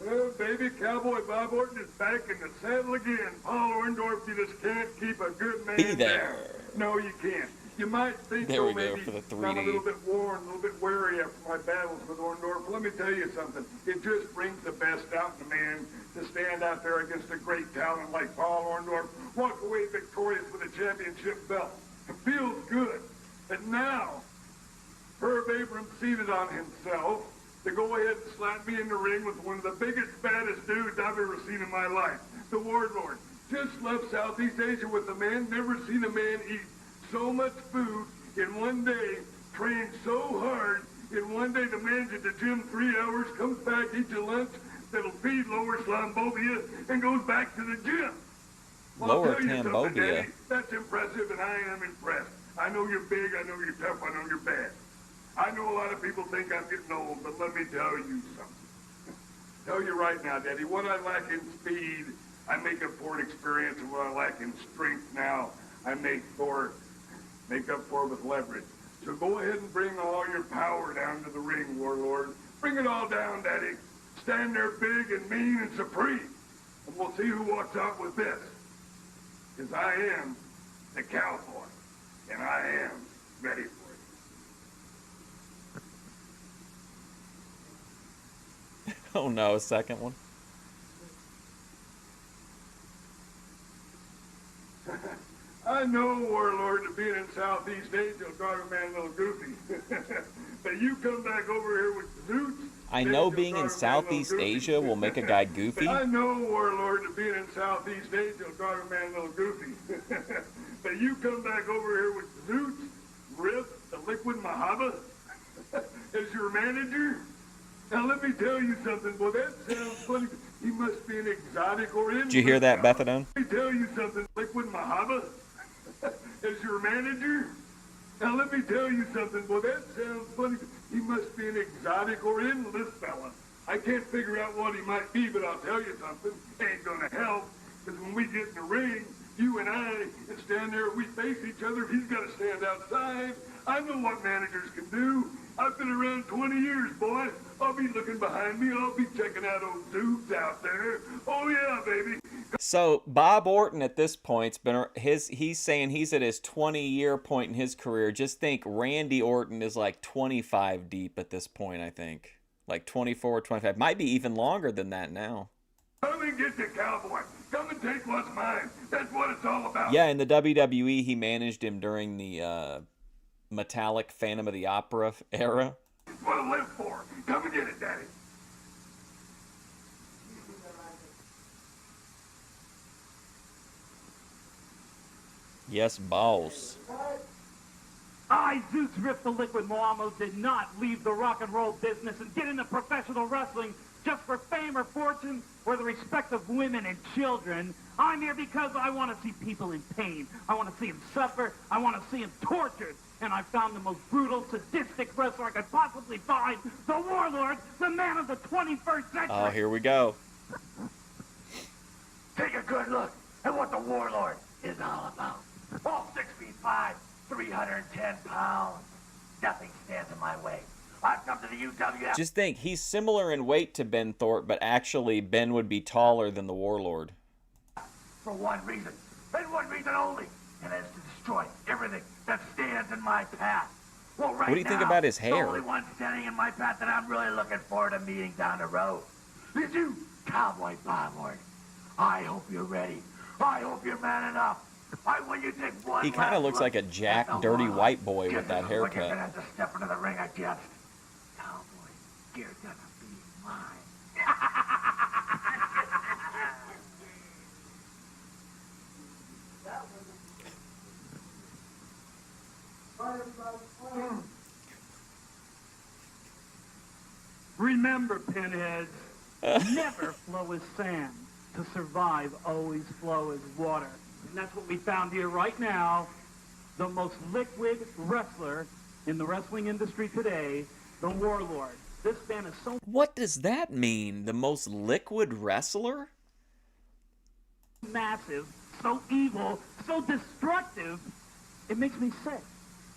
D: Well, baby, Cowboy Bob Orton is back in the saddle again. Paul Orndorff, you just can't keep a good man
I: Be there.
D: down. No, you can't. You might think
I: There
D: so,
I: we go
D: maybe
I: for the
D: I'm a
I: 3D.
D: little bit worn, a little bit wary after my battles with Orndorff. Let me tell you something. It just brings the best out in a man to stand out there against a great talent like Paul Orndorff, walk away victorious with a championship belt. It feels good. And now, Herb Abrams seated on himself to go ahead and slap me in the ring with one of the biggest, baddest dudes I've ever seen in my life, the Warlord. Just left Southeast Asia with a man, never seen a man eat so much food in one day, trained so hard. In one day, the man's at the gym 3 hours, comes back, eats a lunch that'll feed Lower Slambobia, and goes back to the gym. Well,
I: Lower
D: I'll tell you something,
I: Tambobia.
D: Daddy, that's impressive, and I am impressed. I know you're big, I know you're tough, I know you're bad. I know a lot of people think I'm getting old, but let me tell you something. Tell you right now, Daddy, what I lack in speed, I make up for in experience, and what I lack in strength now, I make up for with leverage. So go ahead and bring all your power down to the ring, Warlord. Bring it all down, Daddy. Stand there big and mean and supreme, and we'll see who walks out with this. Because I am the cowboy, and I am ready for it.
I: Oh no, a second one.
D: I know, Warlord, that being in Southeast Asia will drive a man a little goofy. But you come back over here with Zoots.
I: I know being in Southeast Asia will make a guy goofy.
D: I know, Warlord, that being in Southeast Asia will drive a man a little goofy. But you come back over here with Zoots, Rip, the Liquid Mahaba, as your manager. Now let me tell you something. Well, that sounds funny. He must be an exotic Oriental.
I: Did you hear that, Bethadone?
D: Let me tell you something. Liquid Mahaba, as your manager. Now let me tell you something. Well, that sounds funny. He must be an exotic Oriental, this fella. I can't figure out what he might be, but I'll tell you something. Ain't gonna help. Because when we get in the ring, you and I can stand there, we face each other. He's got to stand outside. I know what managers can do. I've been around 20 years, boy. I'll be looking behind me. I'll be checking out old dudes out there. Oh, yeah, baby.
I: So Bob Orton at this point's been he's saying he's at his 20-year point in his career. Just think Randy Orton is like 25 deep at this point, I think. Like 24, 25. Might be even longer than that now.
D: Come and get the cowboy. Come and take what's mine. That's what it's all about.
I: Yeah, in the WWE, he managed him during the Metallic Phantom of the Opera era.
D: That's what I live for. Come and get it, Daddy.
I: Yes, boss.
F: I, Zeus Rip the Liquid Moamo, did not leave the rock and roll business and get into professional wrestling just for fame or fortune or the respect of women and children. I'm here because I want to see people in pain. I want to see them suffer. I want to see them tortured. And I found the most brutal, sadistic wrestler I could possibly find, the Warlord, the man of the 21st century.
I: Oh, here we go.
F: Take a good look at what the Warlord is all about. All 6'5", 310 pounds. Nothing stands in my way. I've come to the UWF.
I: Just think, he's similar in weight to Ben Thorpe, but actually Ben would be taller than the Warlord.
F: For one reason, and one reason only, and that is to destroy everything that stands in my path. Well, right
I: What do you think
F: now,
I: about his hair?
F: The only one standing in my path that I'm really looking forward to meeting down the road is you, Cowboy Bob Orton. I hope you're ready. I hope you're man enough. When you take one
I: He kind of looks like a Jack Dirty White Boy with that
F: You're
I: haircut.
F: gonna have to step into the ring against. Cowboy, you're gonna be mine. Remember, pinheads, never flow as sand. To survive, always flow as water. And that's what we found here right now. The most liquid wrestler in the wrestling industry today, the Warlord. This man is so...
I: What does that mean? The most liquid wrestler?
F: massive, so evil, so destructive, it makes me sick.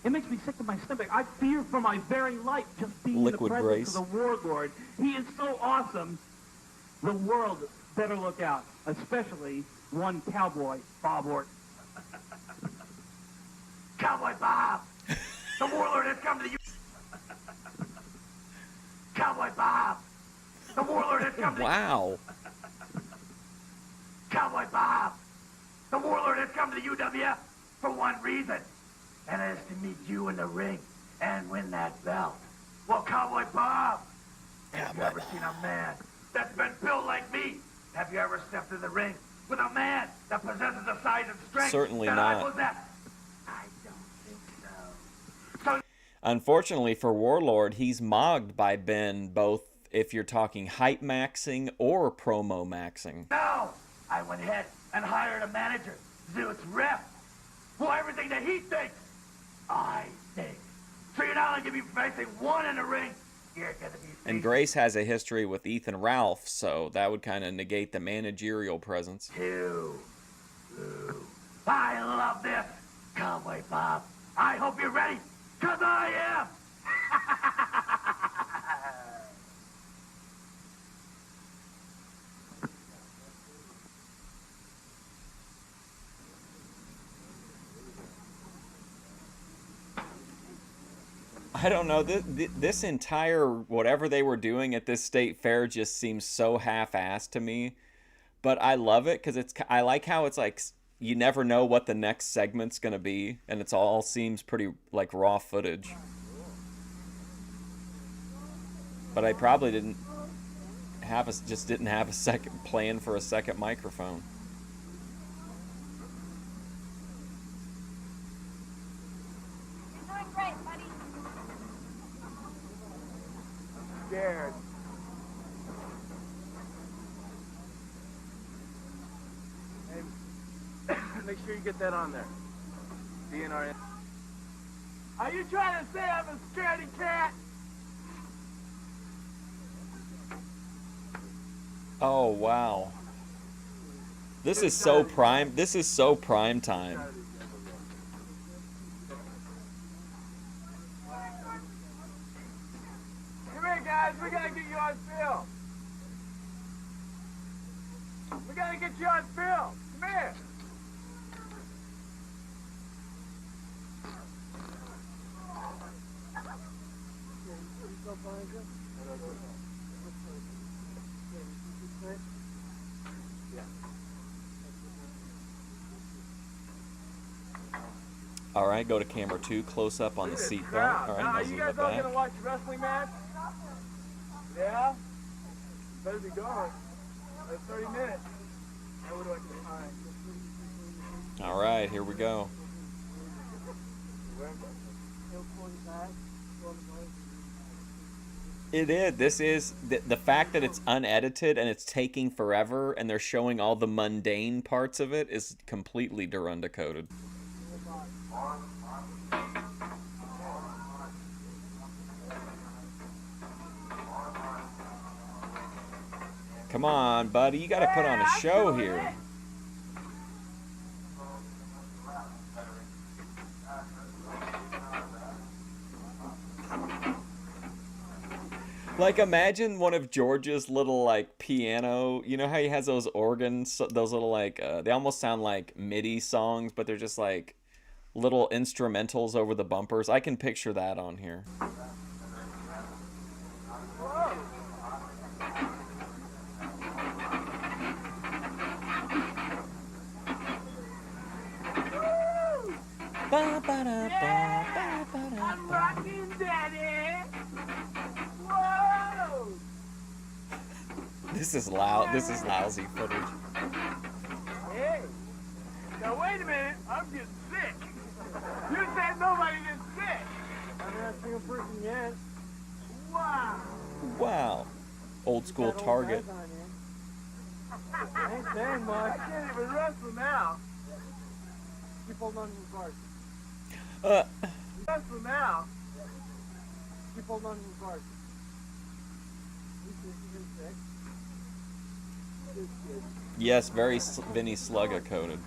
F: It makes me sick to my stomach. I fear for my very life just being
I: Liquid
F: in the presence
I: Grace.
F: of the Warlord. He is so awesome. The world better look out, especially one Cowboy Bob Orton.
J: Cowboy Bob! The Warlord has come to you. Cowboy Bob! The Warlord has come to you.
I: Wow.
J: Cowboy Bob! The Warlord has come to the UWF for one reason, and that is to meet you in the ring and win that belt. Well, Cowboy Bob, have you ever seen a man that's been built like me? Have you ever stepped in the ring with a man that possesses the size and strength
I: Certainly
J: that
I: not.
J: I possess? I don't think so.
I: Unfortunately for Warlord, he's mogged by Ben, both if you're talking hype maxing or promo maxing.
J: No, I went ahead and hired a manager, Zeus Rep. Well, everything that he thinks, I think. So you're not only going to be facing one in the ring, you're going to be facing
I: And Grace has a history with Ethan Ralph, so that would kind of negate the managerial presence.
J: two. Ooh. I love this, Cowboy Bob. I hope you're ready, because I am.
I: I don't know, this entire whatever they were doing at this state fair just seems so half-assed to me, but I love it because I like how it's like you never know what the next segment's gonna be, and it's all seems pretty like raw footage. But I probably didn't have a second plan for a second microphone.
M: You're doing great, buddy.
E: Scared. Hey, make sure you get that on there. DNR. Are you trying to say I'm a scaredy cat?
I: Oh wow. This is so prime time.
E: Come here, guys. We gotta get you on film. We gotta get you on film. Come here.
I: All right, go to camera 2, close up on the seatbelt. All right,
E: Now,
I: now
E: you
I: zoom
E: guys
I: it
E: all
I: back.
E: gonna watch a wrestling match? Yeah? Better be going. 30 minutes. Now, what do I do?
I: All right, here we go. This is the fact that it's unedited and it's taking forever, and they're showing all the mundane parts of it is completely Durunda coded. Come on, buddy, you got to put on a show here. Like, imagine one of George's little, like, piano, you know how he has those organs, those little, like, they almost sound like MIDI songs, but they're just, like, little instrumentals over the bumpers. I can picture that on here.
E: I'm rocking, Daddy. Whoa!
I: This is loud. This is lousy footage.
E: Hey, now wait a minute. I'm getting sick. You said nobody gets sick. I'm not a single person yet. Wow.
I: Wow. Old school Target.
E: I ain't saying much. I can't even wrestle now. Keep holding on to the guard. Wrestle now. Keep holding on to the guard.
I: Yes, very Vinny Slugga coated.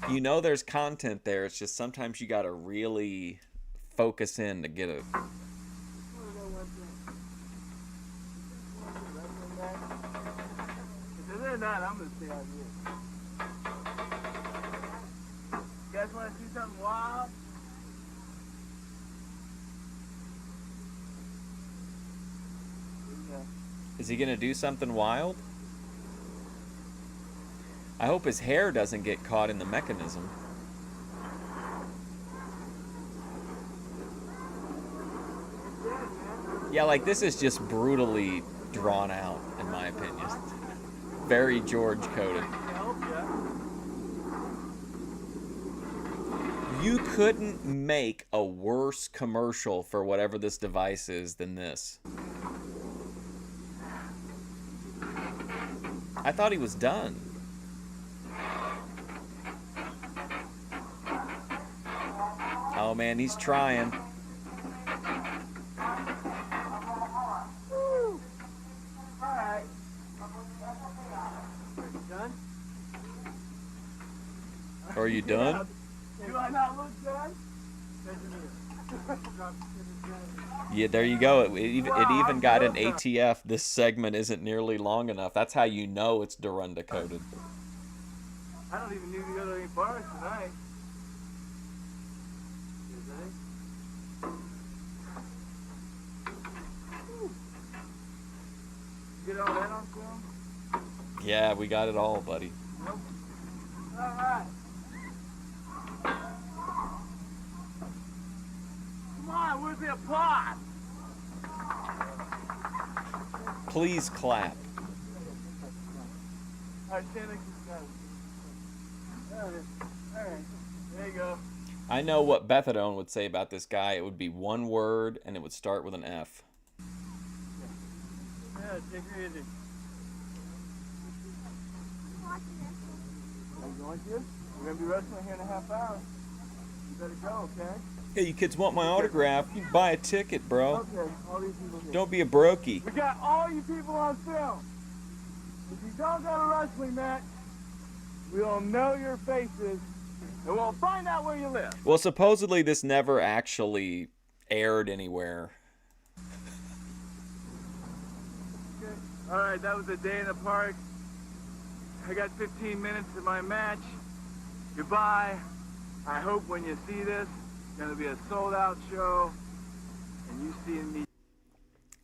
I: You know there's content there. It's just sometimes you gotta really focus in to get it.
E: If they're not, I'm gonna stay out here. You guys want to see something wild?
I: Is he gonna do something wild? I hope his hair doesn't get caught in the mechanism. Yeah, like this is just brutally drawn out, in my opinion. Very George coded. You couldn't make a worse commercial for whatever this device is than this. I thought he was done. Oh man, he's trying.
E: Woo! All right. Done?
I: Are you done?
E: Do I not look done?
I: Yeah, there you go. It even got an ATF. This segment isn't nearly long enough. That's how you know it's Dorunda coded.
E: I don't even need to go to any bars tonight. Get all that on film?
I: Yeah, we got it all, buddy.
E: Nope. All right. Come on, where's the applause?
I: Please clap.
E: All right, stand like this guy. All right, there you go.
I: I know what Bethadone would say about this guy. It would be one word, and it would start with an F.
E: Yeah, take her easy. Are you going to? We're going to be wrestling here in a half hour. You better go, okay?
I: Hey, you kids want my autograph? You can buy a ticket, bro.
E: Okay, all these people here.
I: Don't be a brokey.
E: We got all you people on film. If you don't go to wrestling match, we'll know your faces, and we'll find out where you live.
I: Well, supposedly this never actually aired anywhere.
E: Okay. All right, that was a day in the park. I got 15 minutes to my match. Goodbye. I hope when you see this, it's going to be a sold-out show, and you see me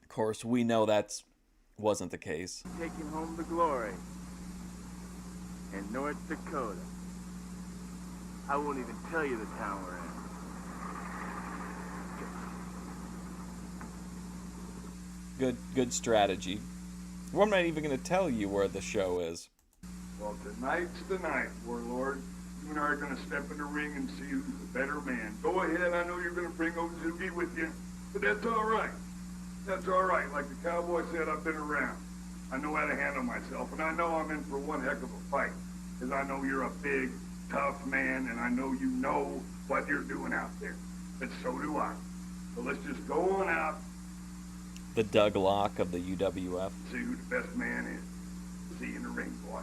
I: Of course, we know that wasn't the case.
E: taking home the glory in North Dakota. I won't even tell you the town we're in.
I: Good strategy. Well, I'm not even going to tell you where the show is.
N: Well, tonight's the night, Warlord. You and I are going to step in the ring and see who's the better man. Go ahead, I know you're going to bring Ozuki with you, but that's all right. That's all right. Like the cowboy said, I've been around. I know how to handle myself, and I know I'm in for one heck of a fight, because I know you're a big, tough man, and I know you know what you're doing out there. But so do I. So let's just go on out.
I: The Doug Locke of the UWF.
N: See who the best man is. See you in the ring, boy.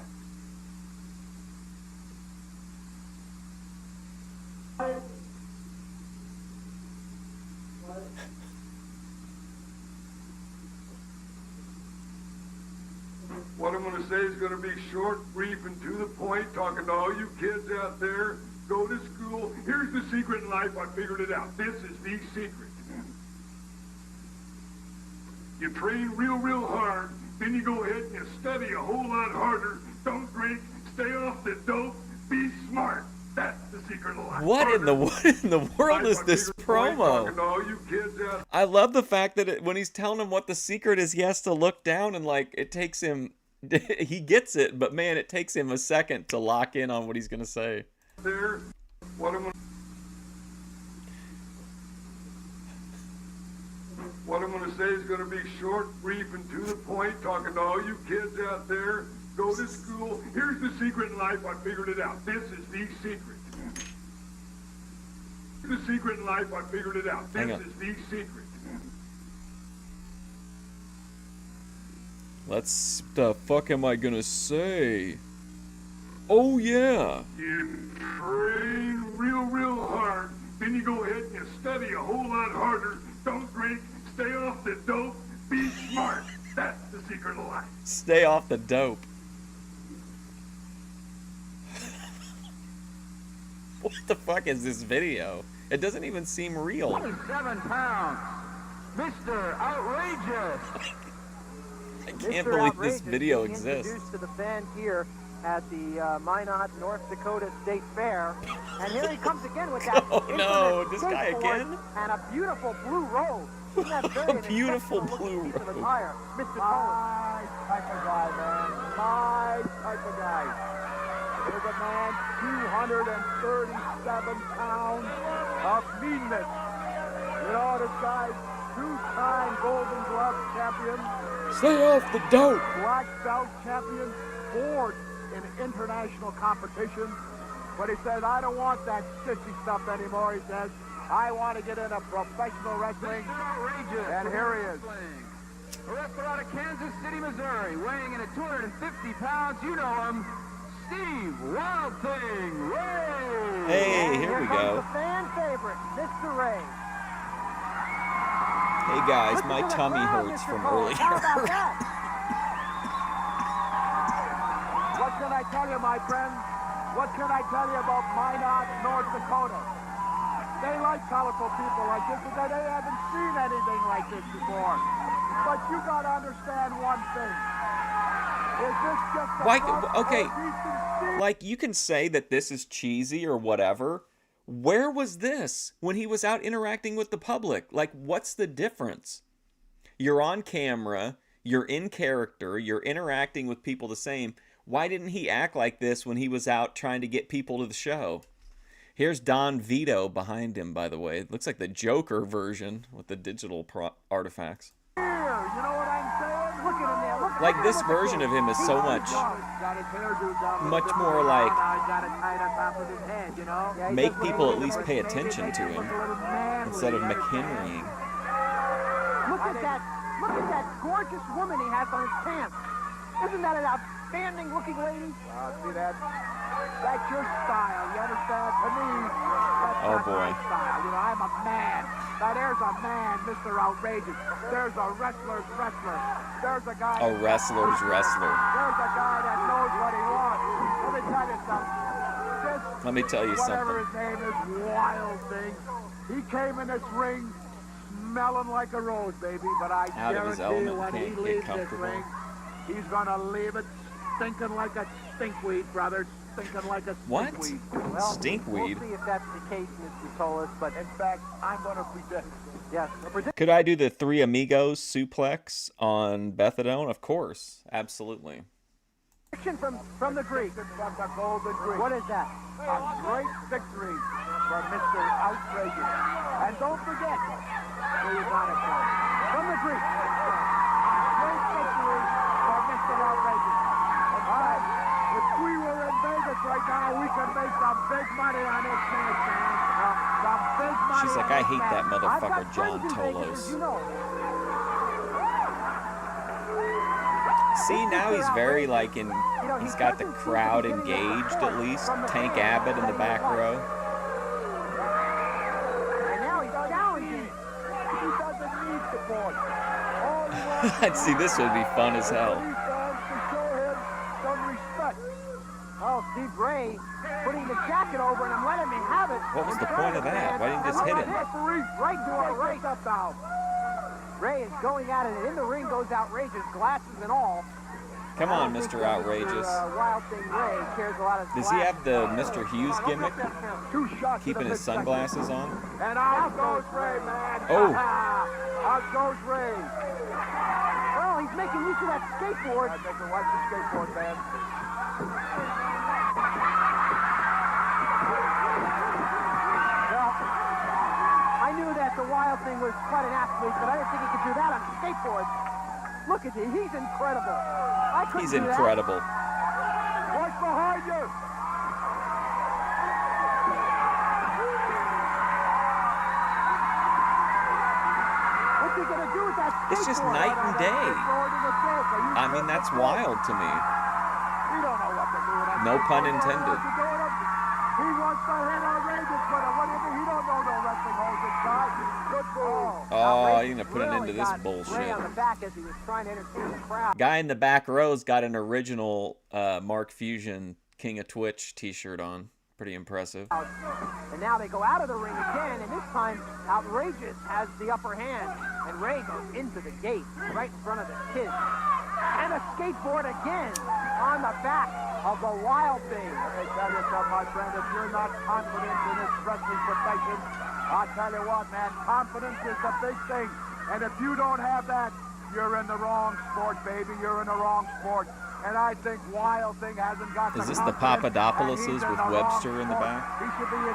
N: What I'm going to say is going to be short, brief, and to the point, talking to all you kids out there. Go to school. Here's the secret in life. I figured it out. This is the secret. You train real hard, then you go ahead and you study a whole lot harder. Don't drink, stay off the dope, be smart. That's the secret of life.
I: What in the world is this promo? I love the fact that when he's telling him what the secret is, he has to look down and like it takes him. He gets it, but man, it takes him a second to lock in on what he's gonna say.
N: There, what I'm going to say is going to be short, brief, and to the point, talking to all you kids out there. Go to school. Here's the secret in life. I figured it out. This is the secret. The secret in life, I figured it out. This is the secret.
I: The fuck am I gonna say? Oh yeah.
N: You train real hard. Then you go ahead and you study a whole lot harder. Don't drink. Stay off the dope. Be smart. That's the secret of life.
I: Stay off the dope. What the fuck is this video? It doesn't even seem real.
B: 27 pounds. Mr. Outrageous.
I: I can't believe this video exists.
H: Introduced to the fans here at the Minot, North Dakota State Fair. And here he comes again with that
I: no, this guy again?
H: And a beautiful blue robe. Isn't that very
I: A beautiful blue robe.
H: Mr. Toland.
E: My type of guy, man. My type of guy. There's a man, 237 pounds of meanness. You know, this guy's two-time Golden Glove champion.
I: Stay off the dope.
E: Black belt champion, fourth in international competition. But he says, I don't want that sissy stuff anymore, he says. I want to get into professional wrestling. And here he is.
B: A wrestler out of Kansas City, Missouri, weighing in at 250 pounds. You know him, Steve Wild Thing Ray.
I: Hey, here we go.
H: The fan favorite, Mr. Ray.
I: Hey guys, my tummy hurts from earlier.
H: How about that?
E: What can I tell you, my friend? What can I tell you about Minot, North Dakota? They like colorful people like this, because they haven't seen anything like this before. But you got to understand one thing. Is this just a
I: okay, like you can say that this is cheesy or whatever. Where was this when he was out interacting with the public? Like, what's the difference? You're on camera, you're in character, you're interacting with people the same. Why didn't he act like this when he was out trying to get people to the show? Here's Don Vito behind him, by the way. It looks like the Joker version with the digital artifacts.
E: You know what I'm saying? Look at him there.
I: Like, this version of him is so much more like make people at least pay attention to him instead of McHenrying.
H: Look at that gorgeous woman he has on his pants. Isn't that an outstanding looking lady?
E: See that? That's your style, you understand? To me, that's not my style. You know, I'm a man. Now there's a man, Mr. Outrageous. There's a wrestler's wrestler. There's a guy...
I: A wrestler's wrestler.
E: There's a guy that knows what he wants. Let me tell you something.
I: Let me tell you
E: whatever
I: something.
E: his name is, Wild Thing, he came in this ring smelling like a rose, baby. But I guarantee you when he leaves this ring, he's going to leave it stinking like a stinkweed, brother. Stinking like a stinkweed.
H: Well,
I: stinkweed?
H: We'll see if that's the case, Mr. Tolis, but
E: in fact, I'm going to predict.
H: Yes.
I: Could I do the Three Amigos suplex on Bethadone? Of course. Absolutely.
H: From the Greek.
E: From the Golden Greek.
H: What is that?
E: A great victory for Mr. Outrageous. And don't forget where you got it from. From the Greek. A great victory for Mr. Outrageous. All right. If we were in Vegas right now, we could make some big money on this match, man. Some big money.
I: She's like, I hate that motherfucker, John Tolos. See, now he's very like in. He's got the crowd engaged at least. Tank Abbott in the back row.
H: And now he's challenging.
E: He doesn't need support.
I: I'd see this would be fun as hell.
H: Oh, Steve Ray putting the jacket over and I'm letting him have it.
I: What was the point of that? Why didn't you just hit him?
H: Right to our right up now. Ray is going at it. In the ring goes Outrageous, glasses and all.
I: Come on, Mr. Outrageous.
H: Wild Thing Ray cares a lot of.
I: Does he have the Mr. Hughes gimmick? Keeping his sunglasses on?
E: And out goes Ray, man.
I: Oh.
E: Out goes Ray.
H: Well, he's making use of that skateboard.
E: I think watch the skateboard, man.
H: I knew that the Wild Thing was quite an athlete, but I didn't think he could do that on a skateboard. Look at him. He's incredible. I couldn't
I: He's
H: do
I: incredible.
H: That.
E: Watch behind you. What's he gonna do with that
I: It's just
E: skateboard?
I: night and day. I mean, that's wild to me.
E: We don't know what to do with that.
I: No pun
E: skateboard.
I: intended.
E: He wants to hit outrageous, but what do you think? He don't know no wrestling holds inside. Good move.
I: Oh, you're gonna put an end to
H: Really
I: this
H: got Ray
I: bullshit.
H: on the back as he was trying to entertain the crowd.
I: Guy in the back row's got an original Mark Fusion King of Twitch t-shirt on. Pretty impressive.
H: And now they go out of the ring again, and this time Outrageous has the upper hand. And Ray goes into the gate right in front of the kids. And a skateboard again on the back of the Wild Thing.
E: Let me tell you something, my friend. If you're not confident in this wrestling profession, I'll tell you what, man. Confidence is the big thing. And if you don't have that, you're in the wrong sport, baby. You're in the wrong sport. And I think Wild Thing hasn't got
I: Is this the Papadopouloses with Webster in the back?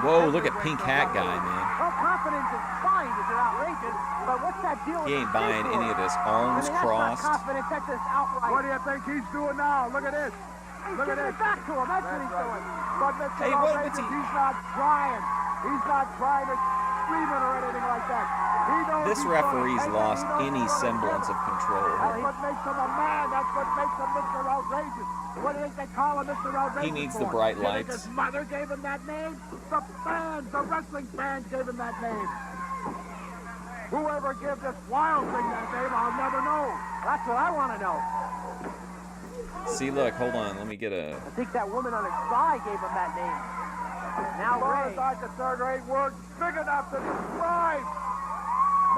I: Whoa, look at pink hat guy, man.
H: Well, confidence is fine if you're outrageous, but what's that deal with
I: He ain't
H: the
I: buying any of this. Arms
H: I mean,
I: crossed.
H: That's not confidence, that's just outright.
E: What do you think he's doing now? Look at this. Look at
H: giving
E: this.
H: it back to him. That's what he's doing.
E: But Mr.
I: Hey,
E: Outrageous, he's not trying. He's not trying to scream it or anything like that. He knows
I: This
E: he's
I: referee's
E: gonna
I: lost
E: take it. He
I: any
E: knows he's gonna
I: semblance of control.
E: That's what makes him a man. That's what makes him Mr. Outrageous. What do you think they call him Mr. Outrageous
I: He needs
E: for?
I: the bright
E: You think
I: lights.
E: his mother gave him that name? The fans, the wrestling fans gave him that name. Whoever gave this Wild Thing that name, I'll never know.
H: That's what I want to know.
I: See, look, hold on. Let me get a...
H: I think that woman on his side gave him that name. Now Ray.
E: I concerned, there ain't words big enough to describe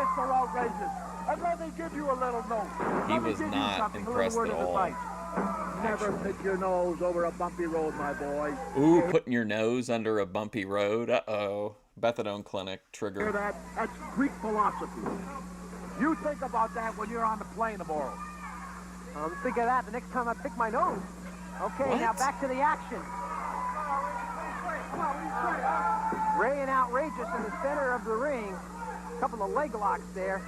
E: Mr. Outrageous. And let me give you a little note.
I: He
E: Let me
I: was
E: give you
I: not
E: something, a little
I: impressed
E: word
I: at
E: of
I: all.
E: advice. Never put your nose over a bumpy road, my boy.
I: Ooh, putting your nose under a bumpy road. Uh-oh. Methadone clinic
E: Hear
I: trigger.
E: that? That's Greek philosophy. You think about that when you're on the plane tomorrow.
H: I'm thinking of that the next time I pick my nose. Okay, now back to the action. Ray and Outrageous in the center of the ring. A couple of leg locks there.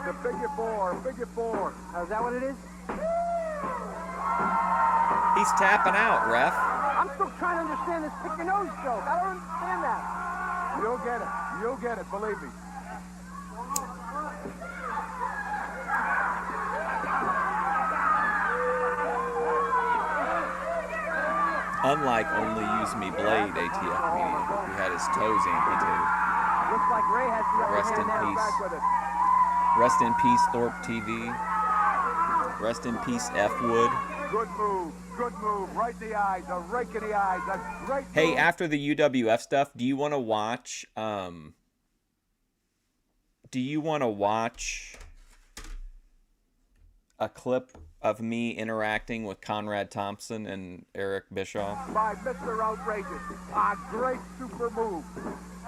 E: The figure four, figure four.
H: Is that what it is?
I: He's tapping out, ref.
H: I'm still trying to understand this pick your nose joke. I don't understand that.
E: You'll get it. You'll get it, believe me.
I: Unlike Only Use Me Blade ATF meeting, who had his toes amputated.
H: Looks like Ray has the upper
I: Rest in
H: hand now.
I: peace. Rest in peace, Thorpe TV. Rest in peace, F. Wood.
E: Good move. Good move. Right in the eyes. A rake in the eyes. A great
I: Hey,
E: move.
I: after the UWF stuff, do you want to watch a clip of me interacting with Conrad Thompson and Eric Bischoff?
E: By Mr. Outrageous. A great super move.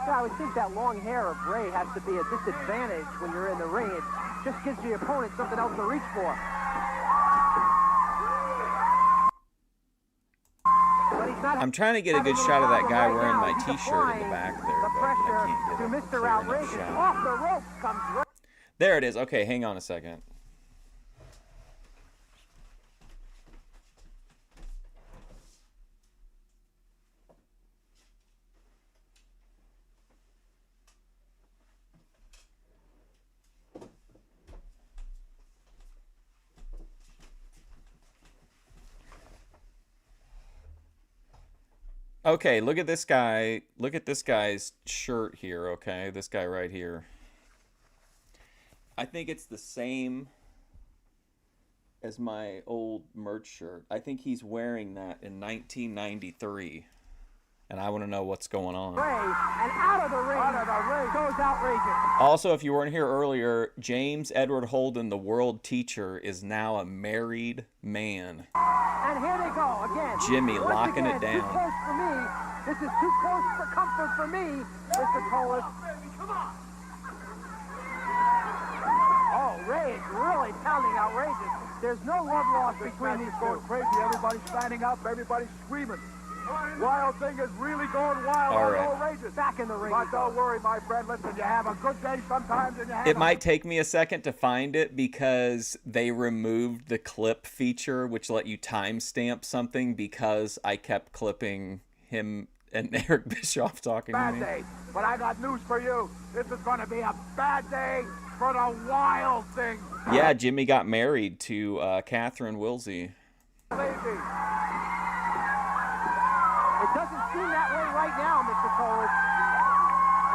H: Yeah, I would think that long hair of Ray has to be a disadvantage when you're in the ring. It just gives the opponent something else to reach for. But he's not
I: I'm trying to get a good shot of that guy wearing my t-shirt in the back there,
H: the
I: but I
H: pressure
I: can't get
H: to
I: a
H: Mr.
I: clear enough
H: Outrageous.
I: shot.
H: Off the ropes comes Ray.
I: There it is. Okay, hang on a second. Okay, look at this guy. Look at this guy's shirt here, okay? This guy right here. I think it's the same as my old merch shirt. I think he's wearing that in 1993. And I want to know what's going on.
H: Ray, and out of the ring goes Outrageous.
I: Also, if you weren't here earlier, James Edward Holden, the world teacher, is now a married man.
H: And here they go again.
I: Jimmy
H: Once
I: locking
H: again,
I: it down.
H: Too close for me. This is too close for comfort for me, Mr. Tolis. Oh, Ray is really pounding Outrageous. There's no love lost between these
E: going
H: two.
E: crazy. Everybody's standing up. Everybody's screaming. Wild Thing is really going wild.
I: All right.
E: Outrageous.
H: Back in the ring.
E: But don't worry, my friend. Listen, you have a good day sometimes, and you have
I: It might take me a second to find it because they removed the clip feature, which let you timestamp something, because I kept clipping him and Eric Bischoff talking to
E: bad
I: me.
E: day. But I got news for you. This is going to be a bad day for the Wild Thing.
I: Yeah, Jimmy got married to Catherine Wilsey.
H: It doesn't seem that way right now, Mr. Tolis.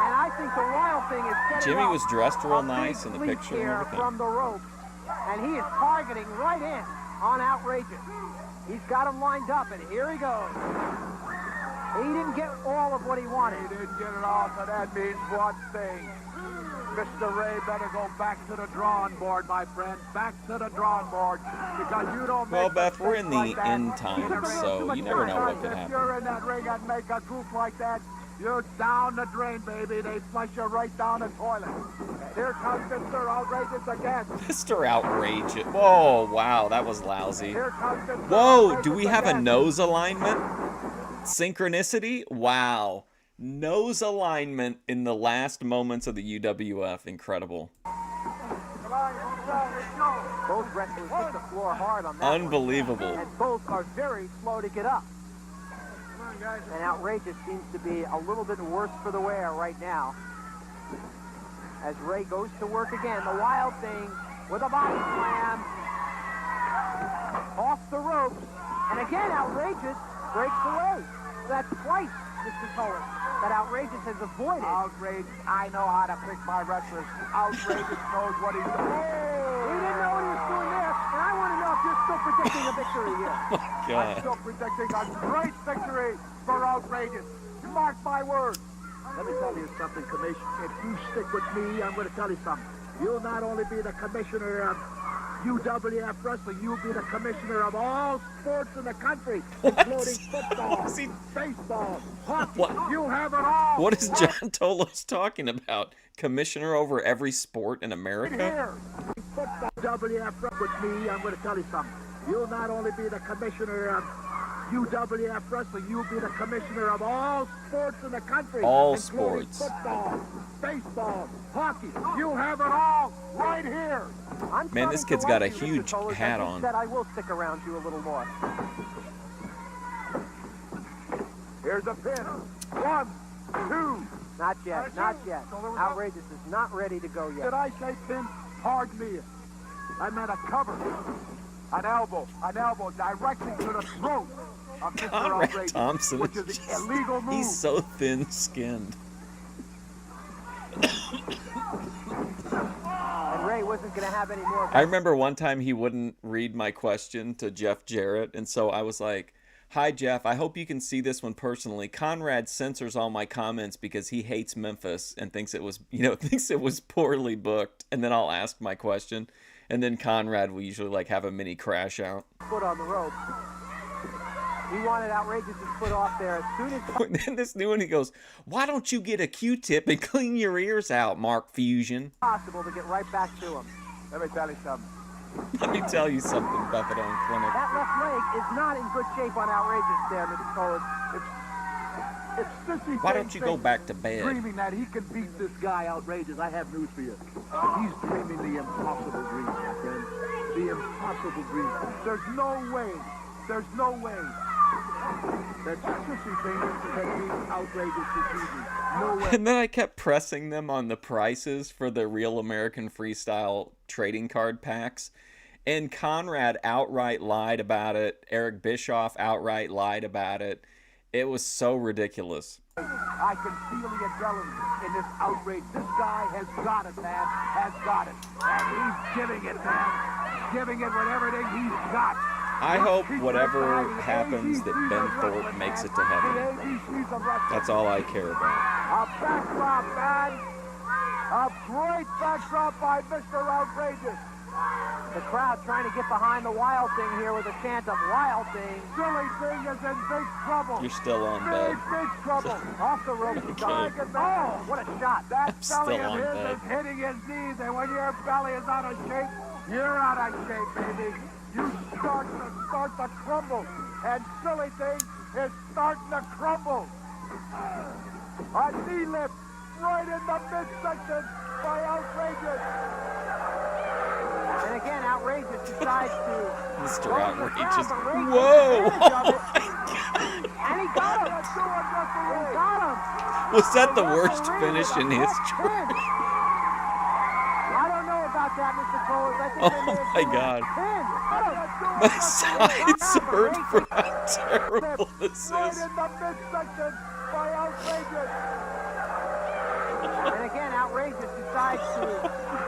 H: And I think the Wild Thing is setting
I: Jimmy
H: up
I: was dressed real
H: a
I: nice
H: big
I: in the
H: leap
I: picture and
H: here
I: everything.
H: from the ropes, and he is targeting right in on Outrageous. He's got him lined up, and here he goes. He didn't get all of what he wanted.
E: He didn't get it all, so that means one thing. Mr. Ray better go back to the drawing board, my friend. Back to the drawing board. Because you don't
I: Well,
E: make
I: Beth, we're in the
E: mistakes like that.
I: end times, so you never know what could
E: If
I: happen.
E: you're in that ring and make a goof like that, you're down the drain, baby. They flush you right down the toilet. Here comes Mr. Outrageous again.
I: Mr. Outrageous. Whoa, wow, that was lousy.
E: Here comes Mr.
I: Whoa,
E: Outrageous
I: do we have a
E: again.
I: nose alignment? Synchronicity? Wow. Nose alignment in the last moments of the UWF. Incredible.
H: Both wrestlers hit the floor hard on that
I: Unbelievable.
H: one. And both are very slow to get up. And Outrageous seems to be a little bit worse for the wear right now. As Ray goes to work again, the Wild Thing with a body slam. Off the ropes. And again, Outrageous breaks away. That's twice, Mr. Tolis, that Outrageous has avoided.
E: Outrageous, I know how to pick my wrestlers. Outrageous knows what he's doing.
H: He didn't know what he was doing there, and I want to know if you're still predicting a victory here.
E: I'm still predicting a great victory for Outrageous. Mark my words.
G: Let me tell you something, Commissioner. If you stick with me, I'm going to tell you something. You'll not only be the commissioner of UWF Wrestling, you'll be the commissioner of all sports in the country, including football, baseball, hockey.
I: What?
E: You'll have it all.
I: What is John Tolos talking about? Commissioner over every sport in America?
E: Here.
G: Football, WWF with me, I'm going to tell you something. You'll not only be the commissioner of UWF Wrestling, you'll be the commissioner of all sports in the country.
I: All
G: including
I: sports.
G: Football, baseball, hockey.
E: You'll have it all right here.
I: Man, this kid's got a huge hat on.
H: Said I will stick around you a little more.
E: Here's a pin. 1, 2.
H: Not yet, not yet. Outrageous is not ready to go yet.
E: Did I say pin? Pardon me. I meant a cover. An elbow directly to the throat of Mr.
I: Conrad
E: Outrageous,
I: Thompson
E: which is
I: is
E: an illegal move.
I: He's so thin-skinned.
H: And Ray wasn't going to have any more.
I: I remember one time he wouldn't read my question to Jeff Jarrett, and so I was like, "Hi, Jeff. I hope you can see this one personally. Conrad censors all my comments because he hates Memphis and thinks it was, thinks it was poorly booked." And then I'll ask my question, and then Conrad will usually like have a mini crash out.
H: Foot on the rope. He wanted Outrageous' foot off there as soon as...
I: And then this new one, he goes, "Why don't you get a Q-tip and clean your ears out, Mark Fusion?"
H: ...possible to get right back to him.
E: Let me tell you something.
I: Let me tell you something, Methadone Clinic.
H: That left leg is not in good shape on Outrageous there, Mr. Tolis.
E: It's Sissy
I: Why don't you go back to bed?
E: dreaming that he can beat this guy Outrageous. I have news for you. He's dreaming the impossible dream, my friend. The impossible dream. There's no way that Sissy thinks that being Outrageous is easy. No way.
I: And then I kept pressing them on the prices for the Real American Freestyle trading card packs. And Conrad outright lied about it. Eric Bischoff outright lied about it. It was so ridiculous.
E: I can feel the adrenaline in this outrage. This guy has got it, man. Has got it. And he's giving it, man. Giving it with everything he's got.
I: I hope whatever happens that Ben Thorpe makes it to heaven. That's all I care about.
E: A backdrop, man. A great backdrop by Mr. Outrageous.
H: The crowd trying to get behind the Wild Thing here with a chant of Wild Thing.
E: Silly Thing is in big trouble.
I: You're still on bed.
E: Big trouble.
H: Off the rope.
I: Okay.
H: Oh, what a shot.
E: That belly
I: still
E: of
I: on
E: his
I: bed.
E: is hitting his knees, and when your belly is out of shape, you're out of shape, baby. You start to crumble, and Silly Thing is starting to crumble. A knee lift right in the midsection by Outrageous.
H: And again, Outrageous decides to...
I: Mr.
H: go to the
I: Outrageous.
H: ground, but Ray takes
I: Whoa!
H: advantage of it. And he got him. He got him.
I: Was that the
H: referee
I: worst
H: with a
I: finish in
H: left
I: history?
H: pin. I don't about that, Mr. Tollers. I think
I: Oh
H: they may have
I: my
H: been
I: God.
H: pinned.
I: My sides hurt from how terrible this
E: Right
I: is.
E: in the midsection by Outrageous.
H: And again, Outrageous decides to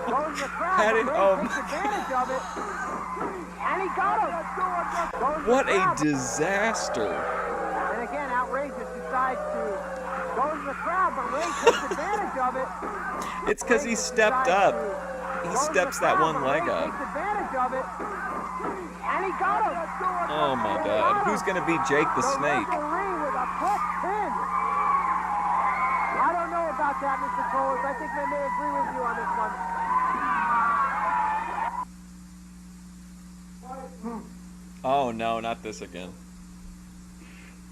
H: go to the crowd.
I: Had it-
H: Ray
I: oh
H: takes
I: my
H: advantage of it. And he got him. Goes to the
I: What a
H: crowd.
I: disaster.
H: And again, Outrageous decides to go to the crowd, but Ray takes advantage of it.
I: It's because he stepped up. He steps that one leg up.
H: Takes advantage of it. And he got him.
I: Oh my God. Who's going to be Jake the Snake?
H: Referee with a quick pin. I don't know about that, Mr. Tollers. I think they may agree with you on this one.
I: Oh no, not this again.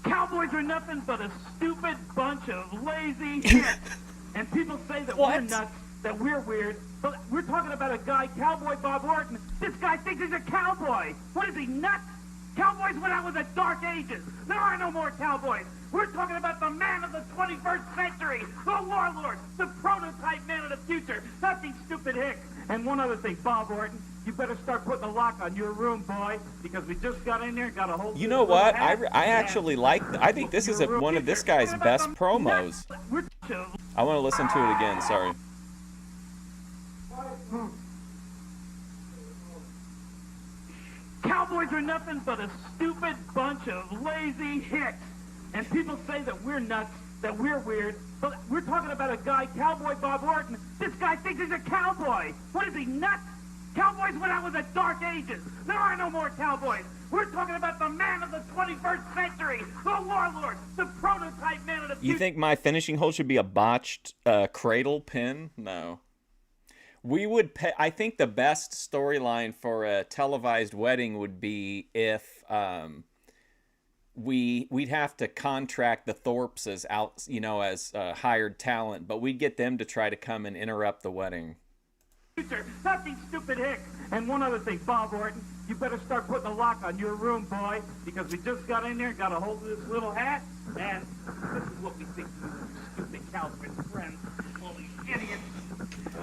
F: Cowboys are nothing but a stupid bunch of lazy hicks. And people say that we're nuts, that we're weird. But we're talking about a guy, Cowboy Bob Orton. This guy thinks he's a cowboy. What is he, nuts? Cowboys went out with the Dark Ages. There are no more cowboys. We're talking about the man of the 21st century, the Warlord, the prototype man of the future, not these stupid hicks. And one other thing, Bob Orton, you better start putting a lock on your room, boy, because we just got in there and got a whole...
I: You know what? I actually like. I think this is one of this guy's best promos. I want to listen to it again. Sorry.
F: Cowboys are nothing but a stupid bunch of lazy hicks. And people say that we're nuts, that we're weird. But we're talking about a guy, Cowboy Bob Orton. This guy thinks he's a cowboy. What is he, nuts? Cowboys went out with the Dark Ages. There are no more cowboys. We're talking about the man of the 21st century, the Warlord, the prototype man of the future.
I: You think my finishing hold should be a botched cradle pin? No. We would pay, I think the best storyline for a televised wedding would be if we'd have to contract the Thorpes as as hired talent, but we'd get them to try to come and interrupt the wedding.
F: Not these stupid hicks. And one other thing, Bob Orton, you better start putting a lock on your room, boy, because we just got in there, got a hold of this little hat, and this is what we think of you stupid cowboy friends, all these idiots.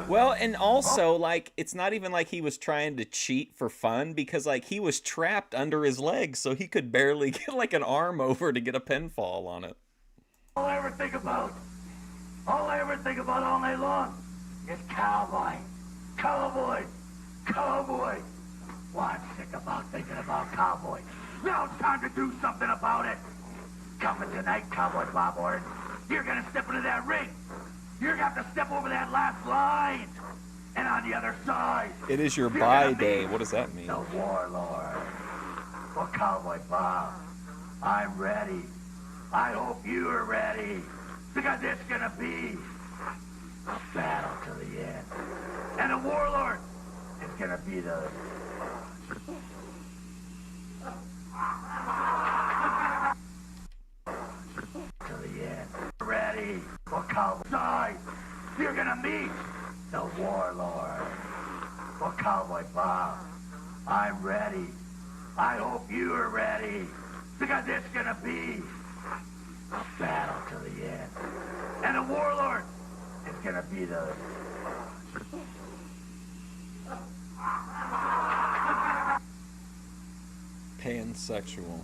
I: Well, and also, it's not even like he was trying to cheat for fun, because, he was trapped under his legs, so he could barely get, an arm over to get a pinfall on it.
J: All I ever think about all night long is cowboy. Cowboy! Cowboy! Well, I'm sick about thinking about cowboys. Now it's time to do something about it. Coming tonight, Cowboy Bob Orton, you're gonna step into that ring. You're gonna have to step over that last line. And on the other side...
I: It is your bye day. What does that mean?
J: The Warlord. Well, Cowboy Bob, I'm ready. I hope you are ready. Because it's gonna be a battle to the end. And the Warlord is gonna be the... to the end. Ready? Well, Cowboy side, you're gonna meet the Warlord. Well, Cowboy Bob, I'm ready. I hope you are ready. Because it's gonna be a battle to the end. And the Warlord is gonna be the...
I: Pansexual.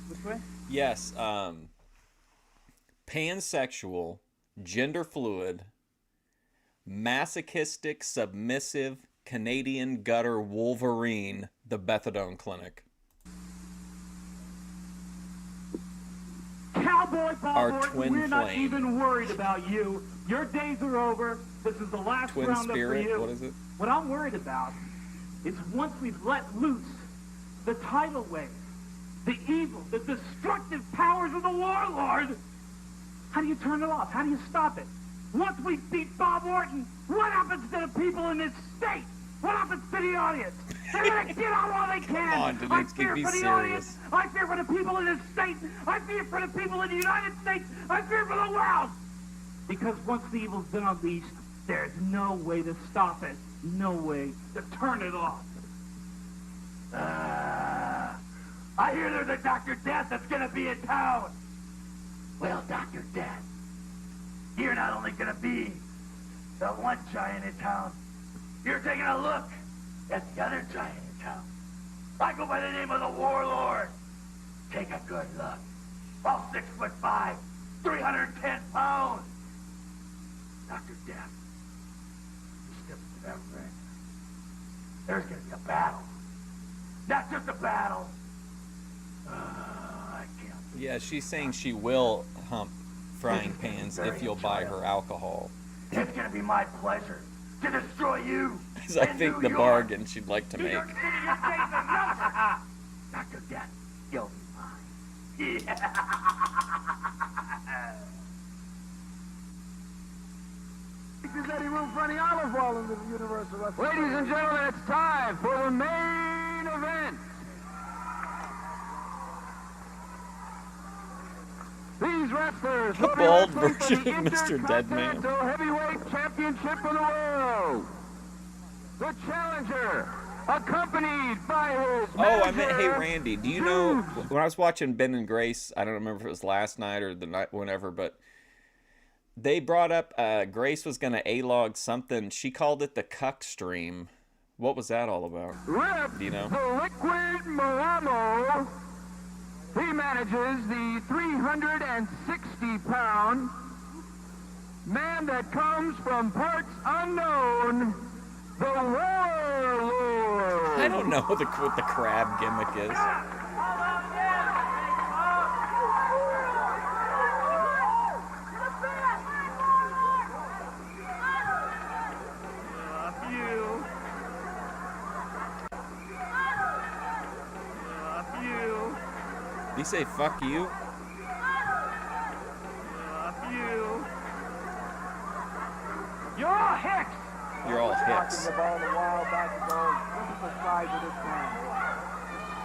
F: Which way?
I: Yes, pansexual, gender fluid, masochistic, submissive, Canadian gutter Wolverine, the Methadone Clinic.
F: Cowboy Bob
I: Our
F: Orton,
I: twin
F: we're not
I: flame.
F: even worried about you. Your days are over. This is the last
I: Twin
F: roundup
I: spirit,
F: for you.
I: what is it?
F: What I'm worried about is once we've let loose the tidal wave, the evil, the destructive powers of the Warlord, how do you turn it off? How do you stop it? Once we beat Bob Orton, what happens to the people in this state? What happens to the audience? They're gonna get out while they can.
I: Come on,
F: I
I: Daninsky,
F: fear
I: be
F: for the
I: serious.
F: audience. I fear for the people in this state. I fear for the people in the United States. I fear for the world. Because once the evil's been unleashed, there's no way to stop it. No way to turn it off.
J: I hear there's a Dr. Death that's gonna be in town. Well, Dr. Death, you're not only gonna be the one giant in town, You're taking a look at the other giant in town. I go by the name of the Warlord. Take a good look. All 6'5", 310 pounds. Dr. Death. You step into that ring. There's gonna be a battle. Not just a battle. I can't.
I: Yeah, she's saying she will hump frying pans if you'll buy her alcohol.
J: It's gonna be my pleasure to destroy you.
I: Because I think the bargain she'd like to make.
J: Dr. Death, you'll be mine.
E: There's any room for any olive oil in the Universal Wrestling.
C: Ladies and gentlemen, it's time for the main event. These wrestlers
I: A
C: will be
I: bald
C: wrestling for
I: version
C: the
I: of Mr. Deadman.
C: Intercontinental Heavyweight Championship of the world. The challenger, accompanied by his
I: Oh, I meant, hey,
C: manager,
I: Randy, do you know, when I was watching Ben and Grace, I don't remember if it was last night or the night, whenever, but they brought up Grace was going to A-log something. She called it the Cuck Stream. What was that all about?
C: Rip,
I: Do you know?
C: the Liquid Malamo. He manages the 360-pound man that comes from parts unknown, the Warlord.
I: I don't know what the crab gimmick is. Did he say fuck you?
E: You're all hicks.
I: You're all hicks.
E: Talking about a while back ago. Look at the size of this man.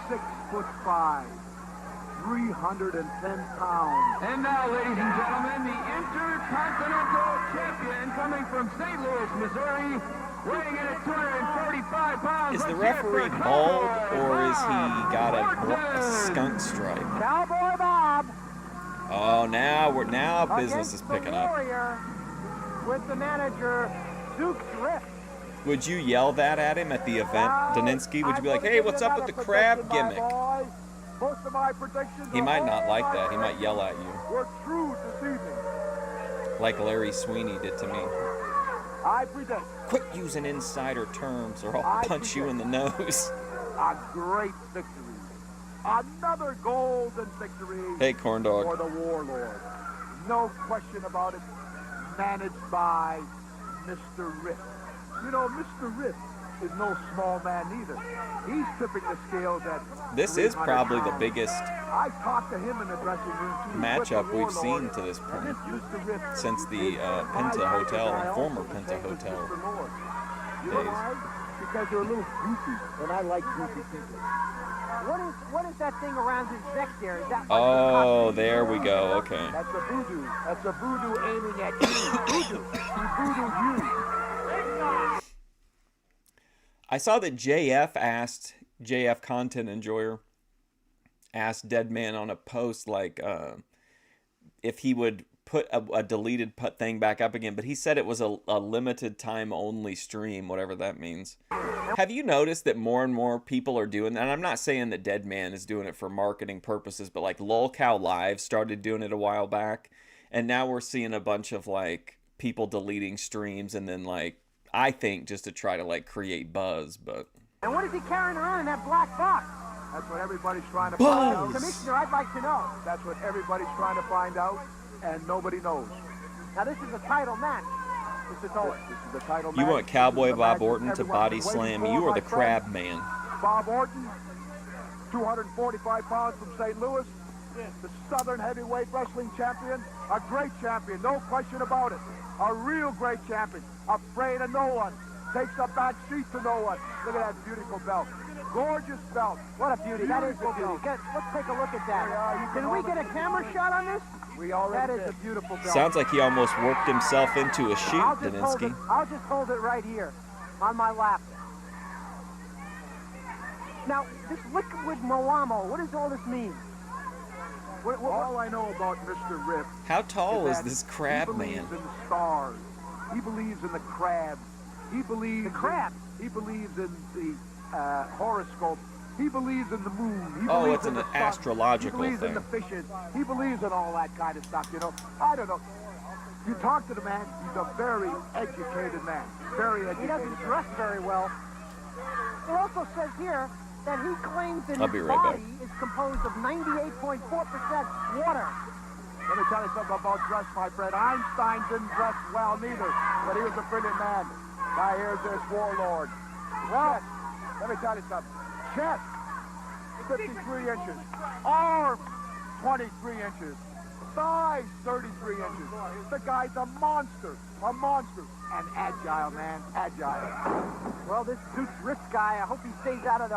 E: 6'5", 310 pounds.
C: And now, ladies and gentlemen, the Intercontinental Champion coming from St. Louis, Missouri, weighing in at 245 pounds.
I: Is the referee bald, or is he got a skunk stripe?
E: Cowboy Bob.
I: Oh, now business is picking up.
H: Warrior with the manager, Duke Drift.
I: Would you yell that at him at the event, Daninsky? Would you be like, hey, what's up with the crab gimmick?
E: Most of my predictions
I: He might not like that. He might yell at you.
E: were true this evening.
I: Like Larry Sweeney did to me.
E: I predict
I: Quit using insider terms or I'll punch you in the nose.
E: a great victory. Another golden victory
I: Hey, corn dog.
E: for the Warlord. No question about it. Managed by Mr. Riff. You know, Mr. Riff is no small man either. He's tipping the scales at
I: This is
E: 300
I: probably the
E: pounds.
I: biggest
E: I talked to him in the dressing room too.
I: matchup
E: with the
I: we've
E: Warlord.
I: seen to this
E: And
I: point
E: this Mr. Riff
I: since the
E: is
I: Penta
E: my
I: Hotel
E: guy
I: and
E: also,
I: former
E: the
I: Penta
E: same as
I: Hotel
E: Mr. Lord. You know
I: days.
E: why? Because they're a little goofy, and I like goofy people.
H: What is that thing around his neck there? Is that
I: Oh, there we go. Okay.
E: That's a voodoo. That's a voodoo aiming at you. Voodoo. He voodooed you.
I: I saw that JF Content Enjoyer asked Deadman on a post like if he would put a deleted thing back up again, but he said it was a limited time only stream, whatever that means. Have you noticed that more and more people are doing that? And I'm not saying that Deadman is doing it for marketing purposes, but like LolCow Live started doing it a while back, and now we're seeing a bunch of like people deleting streams and then like I think just to try to like create buzz, but
H: And what is he carrying around in that black box?
E: That's what everybody's trying to find out.
H: Commissioner, I'd like to know.
E: That's what everybody's trying to find out, and nobody knows.
H: Now, this is a title match, Mr. Toller.
E: This is the title
I: you
E: match.
I: want Cowboy
E: This is the
I: Bob
E: match
I: Orton to
E: everyone's
I: body
E: been waiting
I: slam
E: for,
I: you or
E: my
I: the
E: friend.
I: Crab Man?
E: Bob Orton, 245 pounds from St. Louis, the Southern Heavyweight Wrestling Champion, a great champion, no question about it. A real great champion, afraid of no one, takes a back seat to no one. Look at that beautiful belt. Gorgeous belt.
H: What a beauty. That is a
E: Beautiful
H: beauty.
E: belt.
H: Let's take a look at that.
E: Yeah,
H: Can we get a camera shot on this?
E: We already
H: That is
E: did.
H: a beautiful belt.
I: Sounds like he almost worked himself into a shoot,
H: I'll just hold it.
I: Daninsky.
H: I'll just hold it right here on my lap. Now, this liquid Moamo, what does all this mean?
E: All I know about Mr. Rip
I: How tall is
E: that
I: this Crab
E: he believes
I: Man?
E: in the stars. He believes in the crabs.
G: He believes
H: The crab.
G: He believes in the horoscope. He believes in the moon. He
A: Oh,
G: believes
A: it's
G: in
A: an
G: the sun.
A: astrological
G: He believes in
A: thing.
G: the fishes. He believes in all that kind of stuff, you know. I don't know. You talk to the man, he's a very educated man. Very educated.
H: He doesn't dress very well. It also says here that he claims that
A: I'll
H: his
A: be right back.
H: body is composed of 98.4% water.
G: Let me tell you something about dress, my friend. Einstein didn't dress well neither, but he was a brilliant man. Now here's this Warlord. Well, let me tell you something. Chest, 53 inches. Arm, 23 inches. Size, 33 inches. The guy's a monster. A monster. And agile, man. Agile.
H: Well, this Dukes Risk guy, I hope he stays out of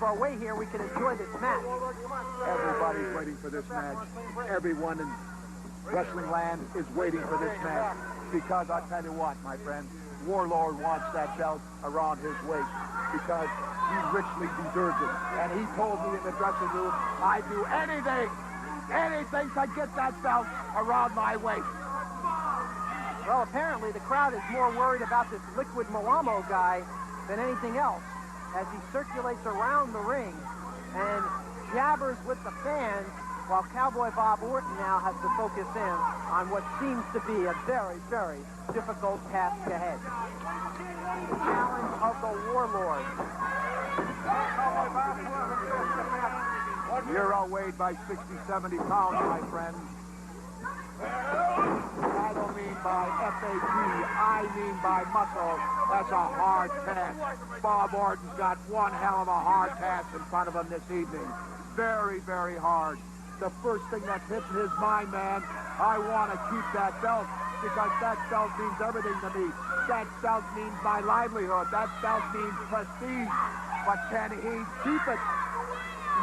H: our way here. We can enjoy this match.
G: Everybody's waiting for this match. Everyone in wrestling land is waiting for this match. Because I'll tell you what, my friend, Warlord wants that belt around his waist because he richly deserves it. And he told me in the dressing room, I'd do anything to get that belt around my waist.
H: Well, apparently the crowd is more worried about this Liquid Malamo guy than anything else as he circulates around the ring and jabbers with the fans while Cowboy Bob Orton now has to focus in on what seems to be a very, very difficult task ahead. Challenge of the Warlord.
G: You're outweighed by 60, 70 pounds, my friend. I don't mean by FAT, I mean by muscle. That's a hard task. Bob Orton's got one hell of a hard task in front of him this evening. Very, very hard. The first thing that's hitting his mind, man, I want to keep that belt because that belt means everything to me. That belt means my livelihood. That belt means prestige. But can he keep it?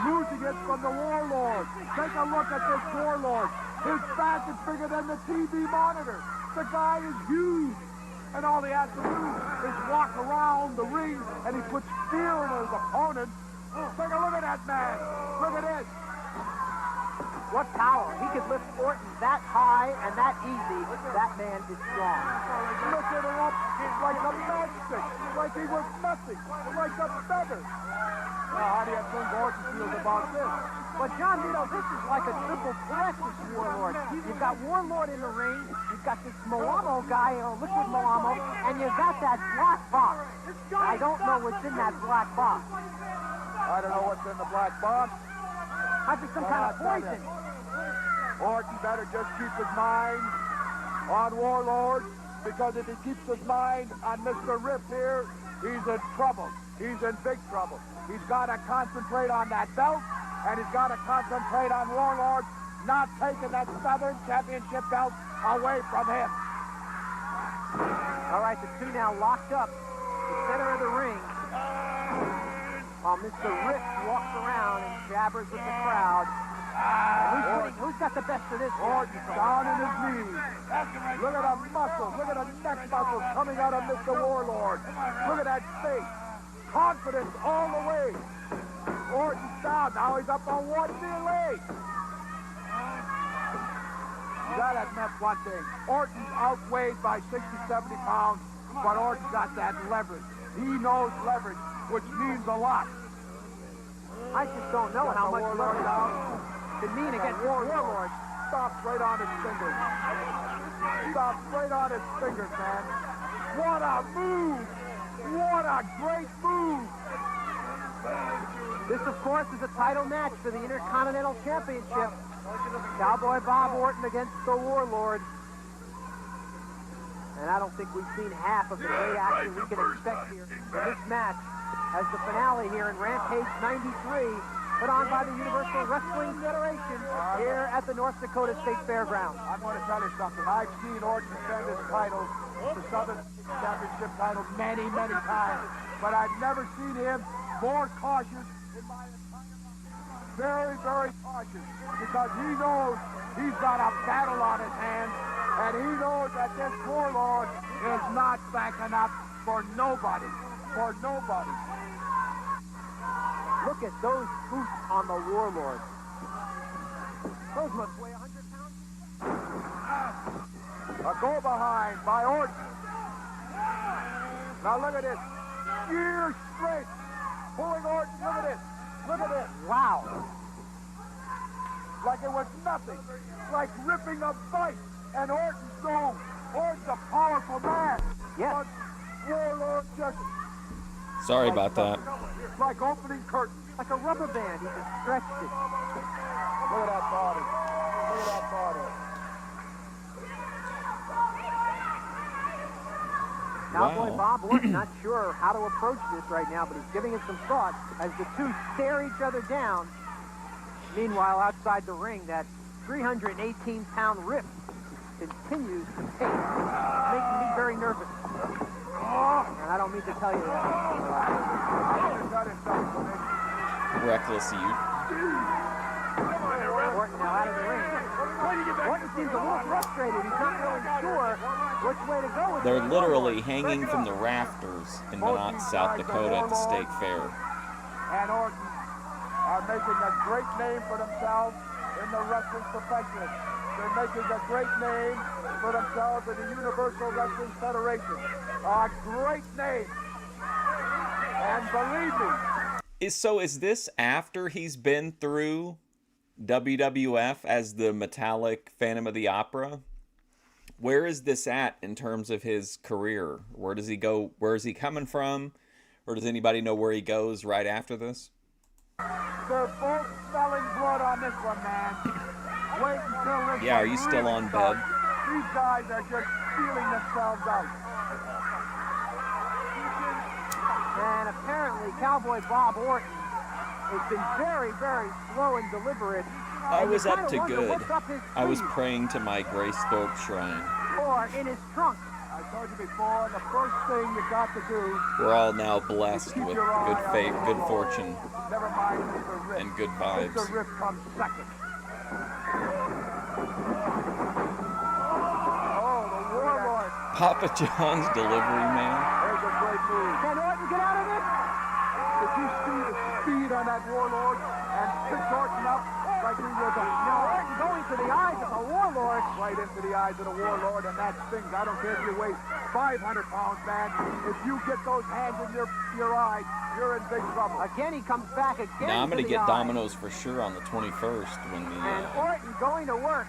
G: Losing it from the Warlord. Take a look at this Warlord. His back is bigger than the TV monitor. The guy is huge. And all he has to do is walk around the ring and he puts fear in his opponent. Take a look at that man. Look at this.
H: What power. He could lift Orton that high and that easy. That man is strong.
G: Lifted him up like a matchstick. Like he was nothing. Like a feather. Now, how do you think Orton feels about this?
H: But John Vito, this is like a triple threat, this Warlord. You've got Warlord in the ring, you've got this Malamo guy, Liquid Malamo, and you've got that black box. I don't know what's in that black box.
G: I don't know what's in the black box.
H: Might be some kind of poison.
G: Orton better just keep his mind on Warlord, because if he keeps his mind on Mr. Riff here, he's in trouble. He's in big trouble. He's got to concentrate on that belt, and he's got to concentrate on Warlord not taking that Southern Championship belt away from him.
H: All right, the two now locked up the center of the ring while Mr. Rick walks around and jabbers with the crowd. Who's got the best of this?
G: Orton's down in his knees. Look at the muscles. Look at the neck muscles coming out of Mr. Warlord. Look at that face. Confidence all the way. Orton's down. Now he's up on one leg. You gotta admit one thing. Orton's outweighed by 60, 70 pounds, but Orton's got that leverage. He knows leverage, which means a lot.
H: I just don't know how much leverage can mean against Warlord.
G: Stops right on his fingers. Stops right on his fingers, man. What a move! What a great move!
H: This, of course, is a title match for the Intercontinental Championship. Cowboy Bob Orton against the Warlord. And I don't think we've seen half of the great action we can expect here in this match as the finale here in Rampage 93, put on by the Universal Wrestling Federation here at the North Dakota State Fairgrounds.
G: I'm going to tell you something. I've seen Orton defend his title, the Southern Championship title, many, many times. But I've never seen him more cautious in my entire life. Very, very cautious. Because he knows he's got a battle on his hands. And he knows that this Warlord is not backing up for nobody. For nobody.
H: Look at those boots on the Warlord. Those must weigh 100 pounds.
G: A go behind by Orton.
E: Now look at this. Years straight. Pulling Orton. Look at this. Look at this.
H: Wow.
E: Like it was nothing. Like ripping a bite. And Orton's gone. Orton's a powerful man.
H: Yes.
E: But Warlord just...
A: Sorry about that.
E: Like opening curtains.
H: Like a rubber band. He just stretched it.
E: Look at that body. Look at that body.
H: Cowboy
A: Wow.
H: Bob Orton, not sure how to approach this right now, but he's giving it some thought as the two stare each other down. Meanwhile, outside the ring, that 318-pound rip continues to pace, making me very nervous. And I don't mean to tell you that.
A: Reckless youth.
H: Orton now out of the ring. Orton seems a little frustrated. He's not really sure which way to go with
A: They're
H: this.
A: literally hanging from the rafters in Minot, South Dakota at the State Fair.
E: And Orton are making a great name for themselves in the wrestling profession. They're making a great name for themselves in the Universal Wrestling Federation. A great name. And believe me.
A: Is this after he's been through WWF as the metallic Phantom of the Opera? Where is this at in terms of his career? Where does he go? Where is he coming from? Or does anybody know where he goes right after this?
E: They're both smelling blood on this one, man. Wait until this
A: Yeah, are
E: one
A: you still
E: really
A: on
E: starts.
A: bed?
E: These guys are just feeling themselves out.
H: And apparently Cowboy Bob Orton has been very, very slow and deliberate.
A: I
H: And you
A: was up
H: kinda
A: to
H: wonder
A: good.
H: what's up his
A: I was
H: sleeve
A: praying to my Grace Thorpe shrine.
H: or in his trunk.
E: I told you before, the first thing you got to do,
A: We're all now blessed with good fate, good fortune,
E: never mind the riff.
A: and good
E: The
A: vibes.
E: riff comes second. Oh, the Warlord.
A: Papa John's delivery man.
E: There's a great move.
H: Can Orton get out of it?
E: Did you see the speed on that Warlord and pick Orton up like he was a...
H: Now Orton going to the eyes of the Warlord.
E: Right into the eyes of the Warlord, and that stings. I don't care if you weigh 500 pounds, man. If you get those hands in your eyes, you're in big trouble.
H: Again, he comes back again.
A: Now I'm
H: to
A: gonna
H: the
A: get
H: eye.
A: Domino's for sure on the 21st when the
H: And Orton going to work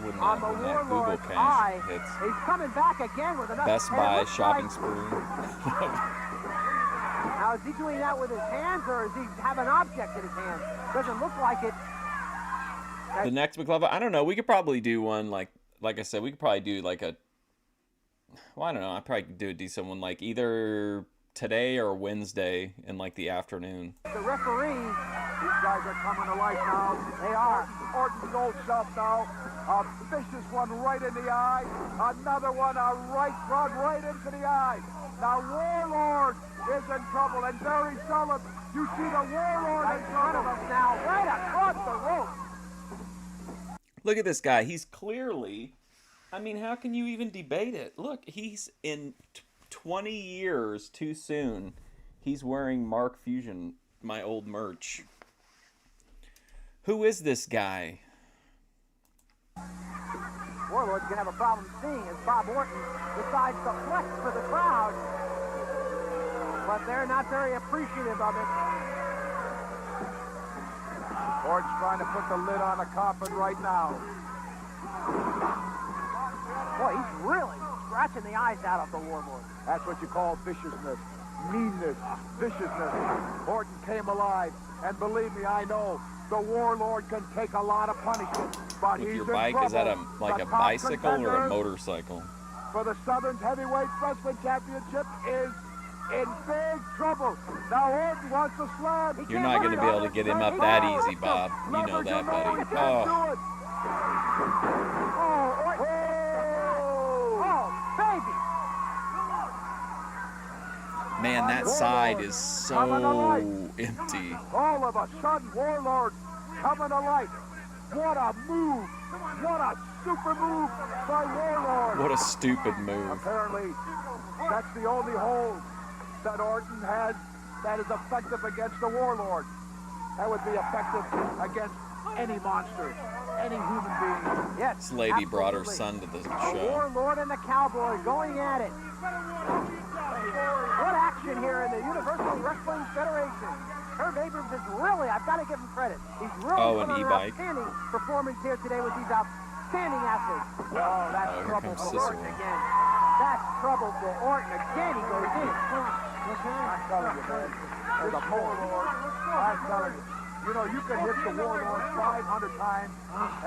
A: when
H: on the
A: that Google
H: Warlord's
A: cache
H: eye.
A: hits.
H: He's coming back again with another.
A: Best
H: and it
A: Buy
H: looks
A: shopping
H: like-
A: spree.
H: Now, is he doing that with his hands, or does he have an object in his hand? Doesn't look like it.
A: The next McLovin, I don't know. We could probably do one like I said. We could probably do like a. Well, I don't know. I probably could do a decent one like either today or Wednesday in like the afternoon.
H: The referee,
E: These guys are coming to life now.
H: they are.
E: Orton's old self now. A vicious one right in the eye. Another one, a right rod right into the eye. Now Warlord is in trouble, and very seldom you see the Warlord
H: Right
E: in
H: in front of
E: trouble.
H: us now, right across the rope.
A: Look at this guy. He's clearly. I mean, how can you even debate it? Look, he's in 20 years too soon. He's wearing Mark Fusion, my old merch. Who is this guy?
H: Warlord's gonna have a problem seeing as Bob Orton decides to flex for the crowd. But they're not very appreciative of it.
E: Orton's trying to put the lid on the coffin right now.
H: Boy, he's really scratching the eyes out of the Warlord.
E: That's what you call viciousness, meanness, viciousness. Orton came alive, and believe me, I know the Warlord can take a lot of punishment, but
A: With
E: he's
A: your
E: in
A: bike,
E: trouble.
A: is that like
E: The
A: a
E: top
A: bicycle or a
E: contender
A: motorcycle?
E: for the Southern Heavyweight Wrestling Championship is in big trouble. Now Orton wants to slam.
A: You're not going to be able to get him up that easy, Bob. You know that, buddy. Oh,
H: Oh, baby!
A: man, that side is so empty.
E: All of a sudden, Warlord coming to life. What a move! What a super move by Warlord!
A: What a stupid move.
E: Apparently, that's the only hold that Orton has that is effective against the Warlord. That would be effective against any monster, any human being.
H: Yes,
A: This lady brought her
H: absolutely.
A: son to the
H: The
A: show.
H: Warlord and the Cowboy going at it. Wrestling Federation. Herb Abrams is really, I've got to give him credit. He's really
I: an
H: put on an
I: e-bike.
H: outstanding performance here today with these outstanding athletes. Oh, that's
I: here
H: trouble
I: comes
H: for
I: Cicero.
H: Orton again. That's trouble for Orton again. He goes in.
G: I'm telling you, man. There's a Warlord. I'm telling you. You know, you can hit the Warlord 500 times,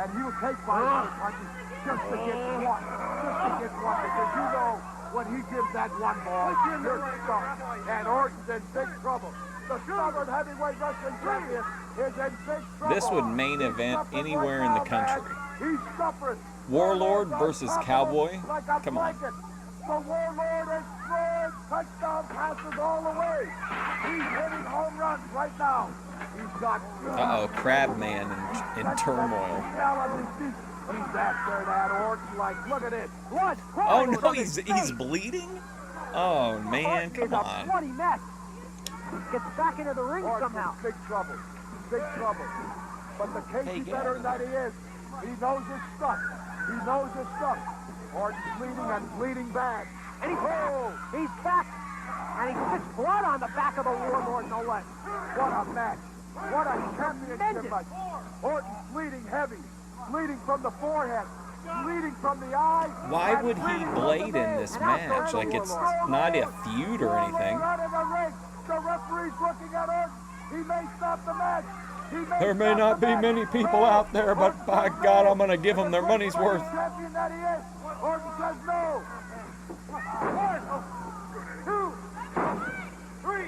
G: and he'll take 500 punches just to get one. Just to get one. Because you know, when he gives that one ball, you're stuck. And Orton's in big trouble. The stubborn heavyweight wrestling champion is in big trouble.
I: This would main event anywhere in the country.
G: He's suffering.
I: Warlord versus Cowboy? Come on.
G: The Warlord is throwing touchdown passes all the way. He's hitting home runs right now. He's got...
I: Uh-oh, Crabman in turmoil.
G: He's after that Orton like, look at it. Blood.
I: Oh no, he's bleeding? Oh man, come on.
H: Bloody mess. Gets back into the ring somehow.
G: Big trouble. Big trouble. But the Casey veteran that he is, he knows his stuff. He knows his stuff. Orton's bleeding and bleeding bad.
H: And he's back. And he spits blood on the back of the Warlord, no less.
G: What a match. What a championship match. Orton's bleeding heavy. Bleeding from the forehead. Bleeding from the eyes.
I: Why would he blade in this match? Like, it's not a feud or anything.
G: The referee's looking at Orton. He may stop the match.
I: There may not be many people out there, but by God, I'm going to give them their money's worth.
G: Champion that he is. Orton says no. 1, 2, 3.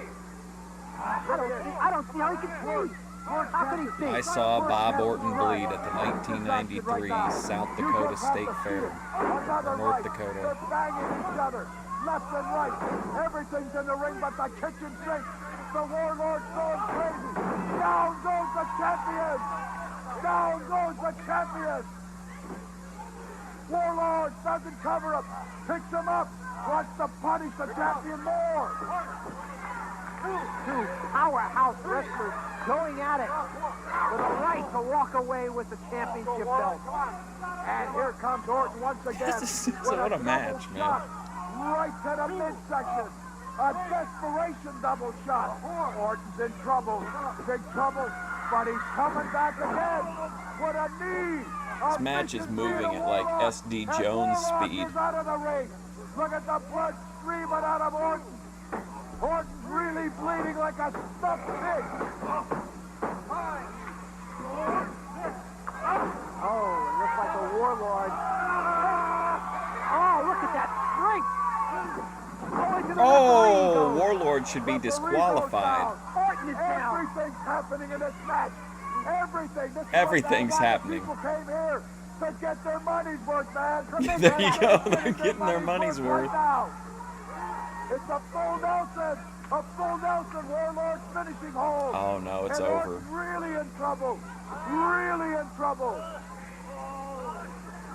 H: I don't see how he can see. How can he see?
I: I saw Bob Orton bleed at the 1993 South Dakota State Fair, or North Dakota.
G: They're banging each other, left and right. Everything's in the ring but the kitchen sink. The Warlord's going crazy. Down goes the champion. Down goes the champion. Warlord doesn't cover him. Picks him up. Wants to punish the champion more.
H: Two powerhouse wrestlers going at it with a right to walk away with the championship belt.
G: And here comes Orton once again.
I: What a match, man.
G: Right to the midsection. A desperation double shot. Orton's in trouble. Big trouble. But he's coming back again with a knee.
I: This match is moving at like SD Jones speed.
G: Out of the ring. Look at the blood streaming out of Orton. Orton's really bleeding like a stuffed pig.
H: Oh, it looks like a Warlord. Oh, look at that strength.
I: Oh, Warlord should be disqualified.
H: Orton is down.
G: Everything's happening in this match. Everything.
I: Everything's happening.
G: People came here to get their money's worth, man.
I: There you go. They're getting their money's worth.
G: Right now. It's a full Nelson. A full Nelson. Warlord's finishing home.
I: Oh no, it's
G: and
I: over.
G: Orton's really in trouble. Really in trouble.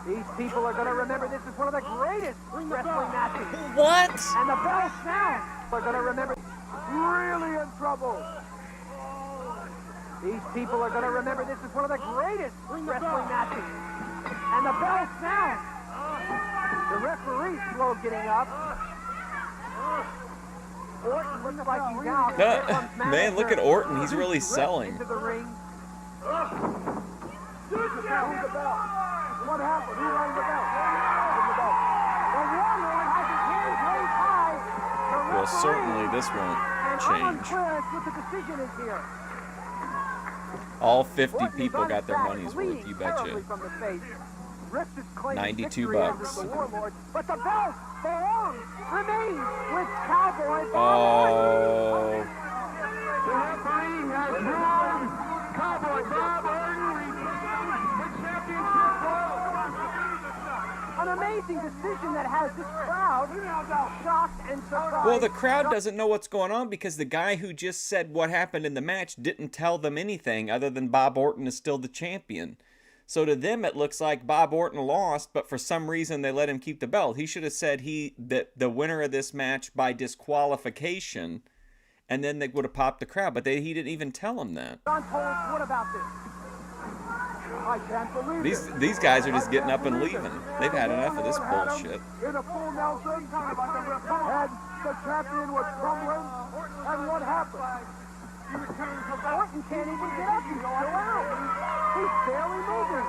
H: These people are going to remember this is one of the greatest wrestling matches.
I: What?
H: And the bell sounds. They're going to remember.
G: Really in trouble.
H: These people are going to remember this is one of the greatest wrestling matches. And the bell sounds. The referee's slow getting up. Orton looks like he's out.
I: Man, look at Orton. He's really selling.
H: Into the ring.
G: What happened? Who rang the bell?
H: The Warlord has his hands raised high.
I: Well, certainly this won't change.
H: Unclear what the decision is here.
I: All 50 people got their money's worth, you betcha. 92 bucks.
H: But the belt belongs, remains with Cowboy Bob
I: Oh.
F: The referee has ruled Cowboy Bob Orton the championship belt.
H: An amazing decision that has this crowd shocked and surprised.
I: Well, the crowd doesn't know what's going on because the guy who just said what happened in the match didn't tell them anything other than Bob Orton is still the champion. So to them, it looks like Bob Orton lost, but for some reason they let him keep the belt. He should have said that the winner of this match by disqualification, and then they would have popped the crowd. But he didn't even tell them that.
H: John told us, what about this?
G: I can't believe
I: These guys are just getting up and leaving. They've had enough of this bullshit.
G: In a full Nelson, and the champion was crumbling. And what happened?
K: wrestling. Orton can't even get up and go out. He's barely moving.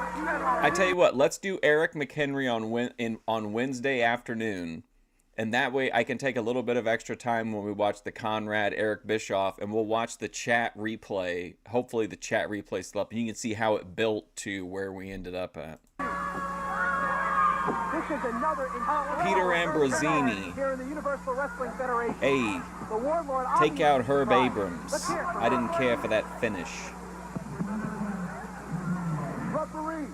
I: I tell you what, let's do Eric McHenry on Wednesday afternoon, and that way I can take a little bit of extra time when we watch the Conrad Eric Bischoff, and we'll watch the chat replay. Hopefully the chat replay still up, and you can see how it built to where we ended up at.
H: This is another
I: Peter Ambrosini.
H: Here in the Universal Wrestling Federation.
I: Hey,
H: The Warlord
I: take out Herb
H: Brian.
I: Abrams.
H: Let's hear it from
I: I didn't care for that finish.
K: Referee.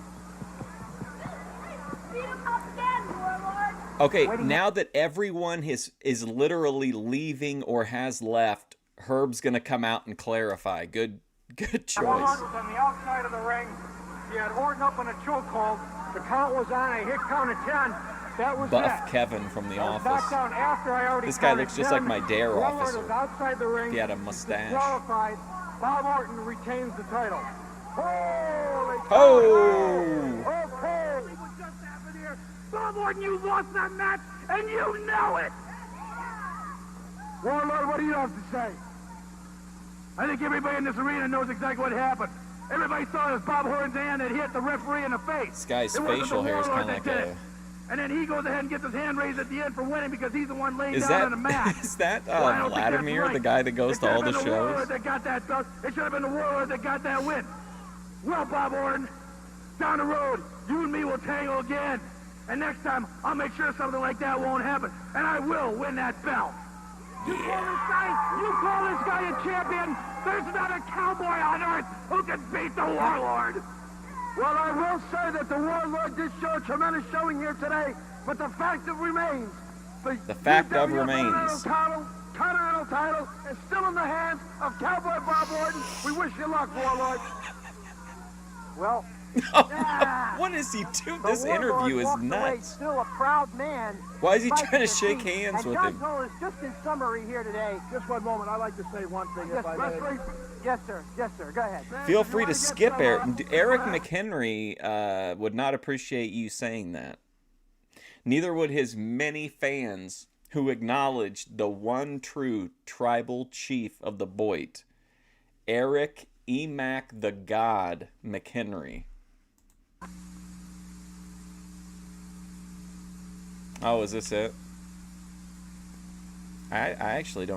M: Beat him up again, Warlord.
I: Okay, now that everyone is literally leaving or has left, Herb's gonna come out and clarify. Good choice.
K: Warlord was on the outside of the ring. He had Orton up in a chokehold. The count was on. I hit count of 10. That was
I: Buff
K: it.
I: Kevin from The
K: I was
I: Office.
K: knocked down after I already
I: This guy
K: counted
I: looks just
K: 10.
I: like my Dare
K: Warlord
I: officer.
K: was outside the ring.
I: He had a mustache.
K: Disqualified. Bob Orton retains the title. Holy
I: Oh!
K: Okay. What just happened here? Bob Orton, you lost that match, and you know it.
E: Warlord, what do you have to say? I think everybody in this arena knows exactly what happened. Everybody saw it was Bob Orton's hand that hit the referee in the face.
I: This guy's
E: It wasn't
I: facial
E: the
I: hair is
E: Warlord
I: kind of
E: that
I: like
E: did
I: a...
E: it. And then he goes ahead and gets his hand raised at the end for winning because he's the one laying
I: Is
E: down
I: that
E: on the mat.
I: is that
E: Well, I don't think that's
I: Vladimir,
E: right.
I: the guy that goes to all the
E: It should have been the Warlord
I: shows?
E: that got that belt. It should have been the Warlord that got that win. Well, Bob Orton, down the road, you and me will tangle again. And next time, I'll make sure something like that won't happen. And I will win that belt. You call this guy a champion? There's not a cowboy on earth who can beat the Warlord. Well, I will say that the Warlord did show a tremendous showing here today, but the fact of remains,
I: The fact of remains.
E: Continental title is still in the hands of Cowboy Bob Orton. We wish you luck, Warlord.
H: Well,
I: What is he doing?
H: the
I: This
H: Warlord
I: interview is
H: walked away
I: nuts.
H: still a proud man.
I: Why is he
H: fighting
I: trying to
H: his
I: shake
H: feet.
I: hands
H: and
I: with
H: John
I: him?
H: Toll is just in summary here today.
G: Just one moment. I'd like to say one thing,
H: Yes,
G: if I may.
H: wrestling. Yes, sir. Yes, sir. Go ahead.
I: Feel free to skip Eric. Eric McHenry would not appreciate you saying that. Neither would his many fans who acknowledged the one true tribal chief of the Boit, Eric Emac the God McHenry. Oh, is this it? I actually don't